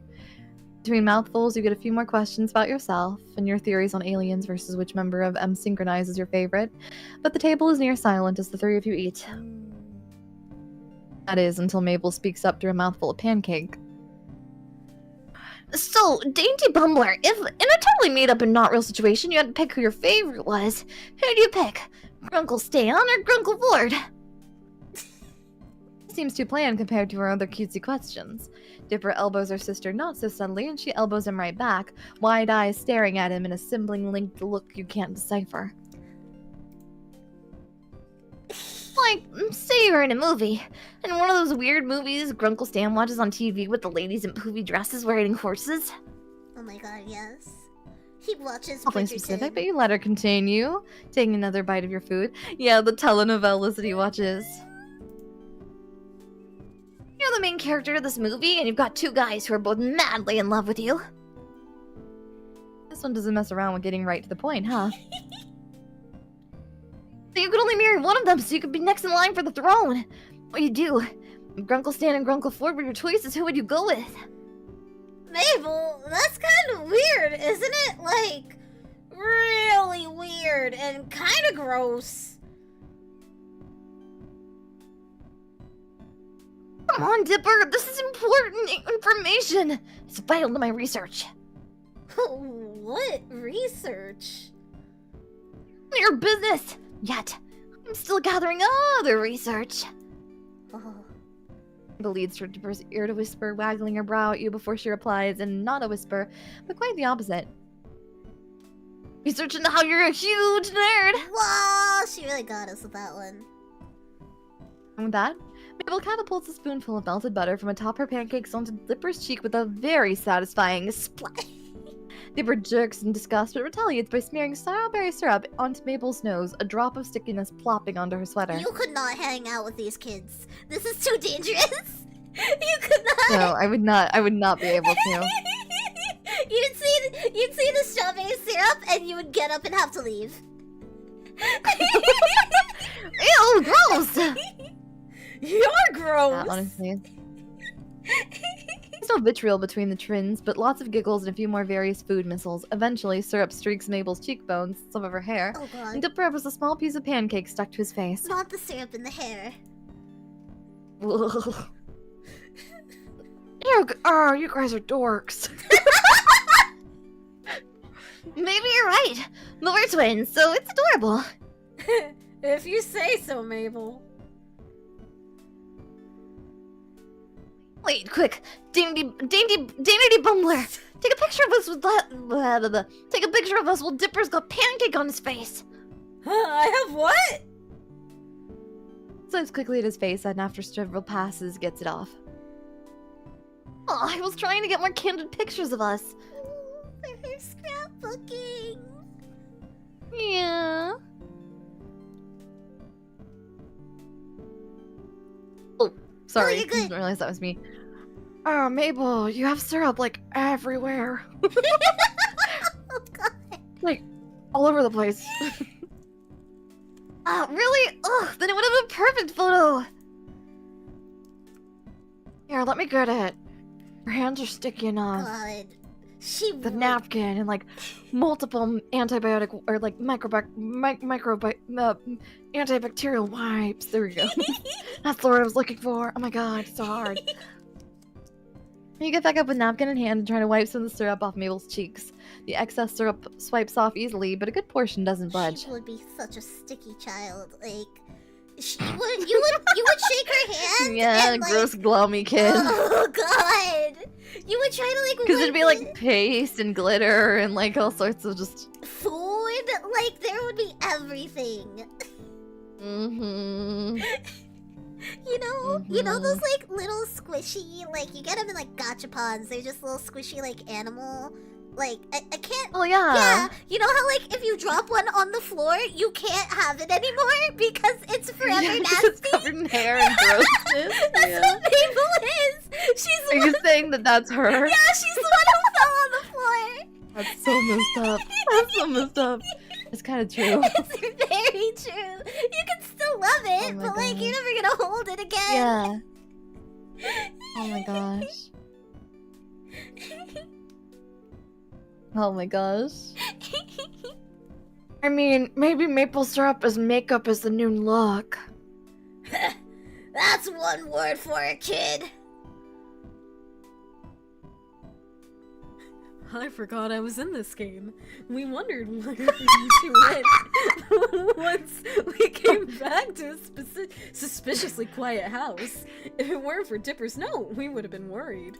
Between mouthfuls, you get a few more questions about yourself and your theories on aliens versus which member of M Synchronize is your favorite, but the table is near silent as the three of you eat. That is, until Mabel speaks up through a mouthful of pancake. So, Dainty Bumbler, if in a totally made-up and not real situation you had to pick who your favorite was, who do you pick? Grunkle Stan or Grunkle Ford? Seems too planned compared to her other cutesy questions. Dipper elbows her sister not so subtly, and she elbows him right back, wide eyes staring at him in a sibling-linked look you can't decipher. Like, say you're in a movie, and one of those weird movies Grunkle Stan watches on TV with the ladies in poofy dresses riding horses. Oh my god, yes. He watches Nothing Bridgerton. specific, but you let her continue, taking another bite of your food. Yeah, the telenovelas that he watches. You're the main character of this movie, and you've got two guys who are both madly in love with you. This one doesn't mess around with getting right to the point, huh? So you could only marry one of them, so you could be next in line for the throne. What you do? If Grunkle Stan and Grunkle Ford were your choices, who would you go with? Mabel, that's kind of weird, isn't it? Like, really weird and kind of gross. Come on, Dipper, this is important information. It's vital to my research. What research? Your business. Yet, I'm still gathering other research. Oh. The leads her Dipper's ear to whisper, waggling her brow at you before she replies, and not a whisper, but quite the opposite. Research into how you're a huge nerd. Wow, she really got us with that one. And with that, Mabel catapults a spoonful of melted butter from atop her pancakes onto Dipper's cheek with a very satisfying splash. Dipper jerks in disgust, but retaliates by smearing strawberry syrup onto Mabel's nose, a drop of stickiness plopping onto her sweater. You could not hang out with these kids. This is too dangerous. You could not. No, I would not be able to. You'd see the strawberry syrup, and you would get up and have to leave. Ew, gross! You're gross! Honestly. There's no vitriol between the twins, but lots of giggles and a few more various food missiles. Eventually, syrup streaks Mabel's cheekbones, some of her hair, Oh and god. Dipper has a small piece of pancake stuck to his face. Not the syrup in the hair. Ugh. You guys are dorks. Maybe you're right. But we're twins, so it's adorable. If you say so, Mabel. Wait, quick. Dainty bumbler. Take a picture of us with that. Take a picture of us while Dipper's got pancake on his face. I have what? Swipes quickly at his face and after several passes gets it off. Oh, I was trying to get more candid pictures of us. They're scrapbooking. Yeah. Oh, sorry. you're good. Didn't realize that was me. Oh, Mabel, you have syrup like everywhere. Oh god. Like all over the place. Really? Ugh, then it would have been a perfect photo. Here, let me get it. Your hands are sticky enough. God. She The would- napkin and like multiple antibiotic or like antibacterial wipes. There we go. That's the word I was looking for. Oh my god, it's so hard. You get back up with napkin in hand and try to wipe some of the syrup off Mabel's cheeks. The excess syrup swipes off easily, but a good portion doesn't budge. She would be such a sticky child. Like, you would shake her hand. Yeah, and, like, gross glommy kid. Oh god. You would try to like. Because it'd be wipe like paste and glitter and like all sorts of just. it. Food. Like there would be everything. Mm-hmm. You know those like little squishy, like you get them in like gachapons. They're just little squishy like animal. Like I can't. Oh yeah. Yeah, you know how like if you drop one on the floor, you can't have it anymore because it's forever Yeah, 'cause nasty. it's covered in hair and grossness. That's Yeah. what Mabel is. She's the Are one. you saying that that's her? Yeah, she's the one who fell on the floor. That's so messed up. That's so messed up. It's kind of true. It's very true. You can still love it, Oh my but like God. you're never gonna hold it again. Yeah. Oh my gosh. Oh my gosh. I mean, maybe maple syrup as makeup is the new look. That's one word for it, kid. I forgot I was in this game. We wondered where you two went once we came back to a suspiciously quiet house. If it weren't for Dipper's note, we would have been worried.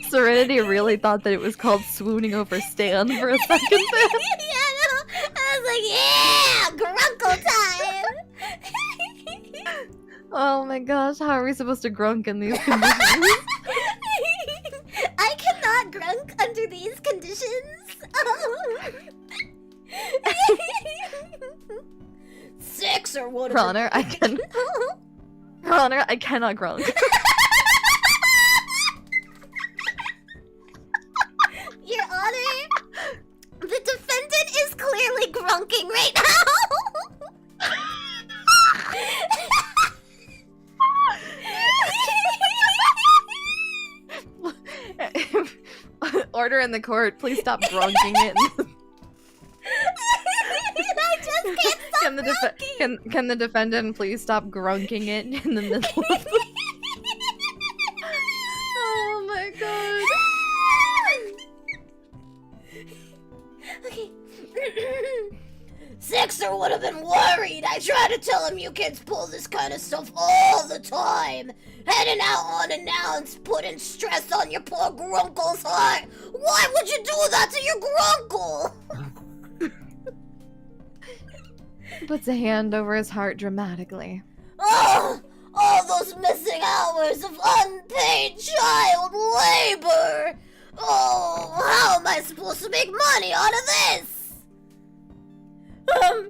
Serenity really thought that it was called swooning over Stan for a second there. Yeah, no. I was like, yeah, grunkle time. Oh my gosh, how are we supposed to grunk in these conditions? I cannot grunk under these conditions. 6 or what? Your Honor, I can. Your Honor, I cannot grunk. Your Honor, the defendant is clearly grunking right now. Order in the court, please stop grunking it. I just can't stop Can the defendant please stop grunking it in the middle of the... Oh my god. Okay. 6er would have been worried. I try to tell him you kids pull this kind of stuff all the time. Heading out unannounced, putting stress on your poor grunkle's heart. Why would you do that to your grunkle? Puts a hand over his heart dramatically. Oh, all those missing hours of unpaid child labor. Oh, how am I supposed to make money out of this?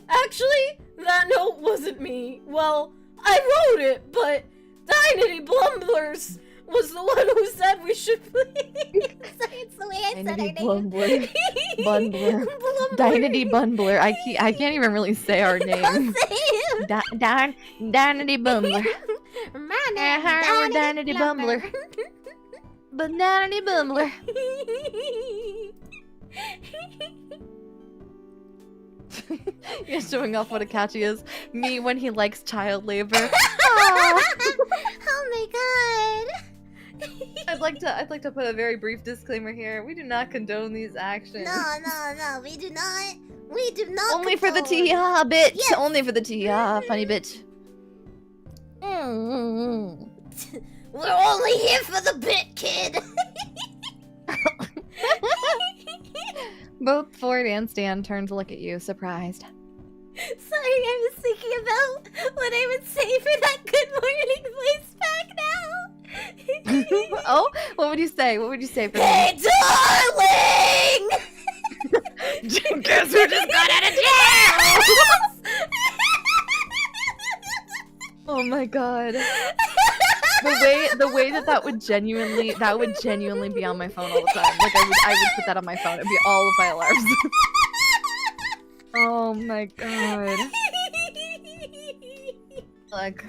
Actually, that note wasn't me. Well, I wrote it, but Dynity Blumblers was the one who said we should please. Sorry, it's the way I said her Dynity name. Bundler. Dynity Bundler. I can't even really say our name. Dynity Bundler. My name's We're Dynity Bumbler. Banana Bumbler. You're showing off what a catch he is. Me when he likes child labor. Oh my god. I'd like to put a very brief disclaimer here. We do not condone these actions. No, we do not. We do not. Only for the condone. tea-ha, bitch. Yes. Only for the tea-ha, funny bitch. We're only here for the bit, kid. Both Ford and Stan turn to look at you, surprised. Sorry, I was thinking about what I would say for that good morning voice back now. Oh, what would you say? What would you say for Hey, darling! Guess who just got out of jail? Oh my god. The way that would genuinely be on my phone all the time. Like I would put that on my phone. It'd be all of my alarms. Oh my god. Like,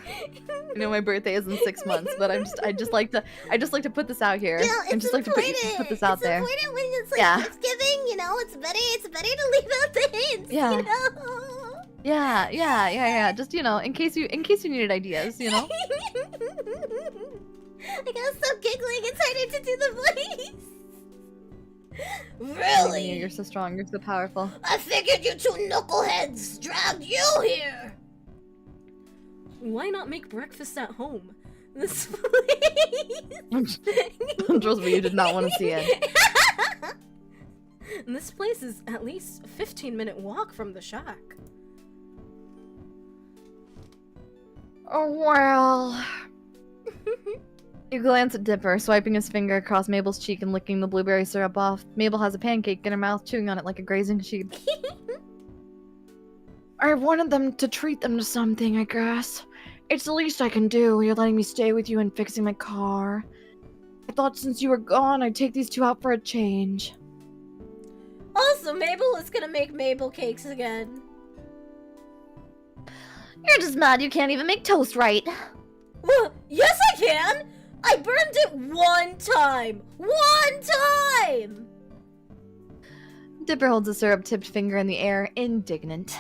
you know my birthday is in 6 months, but I just like to put this out here. You know, I it's just like to put this out there. It's important when it's like Yeah. Thanksgiving, you know, it's better to leave out the hints, Yeah. you know? Yeah. Just, you know, in case you needed ideas, you know? I gotta stop giggling, it's harder to do the voice. Really? You're so strong, you're so powerful. I figured you two knuckleheads dragged you here. Why not make breakfast at home? This place. Trust me, you did not want to see it. And this place is at least a 15-minute walk from the shack. Oh, well. You glance at Dipper, swiping his finger across Mabel's cheek and licking the blueberry syrup off. Mabel has a pancake in her mouth, chewing on it like a grazing sheep. I wanted them to treat them to something, I guess. It's the least I can do. You're letting me stay with you and fixing my car. I thought since you were gone, I'd take these two out for a change. Also, Mabel is gonna make Mabel Cakes again. You're just mad you can't even make toast right. Well, yes I can! I burned it one time! One time! Dipper holds a syrup-tipped finger in the air, indignant.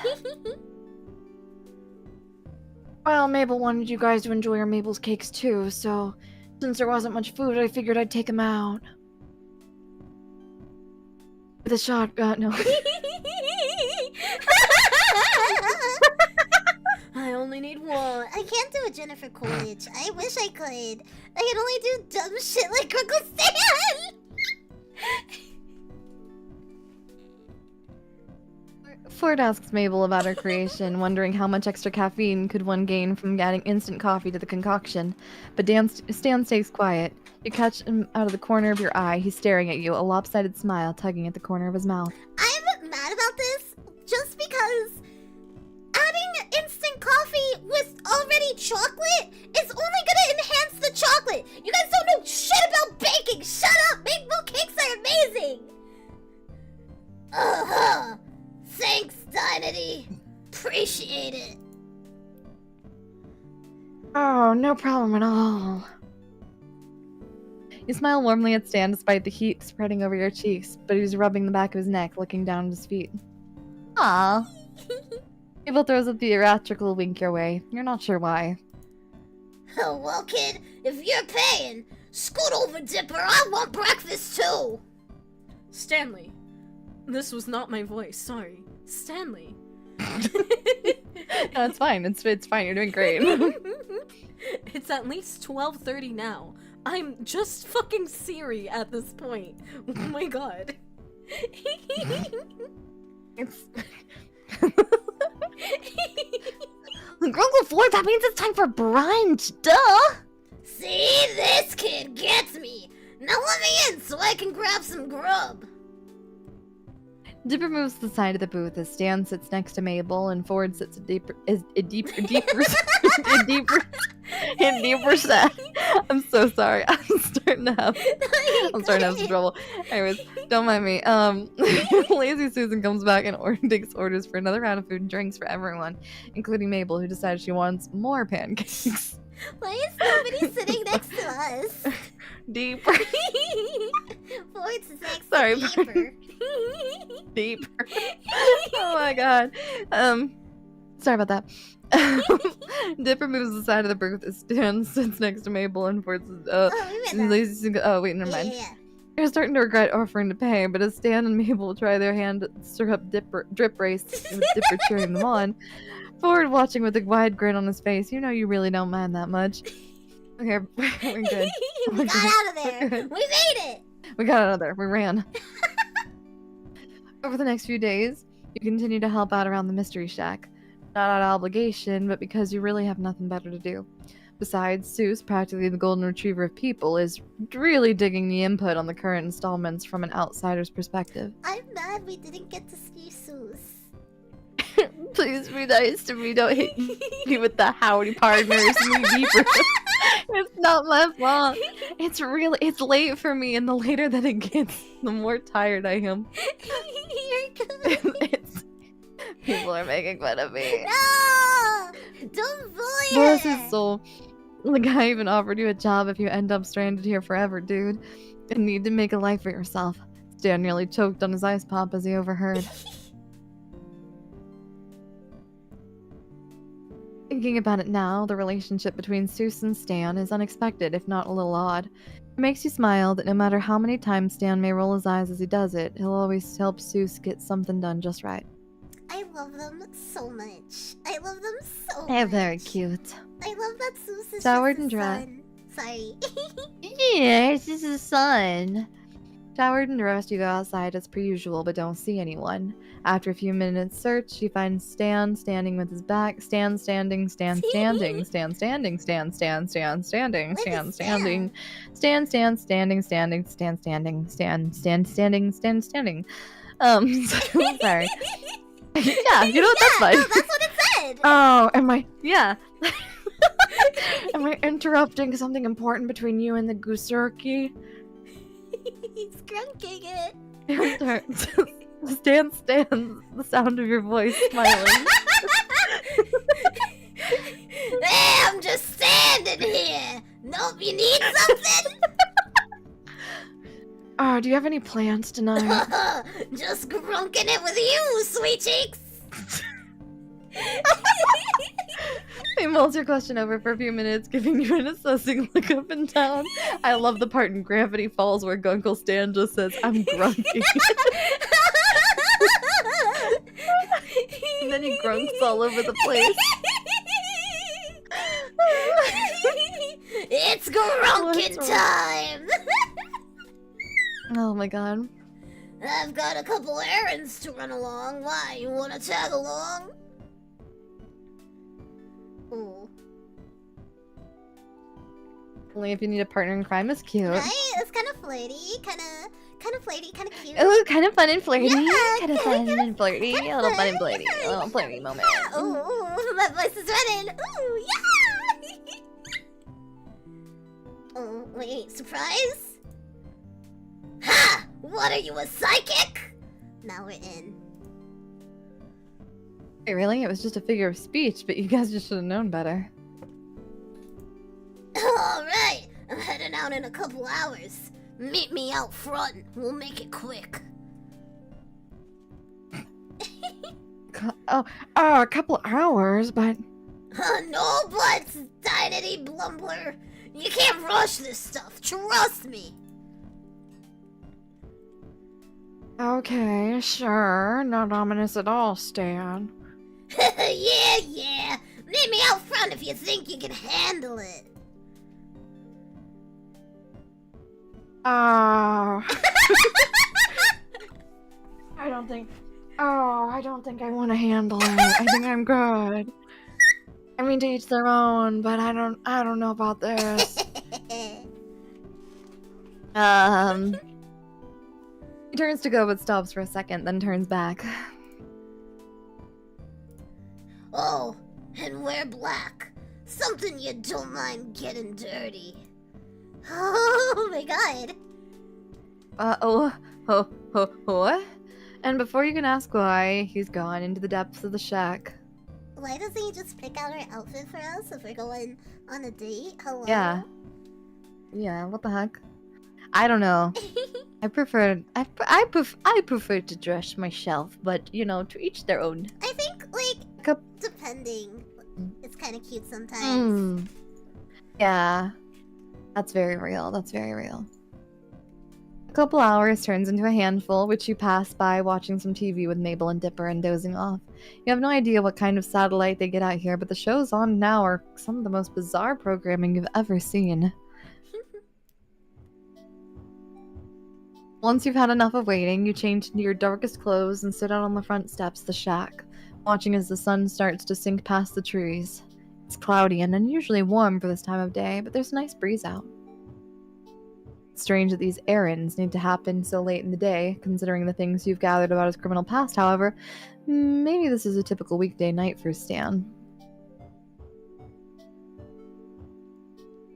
Well, Mabel wanted you guys to enjoy your Mabel's cakes too, so Since there wasn't much food, I figured I'd take him out. With a shotgun, no. I only need one. I can't do a Jennifer Coolidge. I wish I could. I can only do dumb shit like Grunkle Stan! Ford asks Mabel about her creation, wondering how much extra caffeine could one gain from adding instant coffee to the concoction. But Stan stays quiet. You catch him out of the corner of your eye. He's staring at you, a lopsided smile tugging at the corner of his mouth. I'm mad about this just because adding instant coffee with already chocolate is only gonna enhance the chocolate. You guys don't know shit about baking. Shut up! Mabel Cakes are amazing! Uh-huh. Thanks, Dynity. Appreciate it. Oh, no problem at all. You smile warmly at Stan despite the heat spreading over your cheeks, but he's rubbing the back of his neck, looking down at his feet. Aww. Mabel throws a theatrical wink your way. You're not sure why. Oh, well, kid, if you're paying, scoot over, Dipper. I want breakfast, too. Stanley. This was not my voice, sorry. Stanley. No, it's fine. It's fine. You're doing great. It's at least 12:30 now. I'm just fucking Siri at this point. Oh my god. It's... Grunkle 4, that means it's time for brunch. Duh! See, this kid gets me. Now let me in so I can grab some grub. Dipper moves to the side of the booth as Stan sits next to Mabel and Ford sits a deeper set. I'm so sorry. I'm starting to have some trouble. Anyways, don't mind me. Lazy Susan comes back and takes orders for another round of food and drinks for everyone, including Mabel, who decides she wants more pancakes. Why is nobody sitting next to us? Deeper. Ford's next Sorry, to Deeper. Deeper. Oh my god. Sorry about that. Dipper moves to the side of the booth as Stan sits next to Mabel and Ford says, Oh, wait, never mind. Yeah. You're starting to regret offering to pay, but as Stan and Mabel try their hand to stir up drip race with Dipper cheering them on, Ford watching with a wide grin on his face, you know you really don't mind that much. Okay, we're good. We got out of there. We made it. We got out of there. We ran. Over the next few days, you continue to help out around the Mystery Shack. Not out of obligation, but because you really have nothing better to do. Besides, Seuss, practically the golden retriever of people, is really digging the input on the current installments from an outsider's perspective. I'm mad we didn't get to see Seuss. Please be nice to me. Don't hit me with the howdy partners. Me deeper. It's not my fault. It's late for me, and the later that it gets, the more tired I am. You're good. People are making fun of me. No! Don't bully Bless her! his soul. The guy even offered you a job if you end up stranded here forever, dude. You need to make a life for yourself. Stan nearly choked on his ice pop as he overheard. Thinking about it now, the relationship between Seuss and Stan is unexpected, if not a little odd. It makes you smile that no matter how many times Stan may roll his eyes as he does it, he'll always help Seuss get something done just right. I love them so much. I love them so much. They're very cute. I love that Seuss is Showered just and a dry. son. Sorry. Yes, this is fun. Showered and dressed, you go outside as per usual, but don't see anyone. After a few minutes search, you find Stan standing with his back. Stan standing, Stan standing, Stan standing, Stan standing, Stan standing, Stan standing, Stan standing, Stan standing, Stan standing. Sorry. Yeah, you know what? That's fine. No, that's what it said. Oh, yeah. Am I interrupting something important between you and the gooserky? He's grunking it. Stan stands the sound of your voice smiling. Hey, I'm just standing here. Nope, you need something? Oh, do you have any plans tonight? Just grunking it with you, sweet cheeks. He mulls your question over for a few minutes, giving you an assessing look up and down. I love the part in Gravity Falls where Gunkle Stan just says, I'm grunky. And then he grunks all over the place. It's grunking time! Oh my god. I've got a couple errands to run along. Why, you wanna tag along? Ooh. Only if you need a partner in crime is cute. Right? It's kind of flirty, kind of flirty, kind of cute. Ooh, kind of fun and flirty. Yeah, Kind of fun and flirty. A little fun and flirty. A little flirty moment. Ooh, my voice is running. Ooh, yeah! Oh, wait, surprise? Ha! What are you, a psychic? Now we're in. Wait, really? It was just a figure of speech, but you guys just should have known better. Alright, I'm heading out in a couple hours. Meet me out front. We'll make it quick. A couple hours, but... No buts, Dynity Blumbler. You can't rush this stuff, trust me. Okay, sure. Not ominous at all, Stan. Yeah. Meet me out front if you think you can handle it. I don't think I want to handle it. I think I'm good. I mean, to each their own, but I don't know about this. He turns to go but stops for a second, then turns back. Oh, and wear black. Something you don't mind getting dirty. Oh my god. What? And before you can ask why, he's gone into the depths of the shack. Why doesn't he just pick out our outfit for us if we're going on a date? Hello? Yeah, what the heck? I don't know. I prefer to dress myself, but you know, to each their own. I think, depending. It's kind of cute sometimes. Yeah. That's very real. A couple hours turns into a handful, which you pass by watching some TV with Mabel and Dipper and dozing off. You have no idea what kind of satellite they get out here, but the shows on now are some of the most bizarre programming you've ever seen. Once you've had enough of waiting, you change into your darkest clothes and sit out on the front steps of the shack, watching as the sun starts to sink past the trees. It's cloudy and unusually warm for this time of day, but there's a nice breeze out. It's strange that these errands need to happen so late in the day, considering the things you've gathered about his criminal past, however. Maybe this is a typical weekday night for Stan.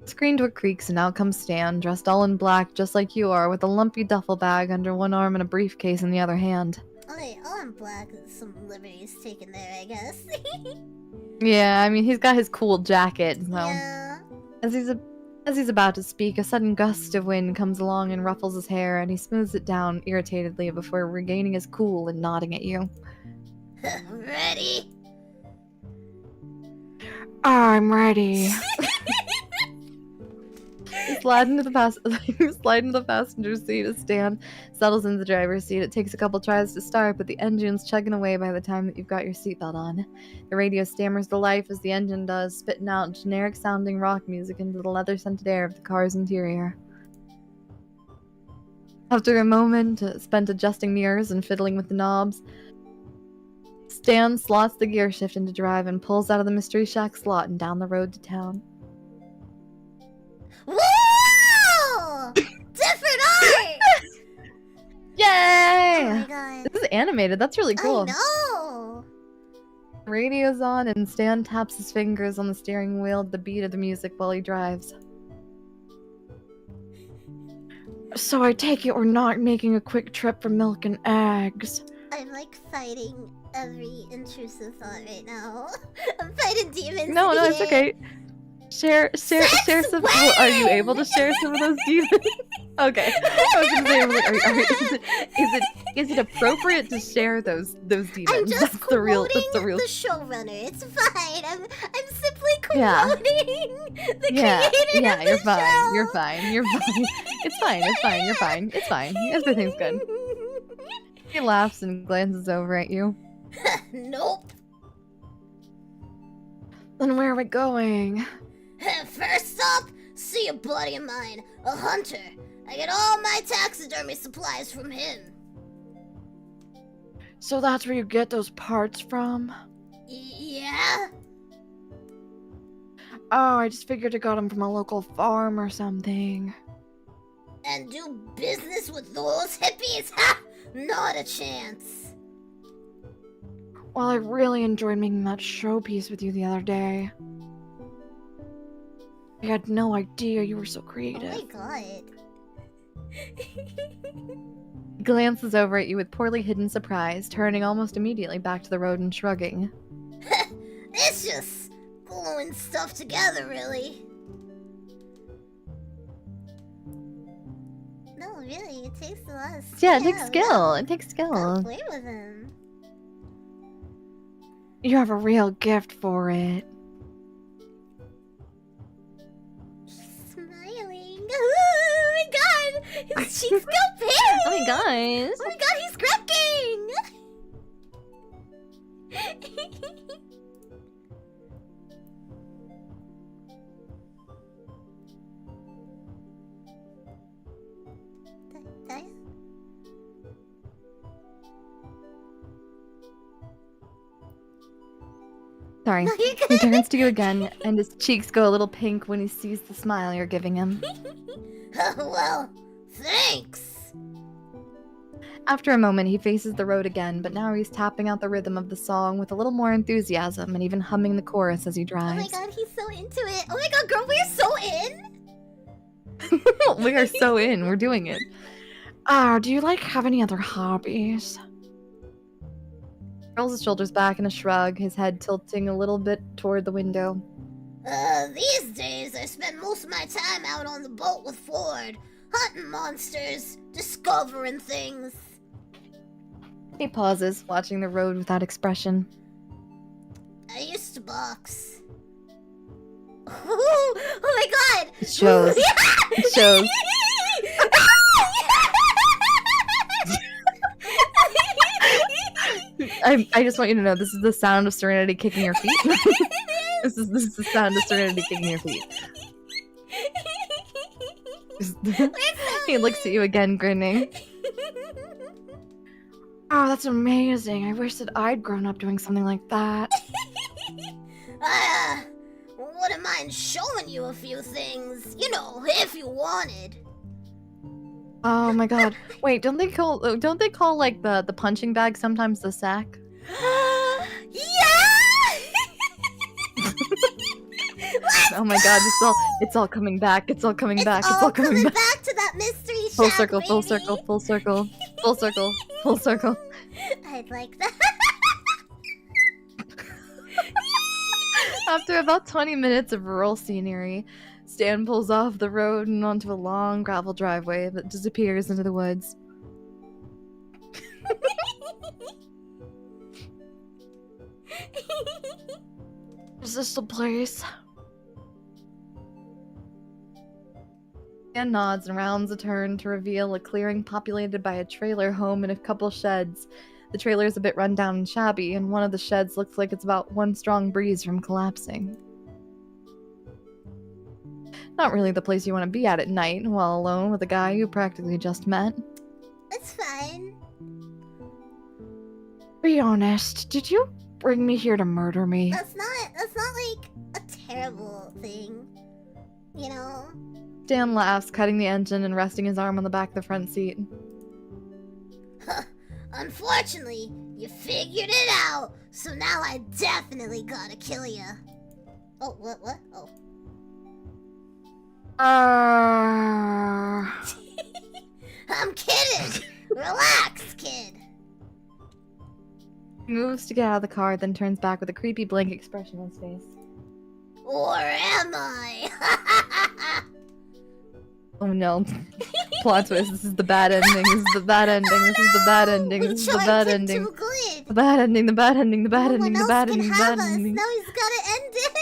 The screen door creaks and out comes Stan, dressed all in black just like you are, with a lumpy duffel bag under one arm and a briefcase in the other hand. Okay, all in black is some liberties taken there, I guess. Yeah, I mean, he's got his cool jacket, so... Yeah. As he's about to speak, a sudden gust of wind comes along and ruffles his hair, and he smooths it down irritatedly before regaining his cool and nodding at you. Ready? I'm ready. You slide into the passenger seat as Stan settles into the driver's seat. It takes a couple tries to start, but the engine's chugging away by the time that you've got your seatbelt on. The radio stammers to life as the engine does, spitting out generic-sounding rock music into the leather-scented air of the car's interior. After a moment spent adjusting mirrors and fiddling with the knobs, Stan slots the gear shift into drive and pulls out of the Mystery Shack slot and down the road to town. Whoa! Different art! Yay! Oh my god. This is animated. That's really cool. I know! The radio's on and Stan taps his fingers on the steering wheel to the beat of the music while he drives. So I take it we're not making a quick trip for milk and eggs. I'm like fighting every intrusive thought right now. I'm fighting demons. No, in it's here. okay. Share some. Well, are you able to share some of those demons? Okay. I was gonna say, is it appropriate to share those demons? I'm just That's the real the real. showrunner. It's fine. I'm simply Yeah. quoting the Yeah, creator yeah, of you're the fine. show. You're fine. You're fine. It's fine. It's fine. You're fine. It's fine. Everything's good. He laughs and glances over at you. Nope. Then where are we going? First up, see a buddy of mine, a hunter. I get all my taxidermy supplies from him. So that's where you get those parts from? Yeah? Oh, I just figured you got them from a local farm or something. And do business with those hippies? Ha! Not a chance. Well, I really enjoyed making that showpiece with you the other day. I had no idea you were so Oh creative. my god. He glances over at you with poorly hidden surprise, turning almost immediately back to the road and shrugging. It's just gluing stuff together, really. No, really, it takes a lot of skill. Yeah, it takes skill. It takes Don't skill. play with him. You have a real gift for it. He's smiling. Oh my god! His cheeks go pink! Oh my gosh. Oh my god, he's grunking! Daya? Sorry. No, you're He good. turns to you again, and his cheeks go a little pink when he sees the smile you're giving him. Well, thanks. After a moment, he faces the road again, but now he's tapping out the rhythm of the song with a little more enthusiasm and even humming the chorus as he Oh my drives. god, he's so into it. Oh my god, girl, we're so in. We are so in. We're doing it. Do you have any other hobbies? Rolls his shoulders back in a shrug, his head tilting a little bit toward the window. These days I spend most of my time out on the boat with Ford, hunting monsters, discovering things. He pauses, watching the road with that expression. I used to box. Oh my god! It shows. It shows. I just want you to know this is the sound of Cerenity kicking your feet. This is the sound of Cerenity kicking your feet. He looks at you again, grinning. Oh, that's amazing. I wish that I'd grown up doing something like that. I wouldn't mind showing you a few things, you know, if you wanted. Oh my god. Wait, don't they call like the punching bag sometimes the sack? Yeah! Oh my god, it's all coming back. It's all coming back. It's all coming back. back to that mystery Full shack, circle, full baby. circle, full circle, full circle, full circle. I'd like that. After about 20 minutes of rural scenery, Stan pulls off the road and onto a long gravel driveway that disappears into the woods. Is this the place? Stan nods and rounds a turn to reveal a clearing populated by a trailer home and a couple sheds. The trailer is a bit run down and shabby, and one of the sheds looks like it's about one strong breeze from collapsing. Not really the place you want to be at night, while alone with a guy you practically just met. It's fine. Be honest, did you bring me here to murder me? That's not like a terrible thing. You know? Dan laughs, cutting the engine and resting his arm on the back of the front seat. Unfortunately, you figured it out, so now I definitely gotta kill you. Oh, what? Oh. I'm kidding! Relax, kid! He moves to get out of the car, then turns back with a creepy blank expression on his face. Or am I? Oh no. Plot twist, this is the bad ending, this is the bad ending, this is the bad ending, We this is the charmed bad him ending. too good. The bad ending, the bad ending, the bad No ending, one the else bad can ending, the have bad us. ending. Now he's gotta end it.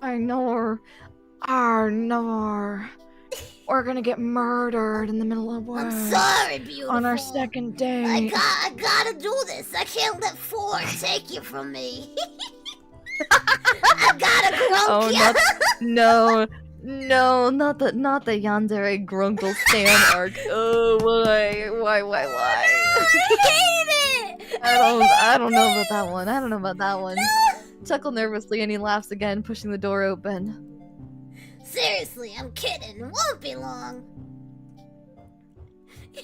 I know. No. We're gonna get murdered in the middle of work. I'm sorry, beautiful. On our second date. I gotta do this. I can't let Ford take you from me. I gotta grunk No, not the yandere grunkle stan arc. Oh, why? I hate it. I don't know about that one. Chuckle nervously and he laughs again, pushing the door open. Seriously, I'm kidding. Won't be long.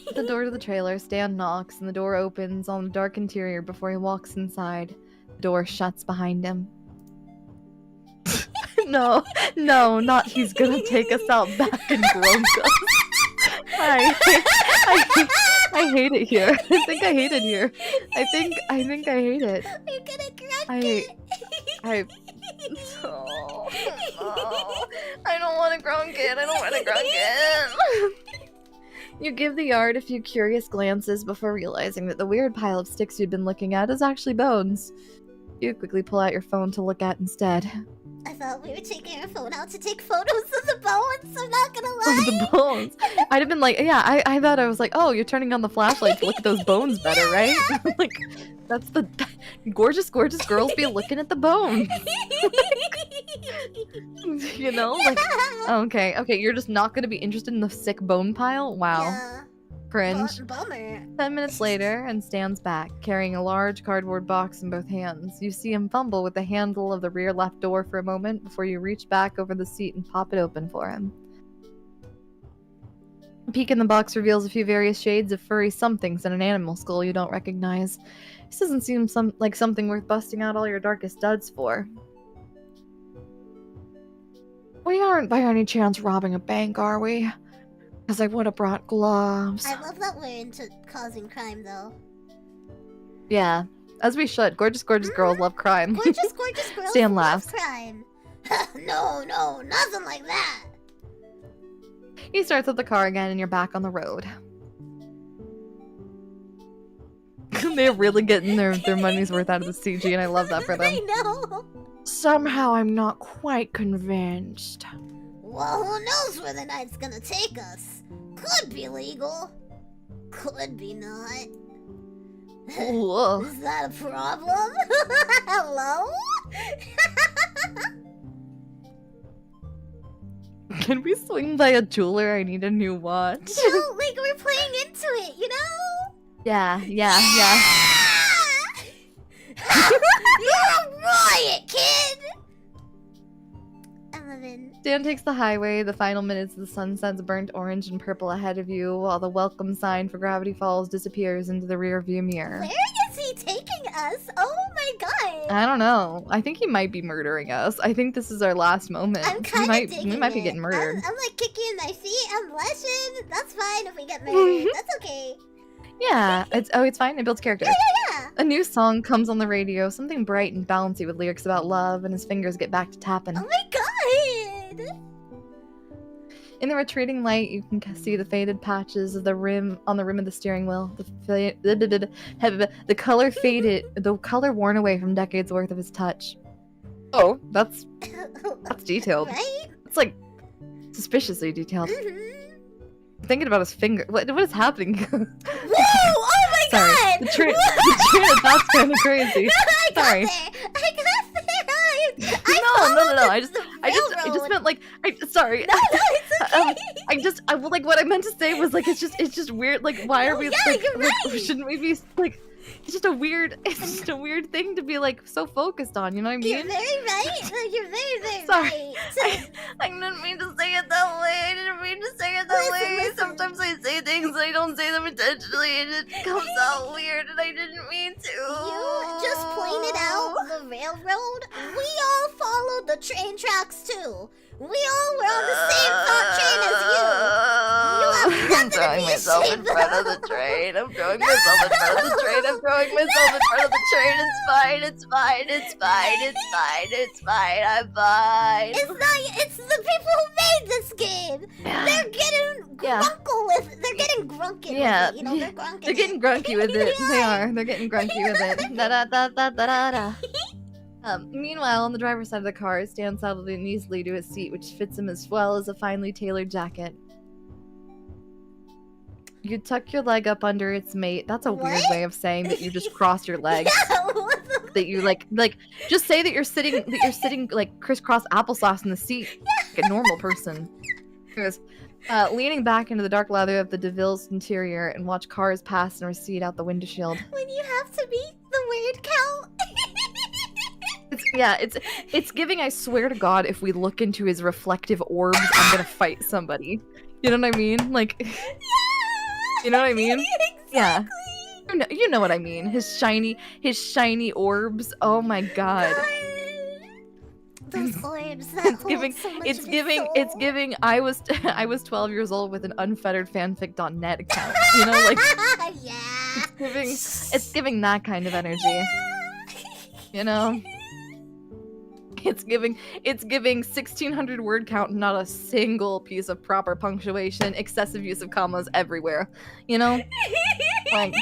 At the door to the trailer, Stan knocks and the door opens on the dark interior before he walks inside. The door shuts behind him. No, not he's gonna take us out back and grunk us. I hate it here. I think I hate it here. I think I hate it. You're gonna grunk it. Oh, I don't want to grunk it. You give the yard a few curious glances before realizing that the weird pile of sticks you'd been looking at is actually bones. You quickly pull out your phone to look at instead. I thought we were taking our phone out to take photos of the bones, I'm not gonna lie. Of the bones. I'd have been like, yeah, I thought I was like, oh, you're turning on the flashlight to look at those bones better, right? Like, that's the gorgeous girls be looking at the bones. You know? Like, okay, you're just not gonna be interested in the sick bone pile? Wow. Yeah. Cringe. Bummer. 10 minutes later, and stands back, carrying a large cardboard box in both hands. You see him fumble with the handle of the rear left door for a moment before you reach back over the seat and pop it open for him. A peek in the box reveals a few various shades of furry somethings and an animal skull you don't recognize. This doesn't seem like something worth busting out all your darkest duds for. We aren't by any chance robbing a bank, are we? Because I would have brought gloves. I love that we're into causing crime, though. Yeah, as we should. Gorgeous girls love crime. Gorgeous girls Stan love laughs. crime. No, nothing like that. He starts up the car again and you're back on the road. They're really getting their money's worth out of the CG and I love that for them. I know. Somehow I'm not quite convinced. Well, who knows where the night's gonna take us? Could be legal. Could be not. Whoa. Is that a problem? Hello? Can we swing by a jeweler? I need a new watch. No, like we're playing into it, you know? Yeah. You're a riot, kid! 11. Dan takes the highway. The final minutes of the sun sets burnt orange and purple ahead of you, while the welcome sign for Gravity Falls disappears into the rear view mirror. Where is he taking us? Oh my god! I don't know. I think he might be murdering us. I think this is our last moment. I'm kind of digging We might be it. getting murdered. I'm like kicking my feet. I'm blushing. That's fine if we get murdered. That's okay. Yeah, it's fine. It builds character. Yeah. A new song comes on the radio, something bright and bouncy with lyrics about love, and his fingers get back to tapping. Oh my god! In the retreating light, you can see the faded patches of the rim on the rim of the steering wheel. The color faded, the color worn away from decades worth of his touch. Oh, that's detailed. Right? It's like suspiciously detailed. Mm-hmm. Thinking about his finger. What is happening? Whoa! Oh my Sorry. god! The train of thought's kind of crazy. I got Sorry. there! No. I just meant like, sorry. No, it's okay. Like what I meant to say was like, it's just weird. Like, why are we? Yeah, like, you're right. Shouldn't we be like? It's just a weird thing to be like so focused on. You know what I mean? You're very right. You're very Sorry. right. I didn't mean to say it that way. Listen. Sometimes I say things and I don't say them intentionally, and it comes out weird, and I didn't mean to. You just pointed out the railroad. We all followed the train tracks too. We all were on the same thought train as you. You have nothing I'm throwing to be myself in ashamed front of of. the train. I'm throwing myself in front of the train. I'm throwing myself in front of the train. It's fine. I'm fine. It's not. It's the people who made this game. Yeah. They're getting grunkle with. They're getting grunky Yeah. with it. You know, they're grunking. They're getting grunky with it. They are. They're getting grunky with it. Da da da da da da da. Meanwhile, on the driver's side of the car, Stan settled in easily to his seat, which fits him as well as a finely tailored jacket. You tuck your leg up under its mate. That's a weird What? way of saying that you just cross your legs. Yeah, what the That you like just say that you're sitting like crisscross applesauce in the seat like a normal person. Anyways, leaning back into the dark leather of the DeVille's interior and watch cars pass and recede out the windshield. when you have to beat the word count? It's giving. I swear to God, if we look into his reflective orbs, I'm gonna fight somebody. You know what I mean? Like, you know what I mean? Yeah. You know what I mean. His shiny orbs. Oh my God. Those orbs that hold so much It's of his it's soul. giving. I was 12 years old with an unfettered fanfic.net account. You know, like Yeah. it's giving that kind of energy. You know? It's giving 1600 word count, not a single piece of proper punctuation, excessive use of commas everywhere. You know? Like,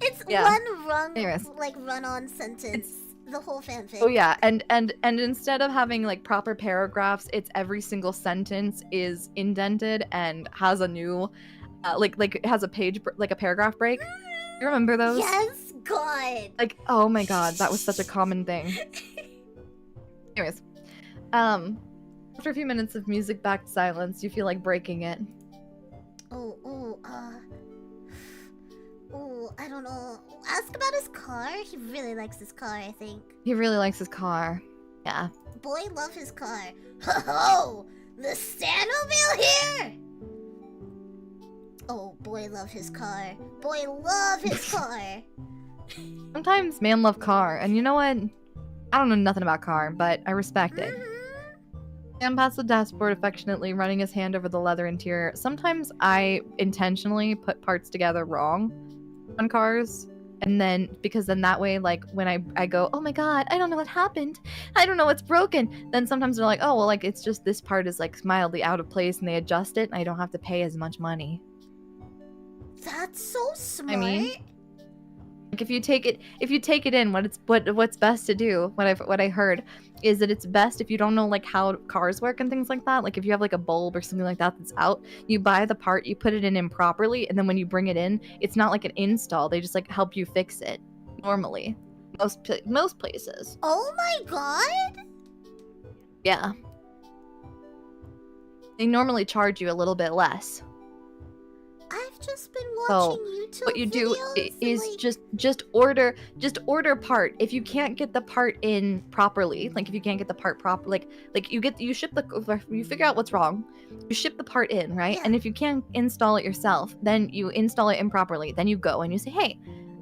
It's yeah. one Anyways. run-on sentence. The whole fanfic. oh yeah, and instead of having like proper paragraphs, it's every single sentence is indented and has a new like it has a page like a paragraph break. You remember those? Yes, God. Like, oh my God, that was such a common thing. Anyways, after a few minutes of music-backed silence, you feel like breaking it. I don't know. Ask about his car. He really likes his car, I think. He really likes his car. Yeah. Boy, love his car. Ho-ho! The Stanmobile here! Oh, boy, love his car. Boy, love his car. Sometimes man love car, and you know what? I don't know nothing about car, but I respect it. Dan pats the dashboard affectionately, running his hand over the leather interior. Sometimes I intentionally put parts together wrong on cars, and then because then that way, like when I go, oh my God, I don't know what happened, I don't know what's broken, then sometimes they're like, oh well, like it's just this part is like mildly out of place, and they adjust it, and I don't have to pay as much money. That's so smart. I mean, like if you take it in, what's best to do, what I heard is that it's best if you don't know like how cars work and things like that. Like if you have like a bulb or something like that that's out, you buy the part, you put it in improperly, and then when you bring it in, it's not like an install. They just like help you fix it normally. Most places. Oh my God! Yeah. They normally charge you a little bit less. I've just been So, watching YouTube what you do videos is and, just order part. If you can't get the part in properly, like if you can't get the part proper, like you figure out what's wrong, you ship the part in, right? Yeah. And if you can't install it yourself, then you install it improperly. Then you go and you say, hey,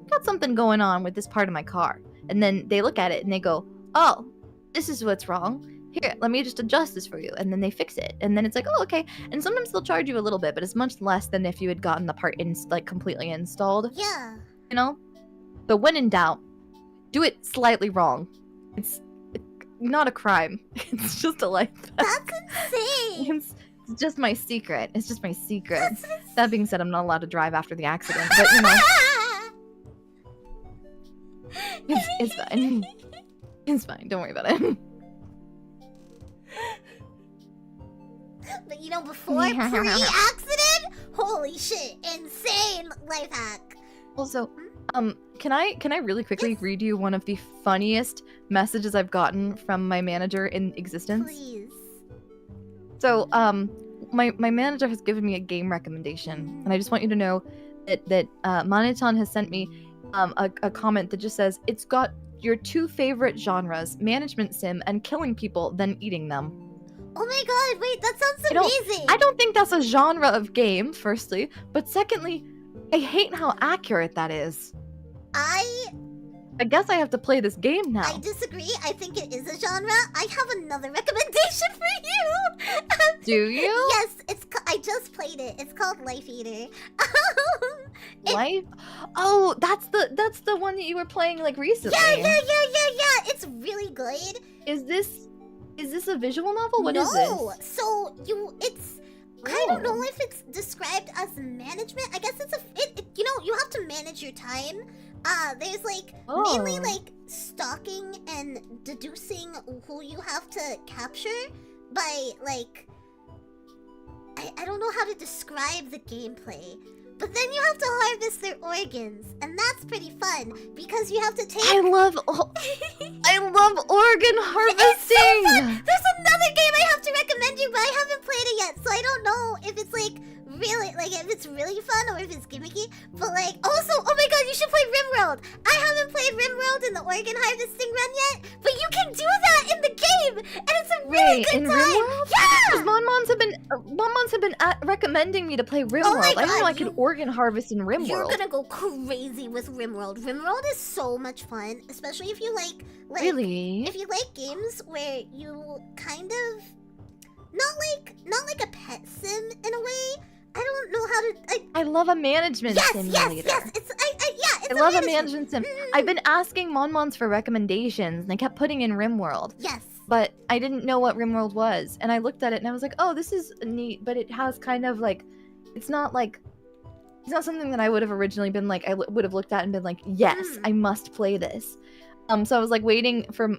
got something going on with this part of my car. And then they look at it and they go, oh, this is what's wrong. Here, let me just adjust this for you. And then they fix it. And then it's like, oh, okay. And sometimes they'll charge you a little bit, but it's much less than if you had gotten the part completely installed. yeah. You know? But when in doubt, do it slightly wrong. It's not a crime. It's just a life hack. That's insane. It's just my secret. It's just my secret. That's That being said, I'm not allowed to drive after the accident, but you know, it's fine. It's fine. Don't worry about it. But you know, before pre-accident, holy shit, insane life hack. Also, can I really quickly read you one of the funniest messages I've gotten from my manager in existence? Please. So, my manager has given me a game recommendation, and I just want you to know that Maniton has sent me a comment that just says it's got your two favorite genres, management sim and killing people, then eating them. Oh my God! Wait, that sounds I don't- amazing. I don't think that's a genre of game, firstly, but secondly, I hate how accurate that is. I guess I have to play this game now. I disagree. I think it is a genre. I have another recommendation for you. Do you? Yes, I just played it. It's called Life Eater. Life? Oh, that's the one that you were playing like recently. Yeah. It's really good. Is this a visual novel? What is No, this? so I don't know Oh. if it's described as management. I guess you have to manage your time. There's like mainly Oh. like stalking and deducing who you have to capture by, like... I don't know how to describe the gameplay. But then you have to harvest their organs, and that's pretty fun because you have to take. I love organ harvesting. It's so fun. There's another game I have to recommend you, but I haven't played it yet, so I don't know if it's like really, like if it's really fun or if it's gimmicky. But like, also, oh my god, you should play RimWorld. I haven't played RimWorld in the organ harvesting run yet, but you can do that in the game, and it's a really good in time. RimWorld? Yeah. Because Monmons have been recommending me to play RimWorld. my I didn't know God, I could organ harvest in RimWorld. You're gonna go crazy with RimWorld. RimWorld is so much fun, especially if you like Really? if you like games where you kind of not like a pet sim in a way. I don't know how to. I love a management simulator. Yes. It's it's I love a management sim. I've been asking Monmons for recommendations, and they kept putting in RimWorld. Yes. But I didn't know what RimWorld was, and I looked at it and I was like, "Oh, this is neat," but it has kind of like, it's not something that I would have originally been like. I would have looked at and been like, "Yes, I must play this." So I was like waiting for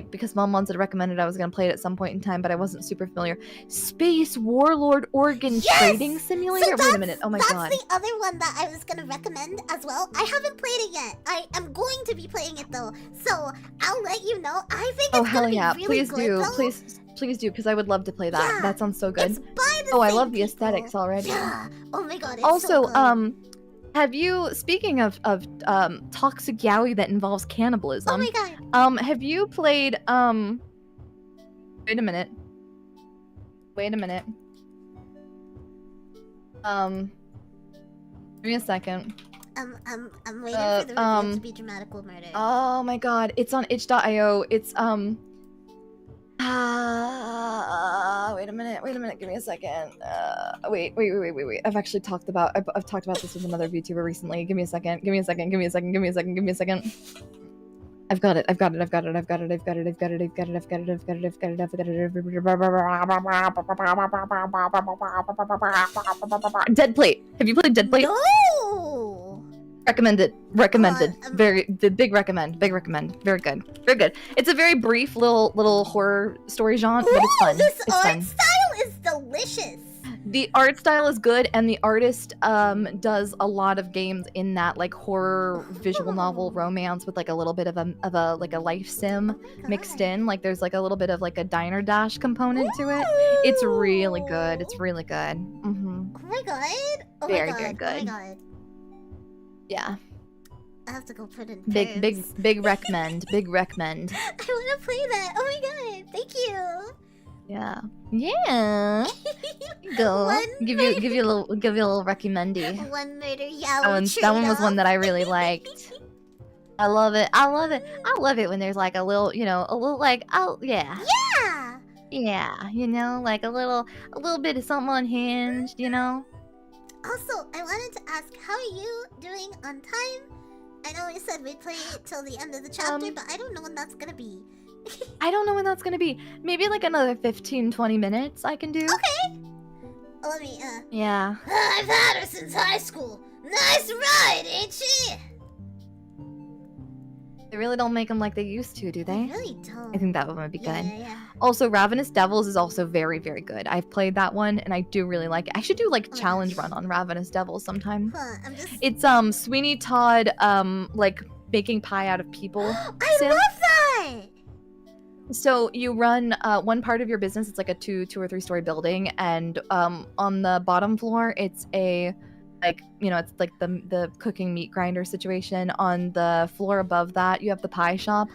because Monmons had recommended I was gonna play it at some point in time, but I wasn't super familiar. Space Warlord Organ Trading Simulator. So Wait a minute! Oh my god! That's the other one that I was gonna recommend as well. I haven't played it yet. I am going to be playing it though, so I'll let you know. I think it's Oh hell gonna be yeah! really Please good, do, though. please do, because I would love to play that. Yeah, That sounds so good. It's by the Oh, I same love the people. aesthetics already. Yeah. Oh my god. It's Also, so good. have you, speaking of toxic yaoi that involves cannibalism? Oh my god. Have you played Wait a minute. Give me a second. I'm waiting for the review to be dramatical murder. Oh my god, it's on itch.io. It's wait a minute, give me a second. Wait. I've actually talked about this with another VTuber recently. Give me a second. I've got it. Dead Plate. Have you played Dead Plate? No. Recommended. Big recommend. Very good. It's a very brief little horror story genre, but it's fun. This It's art fun. style is delicious. The art style is good, and the artist does a lot of games in that like horror visual novel romance with like a little bit of a like a life sim mixed in. Like there's like a little bit of like a diner dash component to it. It's really good. Mm-hmm. Oh my god. Oh Very, my god. very good. Oh my god. Yeah. I have to go put in Big recommend. I want to play that. Oh my god. Thank you. Yeah. Go. Give you a little recommendy. One murder yaoi. That one was one that I really liked. I love it. I love it when there's like a little, like, oh yeah. Yeah. Yeah, like a little bit of something unhinged, Also, I wanted to ask, how are you doing on time? I know we said we'd play it till the end of the chapter, but I don't know when that's gonna be. I don't know when that's gonna be. Maybe like another 15-20 minutes I can do. Okay. Let me, Yeah. I've had her since high school. Nice ride, ain't she? They really don't make them like they used to, do they? They really don't. I think that one would be good. Yeah. Also, Ravenous Devils is also very, very good. I've played that one, and I do really like it. I should do like Oh my challenge gosh. run on Ravenous Devils sometime. Huh, I'm just... It's Sweeney Todd like baking pie out of people. I sim. love that! So you run one part of your business. It's like a two or three story building, and on the bottom floor, it's a it's like the cooking meat grinder situation. On the floor above that, you have the pie shop,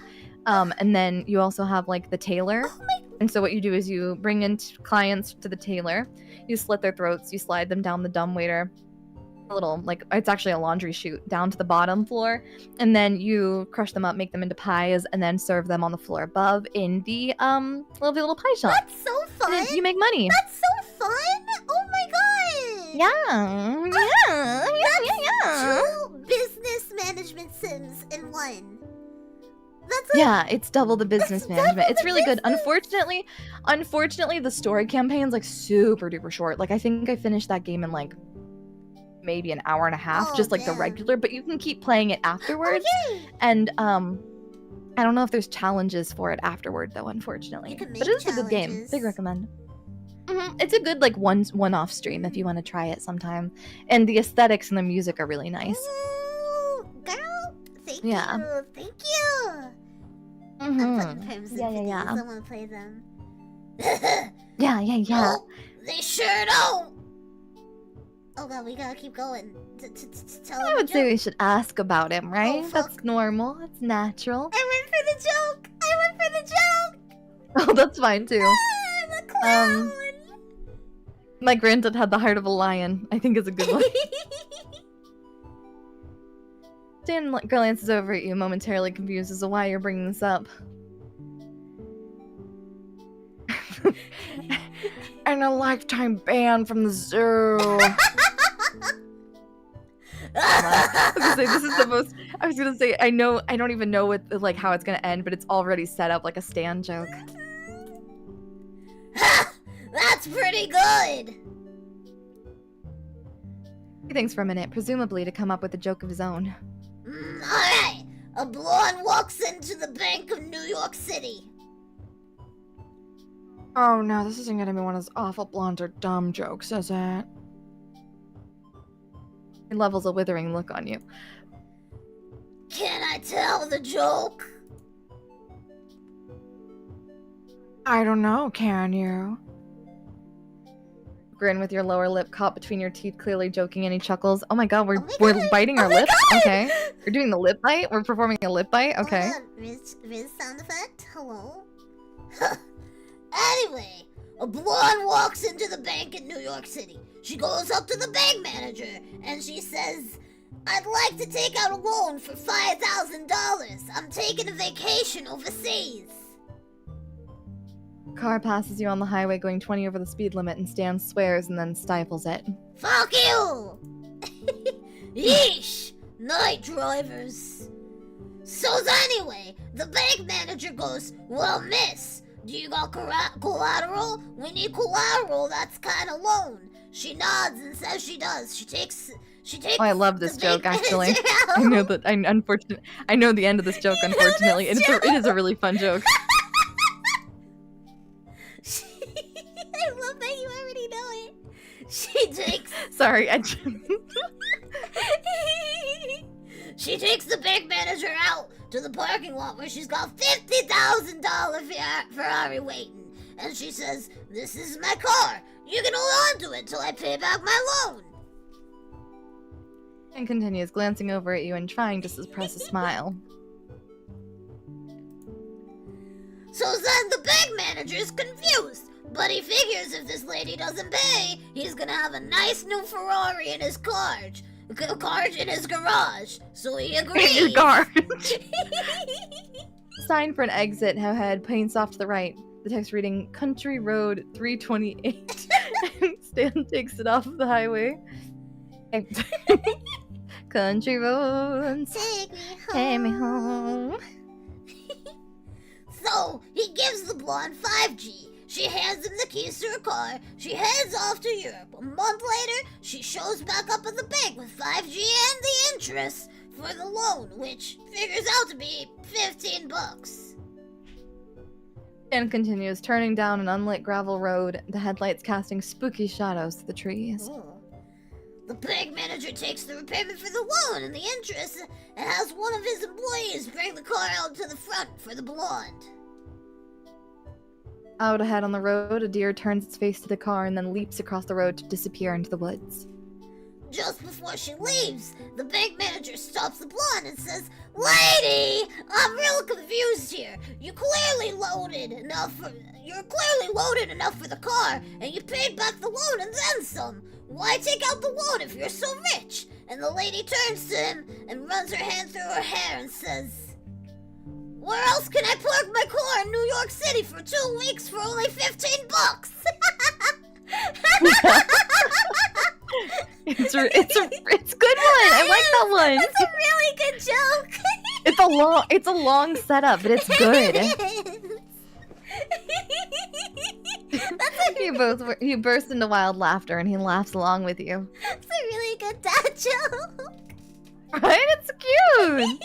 and then you also have like the tailor. Oh my... And so what you do is you bring in clients to the tailor, you slit their throats, you slide them down the dumbwaiter, a little like it's actually a laundry chute down to the bottom floor, and then you crush them up, make them into pies, and then serve them on the floor above in the little pie shop. That's so fun! And then you make money. That's so fun! Oh my god! Yeah. Two business management sims in one. That's like... Yeah, it's double the business That's management. double It's the really good. business. Unfortunately, the story campaign's like super duper short. Like I think I finished that game in like maybe an hour and a half, Oh, just like the damn. regular, but you can keep playing it afterwards. Okay. And I don't know if there's challenges for it afterward, though, unfortunately. You can But make it is a good game. challenges. Big recommend. It's a good, like, one-off stream if you want to try it sometime. And the aesthetics and the music are really nice. Ooh, girl, thank Yeah. you, thank you. I'm putting terms in Yeah, for yeah, these. yeah. I want to play them. Yeah. Nope, they sure don't. Oh god, we gotta keep going. Tell I him would a say joke. we should ask about him, right? fuck. That's normal. That's natural. I went for the joke. I went for the joke. Oh, that's fine, too. I'm a clown. My granddad had the heart of a lion. I think is a good one. Stan glances over at you, momentarily confused as to why you're bringing this up. And a lifetime ban from the zoo. I was gonna say this is the most. I was gonna say I know. I don't even know what like how it's gonna end, but it's already set up like a Stan joke. That's pretty good. He thinks for a minute, presumably to come up with a joke of his own. Alright. A blonde walks into the Bank of New York City. Oh no, this isn't gonna be one of those awful blonde or dumb jokes, is it? He levels a withering look on you. Can I tell the joke? I don't know, can you? Grin with your lower lip caught between your teeth, clearly joking, and he chuckles. Oh my god, we're God. biting our Oh my lips? God. Okay. We're doing the lip bite? We're performing a lip bite? Okay. Hold on. Riz sound effect? Hello? Anyway, a blonde walks into the bank in New York City. She goes up to the bank manager and she says, I'd like to take out a loan for $5,000. I'm taking a vacation overseas. Car passes you on the highway going 20 over the speed limit and Stan swears and then stifles it. Fuck you! Yeesh! Night drivers. So anyway, the bank manager goes, well, miss, do you got collateral? We need collateral, that's kind of loan. She nods and says she does. She takes Oh, I love this the joke, bank actually. manager out. I know that. I know the end of this joke, unfortunately. It is a really fun joke. I love that you already know it. She takes... Sorry, She takes the bank manager out to the parking lot where she's got $50,000 Ferrari waiting. And she says, this is my car. You can hold on to it till I pay back my loan. And continues, glancing over at you and trying to suppress a smile. So then the bank manager is confused. But he figures if this lady doesn't pay, he's gonna have a nice new Ferrari in his garage. In his garage. So he agrees. In your garage. Sign for an exit ahead, paints off to the right. The text reading, Country Road 328. Stan takes it off of the highway. Country roads, Take me home. take me home. So he gives the blonde 5G. She hands him the keys to her car. She heads off to Europe. A month later, she shows back up at the bank with 5G and the interest for the loan, which figures out to be $15. And continues, turning down an unlit gravel road, the headlights casting spooky shadows to the trees. Ooh. The bank manager takes the repayment for the loan and the interest and has one of his employees bring the car out to the front for the blonde. Out ahead on the road, a deer turns its face to the car and then leaps across the road to disappear into the woods. Just before she leaves, the bank manager stops the blonde and says, Lady, I'm real confused here. You're clearly loaded enough for the car, and you paid back the loan and then some. Why take out the loan if you're so rich? And the lady turns to him and runs her hand through her hair and says, where else can I park my car in New York City for 2 weeks for only $15? It's good one. I like that one. That's a really good joke. It's a long setup, but it's good. You burst into wild laughter, and he laughs along with you. That's a really good dad joke. Right? It's cute.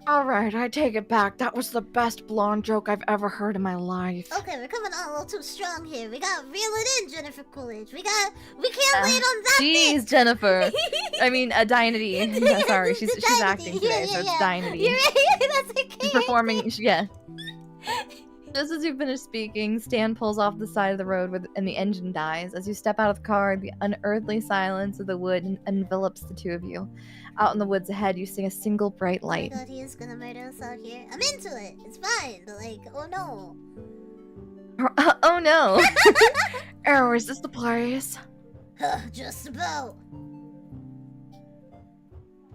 Alright, I take it back. That was the best blonde joke I've ever heard in my life. Okay, we're coming on a little too strong here. We gotta reel it in, Jennifer Coolidge. We can't lay it on that Jeez, bitch. Jennifer. I mean, Dinety. Yeah, sorry, she's Dinety. acting today, so it's Dinety. You're right, that's okay. She's performing, yeah. Just as you finish speaking, Stan pulls off the side of the road and the engine dies. As you step out of the car, the unearthly silence of the wood envelops the two of you. Out in the woods ahead, you see a single bright light. Oh my god, he is gonna murder us out here. I'm into it. It's fine, but like, oh no. Oh no! Oh, is this the place? Just about.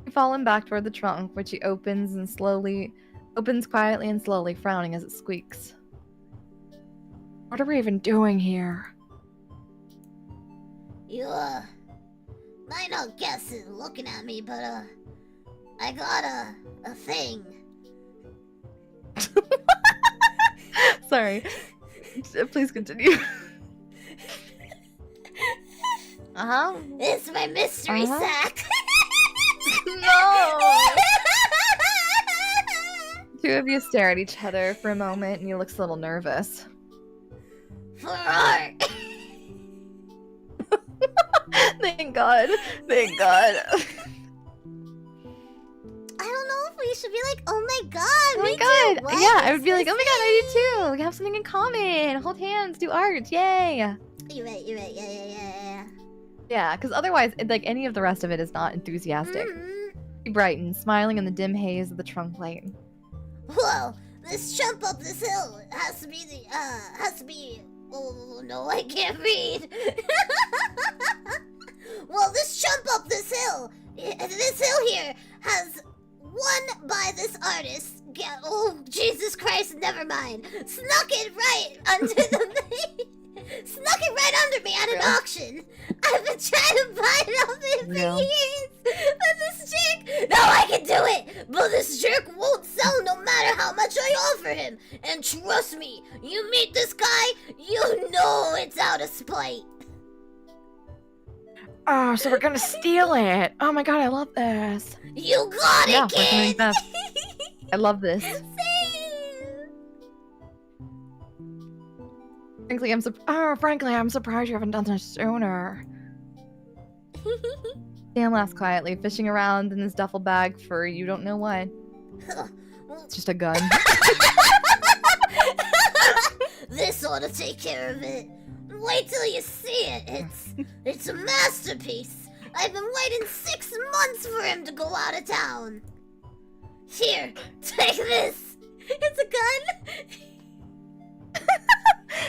You follow him back toward the trunk, which he opens quietly and slowly, frowning as it squeaks. What are we even doing here? You, might not guess it looking at me, but, I got a thing. Sorry. Please continue. Uh-huh. It's my mystery sack. No! Two of you stare at each other for a moment, and he looks a little nervous. For art. Thank God. Thank God. I don't know if we should be like, oh my god, Oh my me God. too. What? Yeah, I would be like, oh my God, I do too. We have something in common. Hold hands, do art. Yay. You're right, yeah. Yeah, because otherwise, like, any of the rest of it is not enthusiastic. He brightens, smiling in the dim haze of the trunk light. Whoa, this jump up this hill has to be, oh no, I can't read. Well, this jump up this hill here has won by this artist. Oh, Jesus Christ, never mind. Snuck it right under me at an auction. I've been trying to buy it off him for years. But this jerk, no, I can do it. But this jerk won't sell no matter how much I offer him. And trust me, you meet this guy, you know it's out of spite. Oh, so we're gonna steal it. Oh my God, I love this. You got Yeah, it, we're gonna kid. make this. I love this. Same. Frankly, I'm surprised you haven't done this sooner. Sam laughs quietly, fishing around in his duffel bag for you don't know what. It's just a gun. This ought to take care of it. Wait till you see it. It's a masterpiece. I've been waiting 6 months for him to go out of town. Here, take this. It's a gun.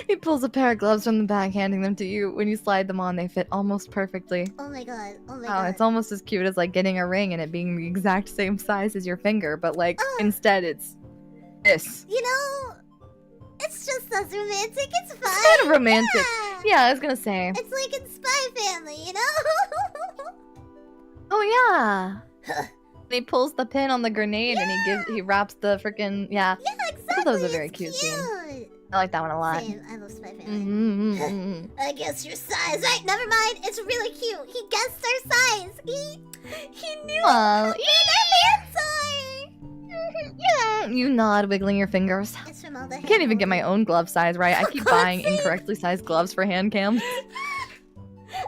He pulls a pair of gloves from the bag, handing them to you. When you slide them on, they fit almost perfectly. Oh my god. Oh, it's almost as cute as like getting a ring and it being the exact same size as your finger, but like instead it's this. You know, it's just as romantic. It's fine. It's kind of romantic. Yeah, I was gonna say. It's like in Spy Family, you know? Oh yeah. And he pulls the pin on the grenade and he wraps the freaking Yeah, exactly. That was a very it's cute scene. cute. I like that one a lot. Same. I love Spy Family. I guess your size. Right, never mind. It's really cute. He guessed our size. He knew Well, yeah. you nod, wiggling your fingers. It's from all the I can't even get my own glove size right. I keep buying God's sake. incorrectly sized gloves for hand cams.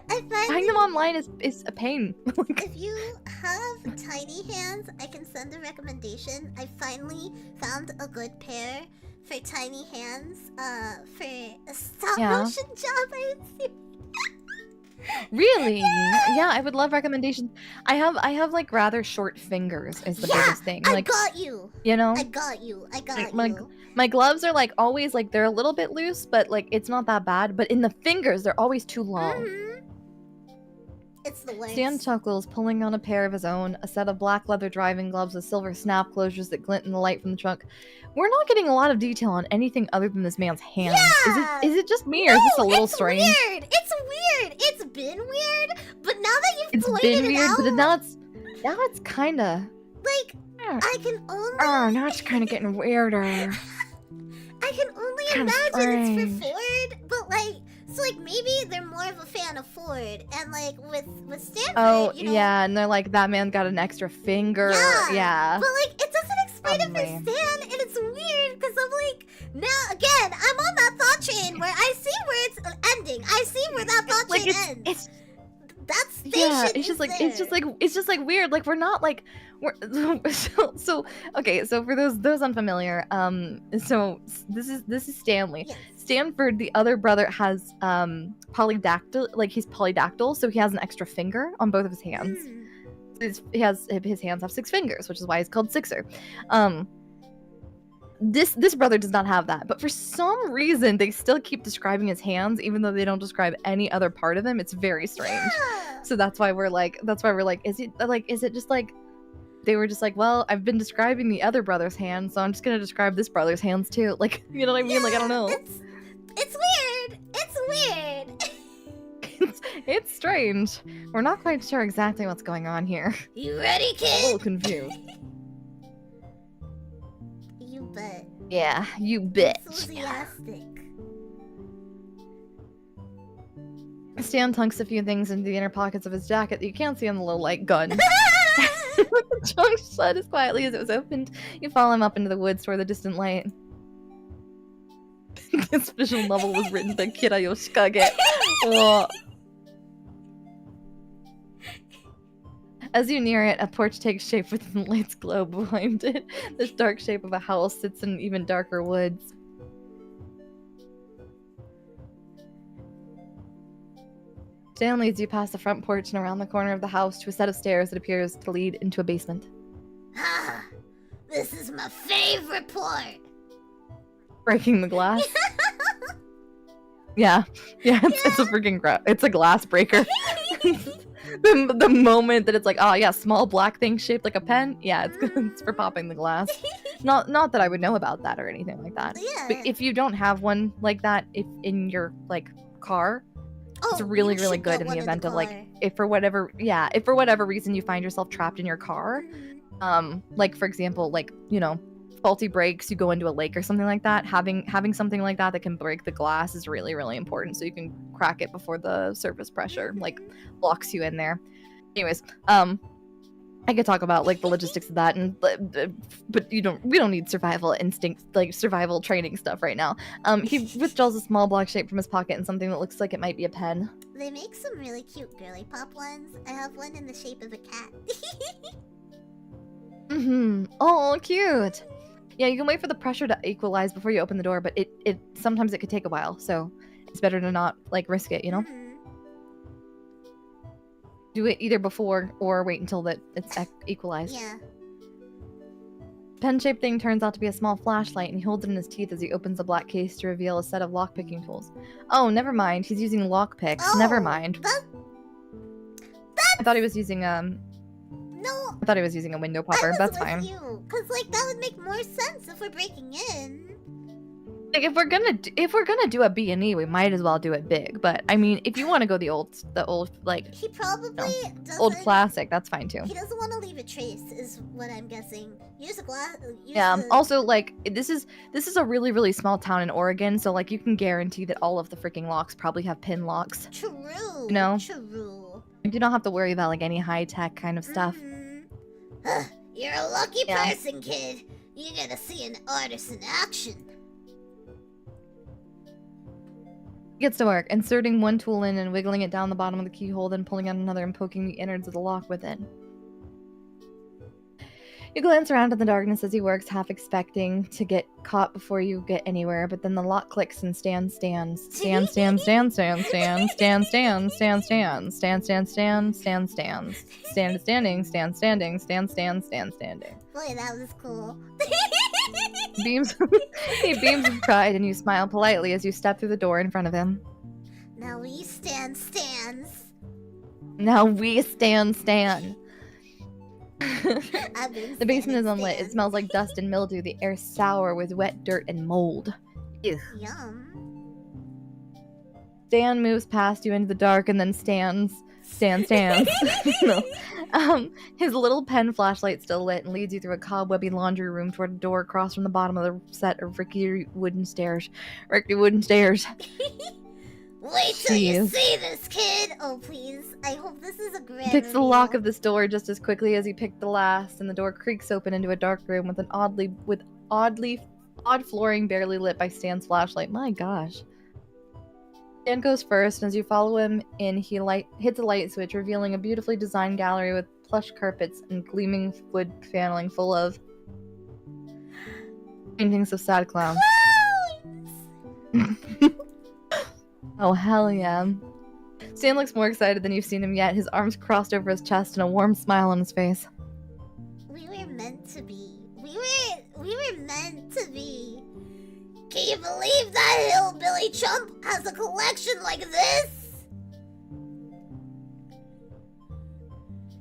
Buying them online is a pain. If you have tiny hands, I can send a recommendation. I finally found a good pair for tiny hands. For a stop motion job. I would see. Really? Yeah, I would love recommendations. I have like rather short fingers is the biggest thing. I Like, got you. you know? I got you. My gloves are like always like they're a little bit loose, but like it's not that bad. But in the fingers, they're always too long. It's the worst. Stan chuckles, pulling on a pair of his own, a set of black leather driving gloves with silver snap closures that glint in the light from the trunk. We're not getting a lot of detail on anything other than this man's hands. Yeah. Is it just me, or is this a little strange? Weird. It's weird. It's been weird, but now that you've It's pointed been weird, it out, but now it's kind of like I can only now it's kind of getting weirder. I can only Kinda imagine it's strange. for Ford, but like, so like maybe they're more of a fan of Ford, and like with Stanford, Oh you know, yeah, and they're like that man got an extra finger. Yeah. Yeah. But like, it doesn't explain waiting for Probably. Stan, and it's weird because I'm like, now again, I'm on that thought train where I see where it's ending. I see where that thought Like train it's ends. it's That station yeah, it's just is like there. it's just like weird. Like we're not like we're so okay. So for those unfamiliar, this is Stanley. Yes. Stanford, the other brother, has polydactyl. Like he's polydactyl, so he has an extra finger on both of his hands. Mm. His hands have 6 fingers, which is why he's called Sixer. This brother does not have that, but for some reason they still keep describing his hands, even though they don't describe any other part of him. It's very strange. Yeah. So that's why we're like, is it just like they were just like, well, I've been describing the other brother's hands, so I'm just gonna describe this brother's hands too. Like, you know what I mean? Like, I don't know. It's weird. It's weird. It's strange. We're not quite sure exactly what's going on here. You ready, A little kid? confused. You bet. Yeah, you bitch. Enthusiastic. Stan tunks a few things into the inner pockets of his jacket that you can't see on the little light gun. With the trunk shut as quietly as it was opened, you follow him up into the woods toward the distant light. This visual novel was written by Kira Yoshikage. Whoa. As you near it, a porch takes shape within the light's glow behind it. This dark shape of a house sits in even darker woods. Stan leads you past the front porch and around the corner of the house to a set of stairs that appears to lead into a basement. Ah, this is my favorite part. Breaking the glass. Yeah, it's a freaking it's a glass breaker. the moment that it's like, oh yeah, small black thing shaped like a pen, yeah, it's for popping the glass. Not that I would know about that or anything like that. Yeah. But if you don't have one like that, if in your like car, it's Oh, really you really should good get in one the event of like car. if for whatever reason you find yourself trapped in your car, like for example, like, you know, faulty brakes, you go into a lake or something like that, having something like that can break the glass is really really important, so you can crack it before the surface pressure like locks you in there. Anyways, I could talk about like the logistics of that, and but we don't need survival instinct, like survival training stuff right now. He withdraws a small block shape from his pocket and something that looks like it might be a pen. They make some really cute girly pop ones. I have one in the shape of a cat. Oh, cute. Yeah, you can wait for the pressure to equalize before you open the door, but it sometimes it could take a while, so it's better to not like risk it, you know? Mhm. Do it either before or wait until that it's equalized. Yeah. Pen-shaped thing turns out to be a small flashlight, and he holds it in his teeth as he opens the black case to reveal a set of lockpicking tools. Oh, never mind. He's using lockpicks. Oh, Never mind. I thought he was using No. I thought he was using a window I popper. was That's with fine. you, cause like that would make more sense if we're breaking in. Like if we're gonna do a B&E, we might as well do it big. But I mean, if you want to go the old like He probably doesn't. old classic, that's fine too. He doesn't want to leave a trace, is what I'm guessing. Use a glass. Yeah. Also, like this is a really really small town in Oregon, so like you can guarantee that all of the freaking locks probably have pin locks. True. You know? True. You don't have to worry about like any high tech kind of stuff. Mhm. Huh, you're a lucky Yeah. person, kid. You're gonna see an artist in action. He gets to work, inserting one tool in and wiggling it down the bottom of the keyhole, then pulling out another and poking the innards of the lock with it. You glance around in the darkness as he works, half expecting to get caught before you get anywhere, but then the lock clicks and Stan stands. Stan stands. Stan is standing. Stan is standing. Stan is standing. Stan standing. Stan stands. Stan standing. Boy, that was cool. He beams with pride, and you smile politely as you step through the door in front of him. Now we stands. Now we stand. I've been The basement is standing unlit. It stands. smells like dust and mildew. The air's sour with wet dirt and mold. Ew. Yum. Stan moves past you into the dark and then stands. No. His little pen flashlight still lit and leads you through a cobwebby laundry room toward a door across from the bottom of the set of rickety wooden stairs. Wait till you Jeez. see this, kid! Oh, please. I hope this is a grand He picks the lock reveal. of this door just as quickly as he picked the last, and the door creaks open into a dark room with odd flooring barely lit by Stan's flashlight. My gosh. Stan goes first, and as you follow him in, he hits a light switch, revealing a beautifully designed gallery with plush carpets and gleaming wood paneling full of paintings of sad clowns. Oh, hell yeah. Stan looks more excited than you've seen him yet, his arms crossed over his chest and a warm smile on his face. We were meant to be. We were meant to be. Can you believe that hillbilly chump has a collection like this?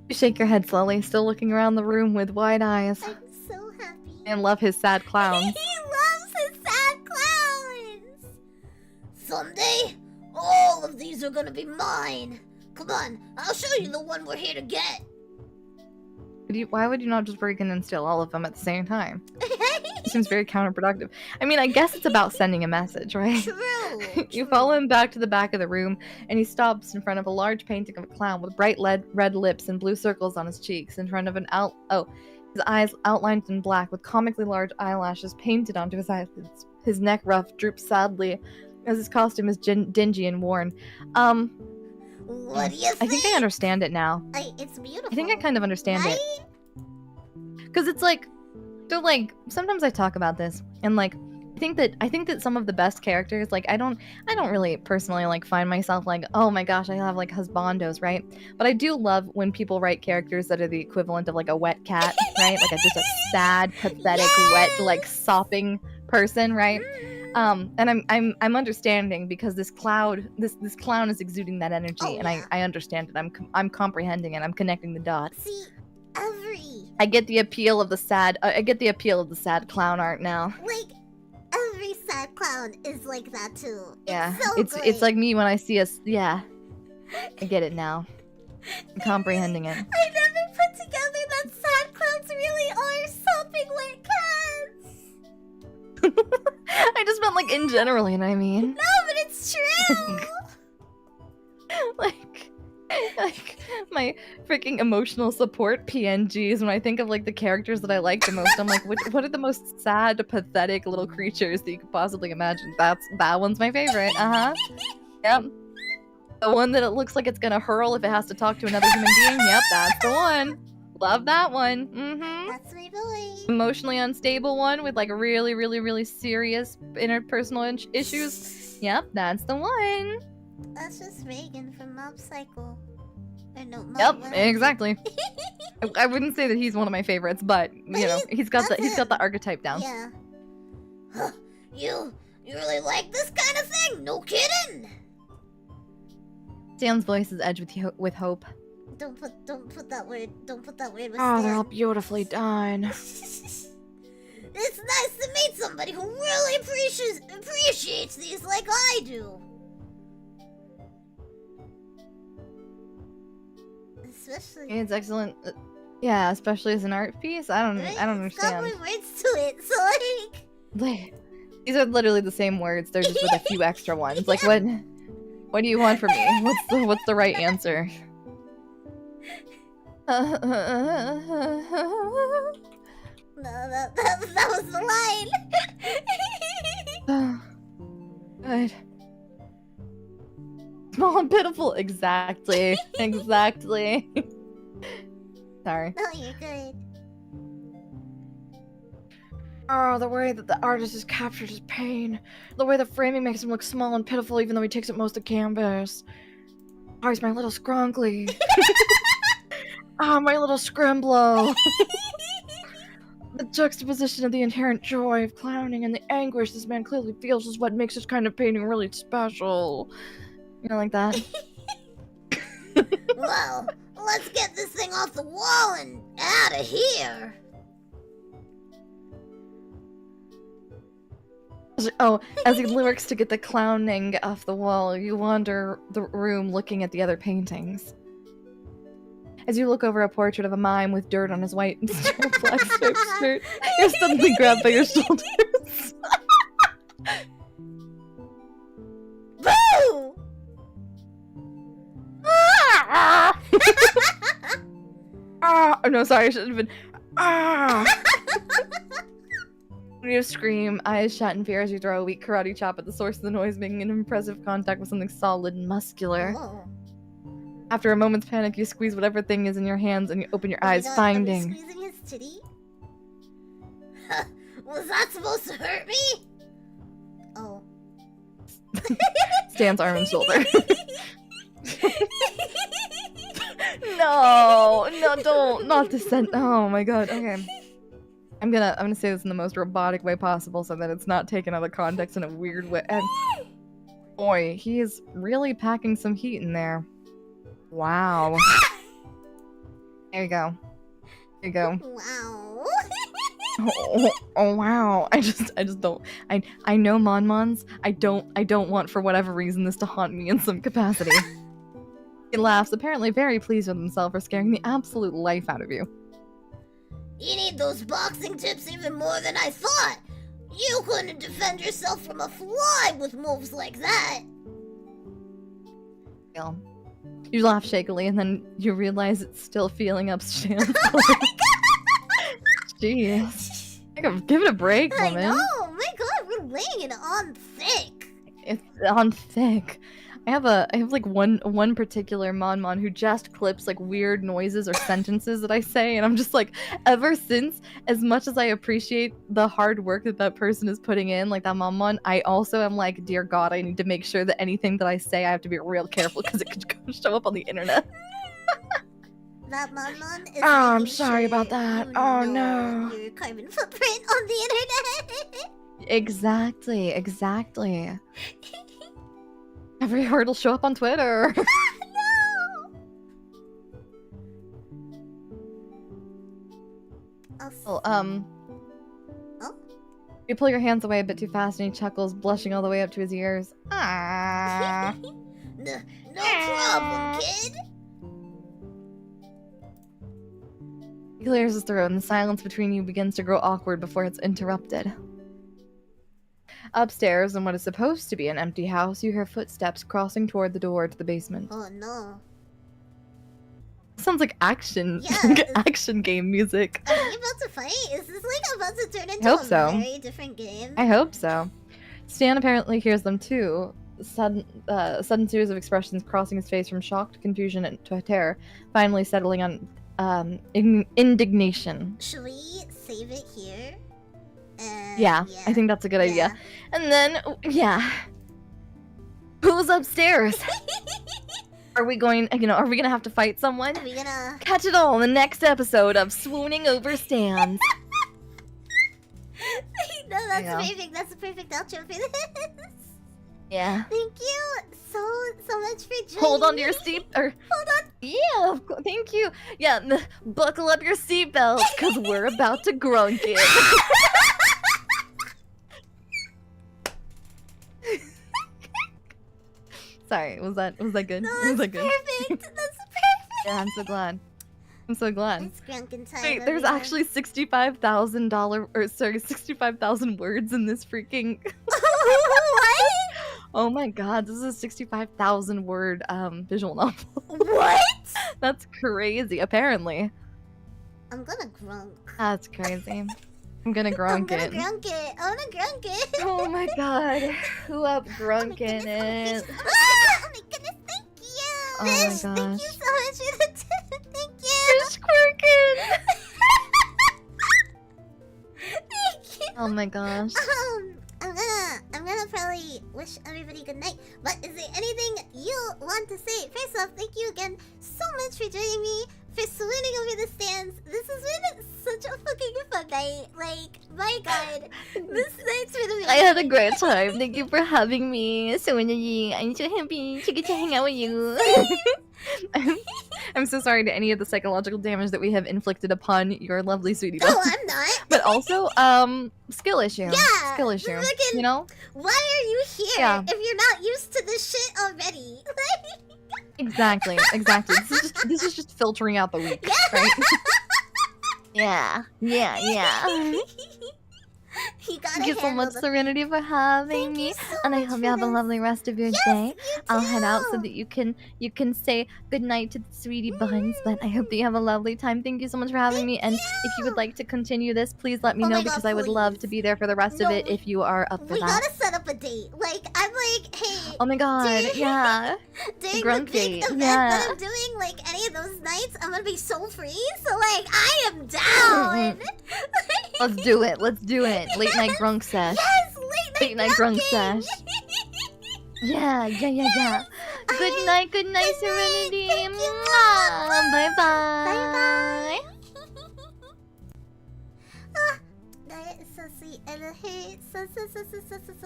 You shake your head slowly, still looking around the room with wide eyes, I'm so happy. and love his sad clowns. He loves his sad clowns. Someday, all of these are gonna be mine. Come on, I'll show you the one we're here to get. Why would you not just break in and steal all of them at the same time? It seems very counterproductive. I mean, I guess it's about sending a message, right? True. You follow him back to the back of the room, and he stops in front of a large painting of a clown with bright red lips and blue circles on his cheeks, in front of his eyes outlined in black with comically large eyelashes painted onto his eyes. His neck ruff droops sadly as his costume is dingy and worn. What do you think? I think I understand it now. It's beautiful. I think I kind of understand it. Because it's like, so like, sometimes I talk about this, and like, I think that some of the best characters, like, I don't really personally like find myself like, oh my gosh, I have like husbandos, right? But I do love when people write characters that are the equivalent of like a wet cat, right? Like just a sad, pathetic, wet, like sopping person, right? And I'm understanding because this clown is exuding that energy, and I understand it. I'm comprehending it. I'm connecting the dots. See, I get the appeal of the sad. I get the appeal of the sad clown art now. like, every sad clown is like that too. Yeah, It's it's like me when I see us. Yeah, I get it now. I'm comprehending it. I never put together that sad clowns really are sopping wet cats. I just meant like in general, you know what I mean? No, but it's true. like my freaking emotional support PNGs when I think of like the characters that I like the most. I'm like, what are the most sad, pathetic little creatures that you could possibly imagine? That one's my favorite. Yep. The one that it looks like it's gonna hurl if it has to talk to another human being. Yep, that's the one. Love that one. That's my boy. Emotionally unstable one with like really, really, really serious interpersonal issues. Yep, that's the one. That's just Reagan from Mob Psycho. Or no, Mob Yep, Run. exactly. I wouldn't say that he's one of my favorites, but you know, he's got the archetype down. Yeah. Huh, you really like this kind of thing? No kidding. Stan's voice is edged with hope. Don't put that word. Don't put that word with Oh, they're Stan. all beautifully done. It's nice to meet somebody who really appreciates these like I do. Especially. It's excellent. Yeah, especially as an art piece. I don't Right? It's understand. got more words to it, so like. These are literally the same words. They're just with a few extra ones. Like what do you want from me? What's the right answer? No, that was the line. Good. Small and pitiful. Exactly. Exactly. Sorry. No, you're good. Oh, the way that the artist has captured his pain. The way the framing makes him look small and pitiful even though he takes up most of the canvas. Oh, he's my little scrunkly. Oh, my little scrimblow. The juxtaposition of the inherent joy of clowning and the anguish this man clearly feels is what makes this kind of painting really special. You know, like that? Well, let's get this thing off the wall and out of here. Oh, as he lurks to get the clowning off the wall, you wander the room looking at the other paintings. As you look over a portrait of a mime with dirt on his white and black striped shirt, you're suddenly grabbed by your shoulders. Boo! Ah! No, sorry, I shouldn't have been. Ah! You scream, eyes shut in fear as you throw a weak karate chop at the source of the noise, making an impressive contact with something solid and muscular. Oh. After a moment's panic, you squeeze whatever thing is in your hands and you open your eyes, Are we finding. squeezing his titty? Was that supposed to hurt me? Oh. Stan's arm and shoulder. No, don't, not descent. Oh my god. Okay. I'm gonna say this in the most robotic way possible so that it's not taken out of context in a weird way. And boy, he is really packing some heat in there. Wow. There you go. There you go. Wow. Oh wow. I just don't. I know Monmons. I don't want for whatever reason this to haunt me in some capacity. He laughs, apparently very pleased with himself for scaring the absolute life out of you. You need those boxing tips even more than I thought. You couldn't defend yourself from a fly with moves like that. You laugh shakily, and then you realize it's still feeling up Stan's. Jeez. Give it a break, I woman. know. My God, we're laying it on thick. It's on thick. I have like one particular Mon who just clips like weird noises or sentences that I say, and I'm just like, ever since, as much as I appreciate the hard work that person is putting in, like that Mon, I also am like, dear God, I need to make sure that anything that I say, I have to be real careful because it could go show up on the internet. That Mon is I'm making sorry sure about that. you Oh, know no. your carbon footprint on the internet. Exactly. Every word will show up on Twitter. No. Well, Oh? You pull your hands away a bit too fast and he chuckles, blushing all the way up to his ears. Ah. No problem, kid. He clears his throat and the silence between you begins to grow awkward before it's interrupted. Upstairs, in what is supposed to be an empty house, you hear footsteps crossing toward the door to the basement. Oh no. Sounds like action, Yeah, action game music. Are we about to fight? Is this like about to turn into hope a so. very different game? I hope so. Stan apparently hears them too. Sudden series of expressions crossing his face from shock to confusion and to terror, finally settling on indignation. Should we save it here? Yeah, I think that's a good idea. And then, yeah. Who's upstairs? Are we gonna have to fight someone? Are we gonna... Catch it all in the next episode of Swooning Over Stands. No, that's Yeah. perfect. That's a perfect outro for this. Yeah. Thank you so much for joining Hold on to me. your seat, or hold on. Yeah, of course. Thank you. Yeah, buckle up your seatbelts, cause we're about to grunk it. Sorry, was that good? No, was that's that good? perfect. That's perfect. Yeah, I'm so glad. I'm so glad. It's grunking time. Wait, there's everyone. actually $65,000 words in this freaking. What? Oh my god, this is a 65,000 word visual novel. What? That's crazy. Apparently, I'm gonna grunk. that's crazy. I'm gonna grunk it. I'm gonna grunk it. I'm gonna grunk it. Oh my god, who up grunking goodness, it? Oh my goodness, thank you. Oh my Fish, thank you gosh. so much for the tip. Thank you. Fish quirking. Thank you. Oh my gosh. I'm gonna probably wish everybody good night. But is there anything you want to say? First off, thank you again so much for joining me, for swooning over the stands. This has been such a fucking fun night. Like, my god, this night's been amazing. I had a great time. Thank you for having me. Serenity, I'm so happy to get to hang out with you. I'm so sorry to any of the psychological damage that we have inflicted upon your lovely sweetie. No, I'm not. But also, skill issue. Yeah, Skill issue. fucking- You know? Why are you here Yeah. if you're not used to this shit already? Exactly. This is just filtering out the week, right? Yeah. You gotta Thank you so handle much, the... Serenity, for having Thank me. you so And I much hope for you have a this. lovely rest of your Yes, day. you I'll head out so that you can say goodnight to the sweetie buns. But I hope that you have a lovely time. Thank you so much for having me. And if you would like to continue this, please let me Oh know my God, because I would love to please. be there for the rest of No, it if you are up for We that. gotta set up a date. Like, I'm like, hey, Oh my god, dude. yeah. during Grunk the big date, event yeah. that I'm doing, like any of those nights, I'm gonna be so free. So like, I am down. Let's do it. Let's do it. Late night grunk sesh. Yes, Late night grunk sesh. Yeah. Yes, Good night, Serenity. Thank you, Bye bye. Bye. That is so sweet, and it hurts so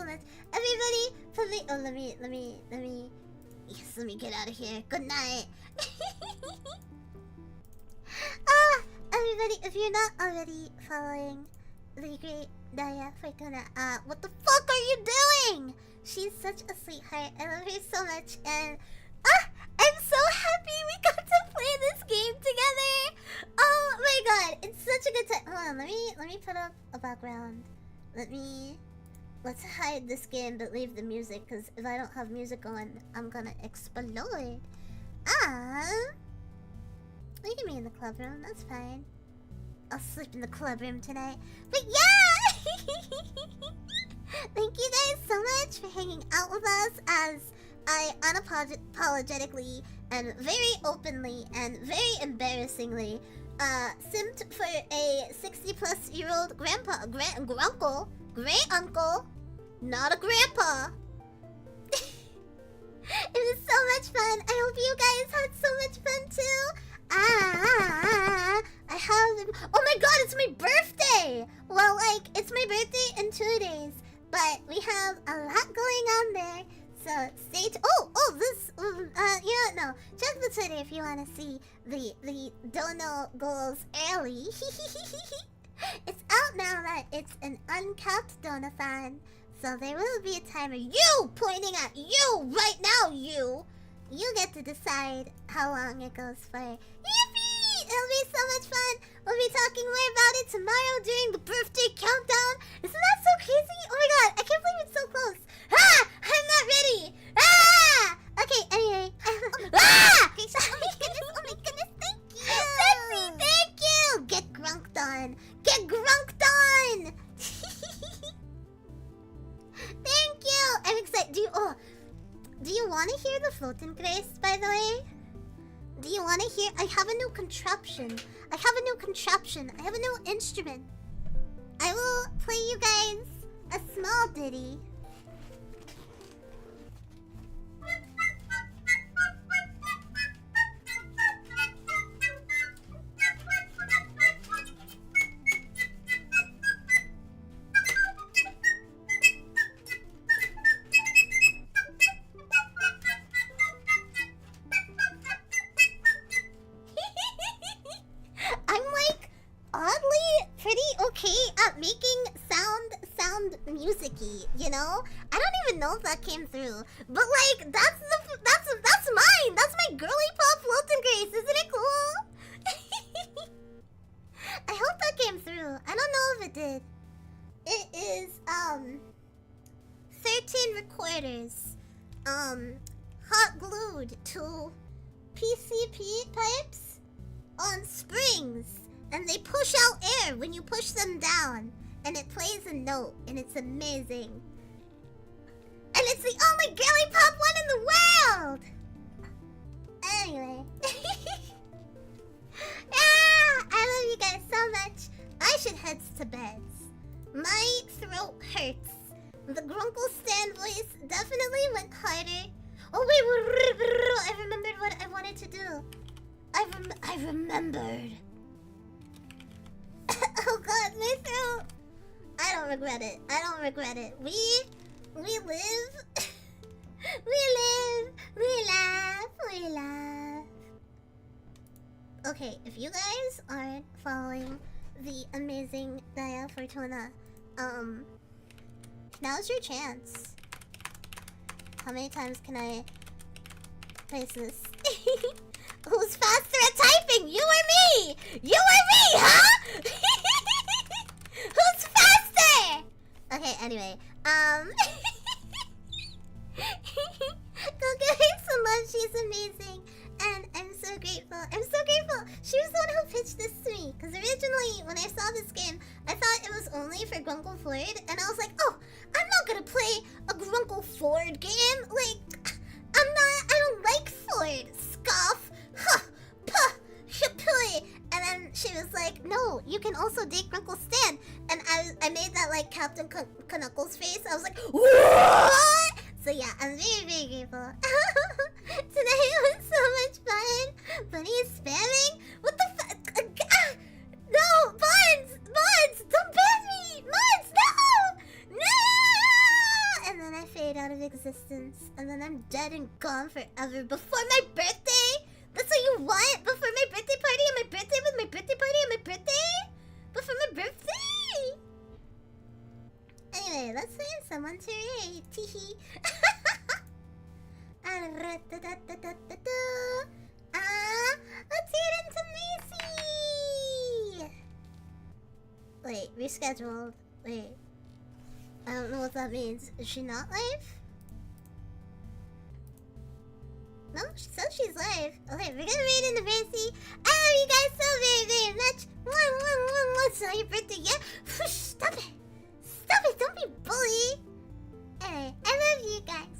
much. Everybody, please. Oh, let me. Yes, let me get out of here. Good night. Everybody, if you're not already following the great Naya Fortuna, what the fuck are you doing? She's such a sweetheart. I love her so much, and I'm so happy we got to play this game together. Oh my god, it's such a good time. Hold on, let me put up a background. Let's hide this game but leave the music, because if I don't have music on, I'm gonna explode. You can be in the club room, that's fine. I'll sleep in the club room tonight. But yeah! Thank you guys so much for hanging out with us as I unapologetically and very openly and very embarrassingly simped for a 60-plus-year-old grandpa, grunkle, great uncle, not a grandpa. It was so much fun. I hope you guys had so much fun too. I have. Oh my god, it's my birthday! Well, like, it's my birthday in 2 days, but we have a lot going on there. So stay tuned. Check the Twitter if you want to see the Dono Goals early. It's out now that it's an uncapped Donathon. So there will be a timer. You pointing at you right now, you get to decide how long it goes for. Yippee! It'll be so much fun. We'll be talking more about it tomorrow during the birthday countdown. Isn't that so crazy? Oh my god, I can't believe it's so close. I'm not ready. Okay, anyway. Oh my goodness, thank you. Sexy, thank you. Get grunked on. Thank you. I'm excited. Do you want to hear the floating Grace, by the way? Do you want to hear? I have a new contraption. I have a new instrument. I will play you guys a small ditty. I'm like oddly pretty okay at making sound music-y, you know? I don't even know if that came through. But like that's mine. That's my girly pop floating Grace. Isn't it cool? I hope that came through. I don't know if it did. It is 13 recorders hot glued to PCP pipes on springs, and they push out air when you push them down, and it plays a note, and it's amazing. And it's the only girly pop one in the world! Anyway. I love you guys so much. I should head to bed. My throat hurts. The grunkle stand voice definitely went harder. Oh wait, I remembered what I wanted to do. I remembered. Oh god, my throat. I don't regret it. We live. We laugh. Okay, if you guys aren't following the amazing Gaia Fortuna, now's your chance. How many times can I place this? Who's faster at typing? You or me? Huh? Who's faster? Okay, anyway, go get Ford, and I was like, oh, I'm not gonna play a Grunkle Ford game. Like, I don't like Ford. Scoff. Huh. Puh. Shapuy. And then she was like, no, you can also date Grunkle Stan. And I made that like Captain Knuckles face. I was like, what? So yeah, I'm very, very grateful. Today was so much fun. Bunny is spamming? What the fuck? No! Buns! Don't ban me! Buns! No! No! And then I fade out of existence. And then I'm dead and gone forever before my birthday? That's what you want? Before my birthday party and my birthday with my birthday party and my birthday? Before my birthday? Anyway, let's find someone to raid. Teehee. Let's get into Macy. Wait, rescheduled. Wait. I don't know what that means. Is she not live? No, she says she's live. Okay, we're gonna read into Gracie. I love you guys so very, very much. It's not your birthday yet. Stop it. Stop it. Don't be bully. Anyway, I love you guys.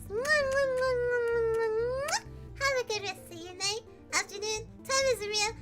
Have a good rest of your night, afternoon. Time isn't real.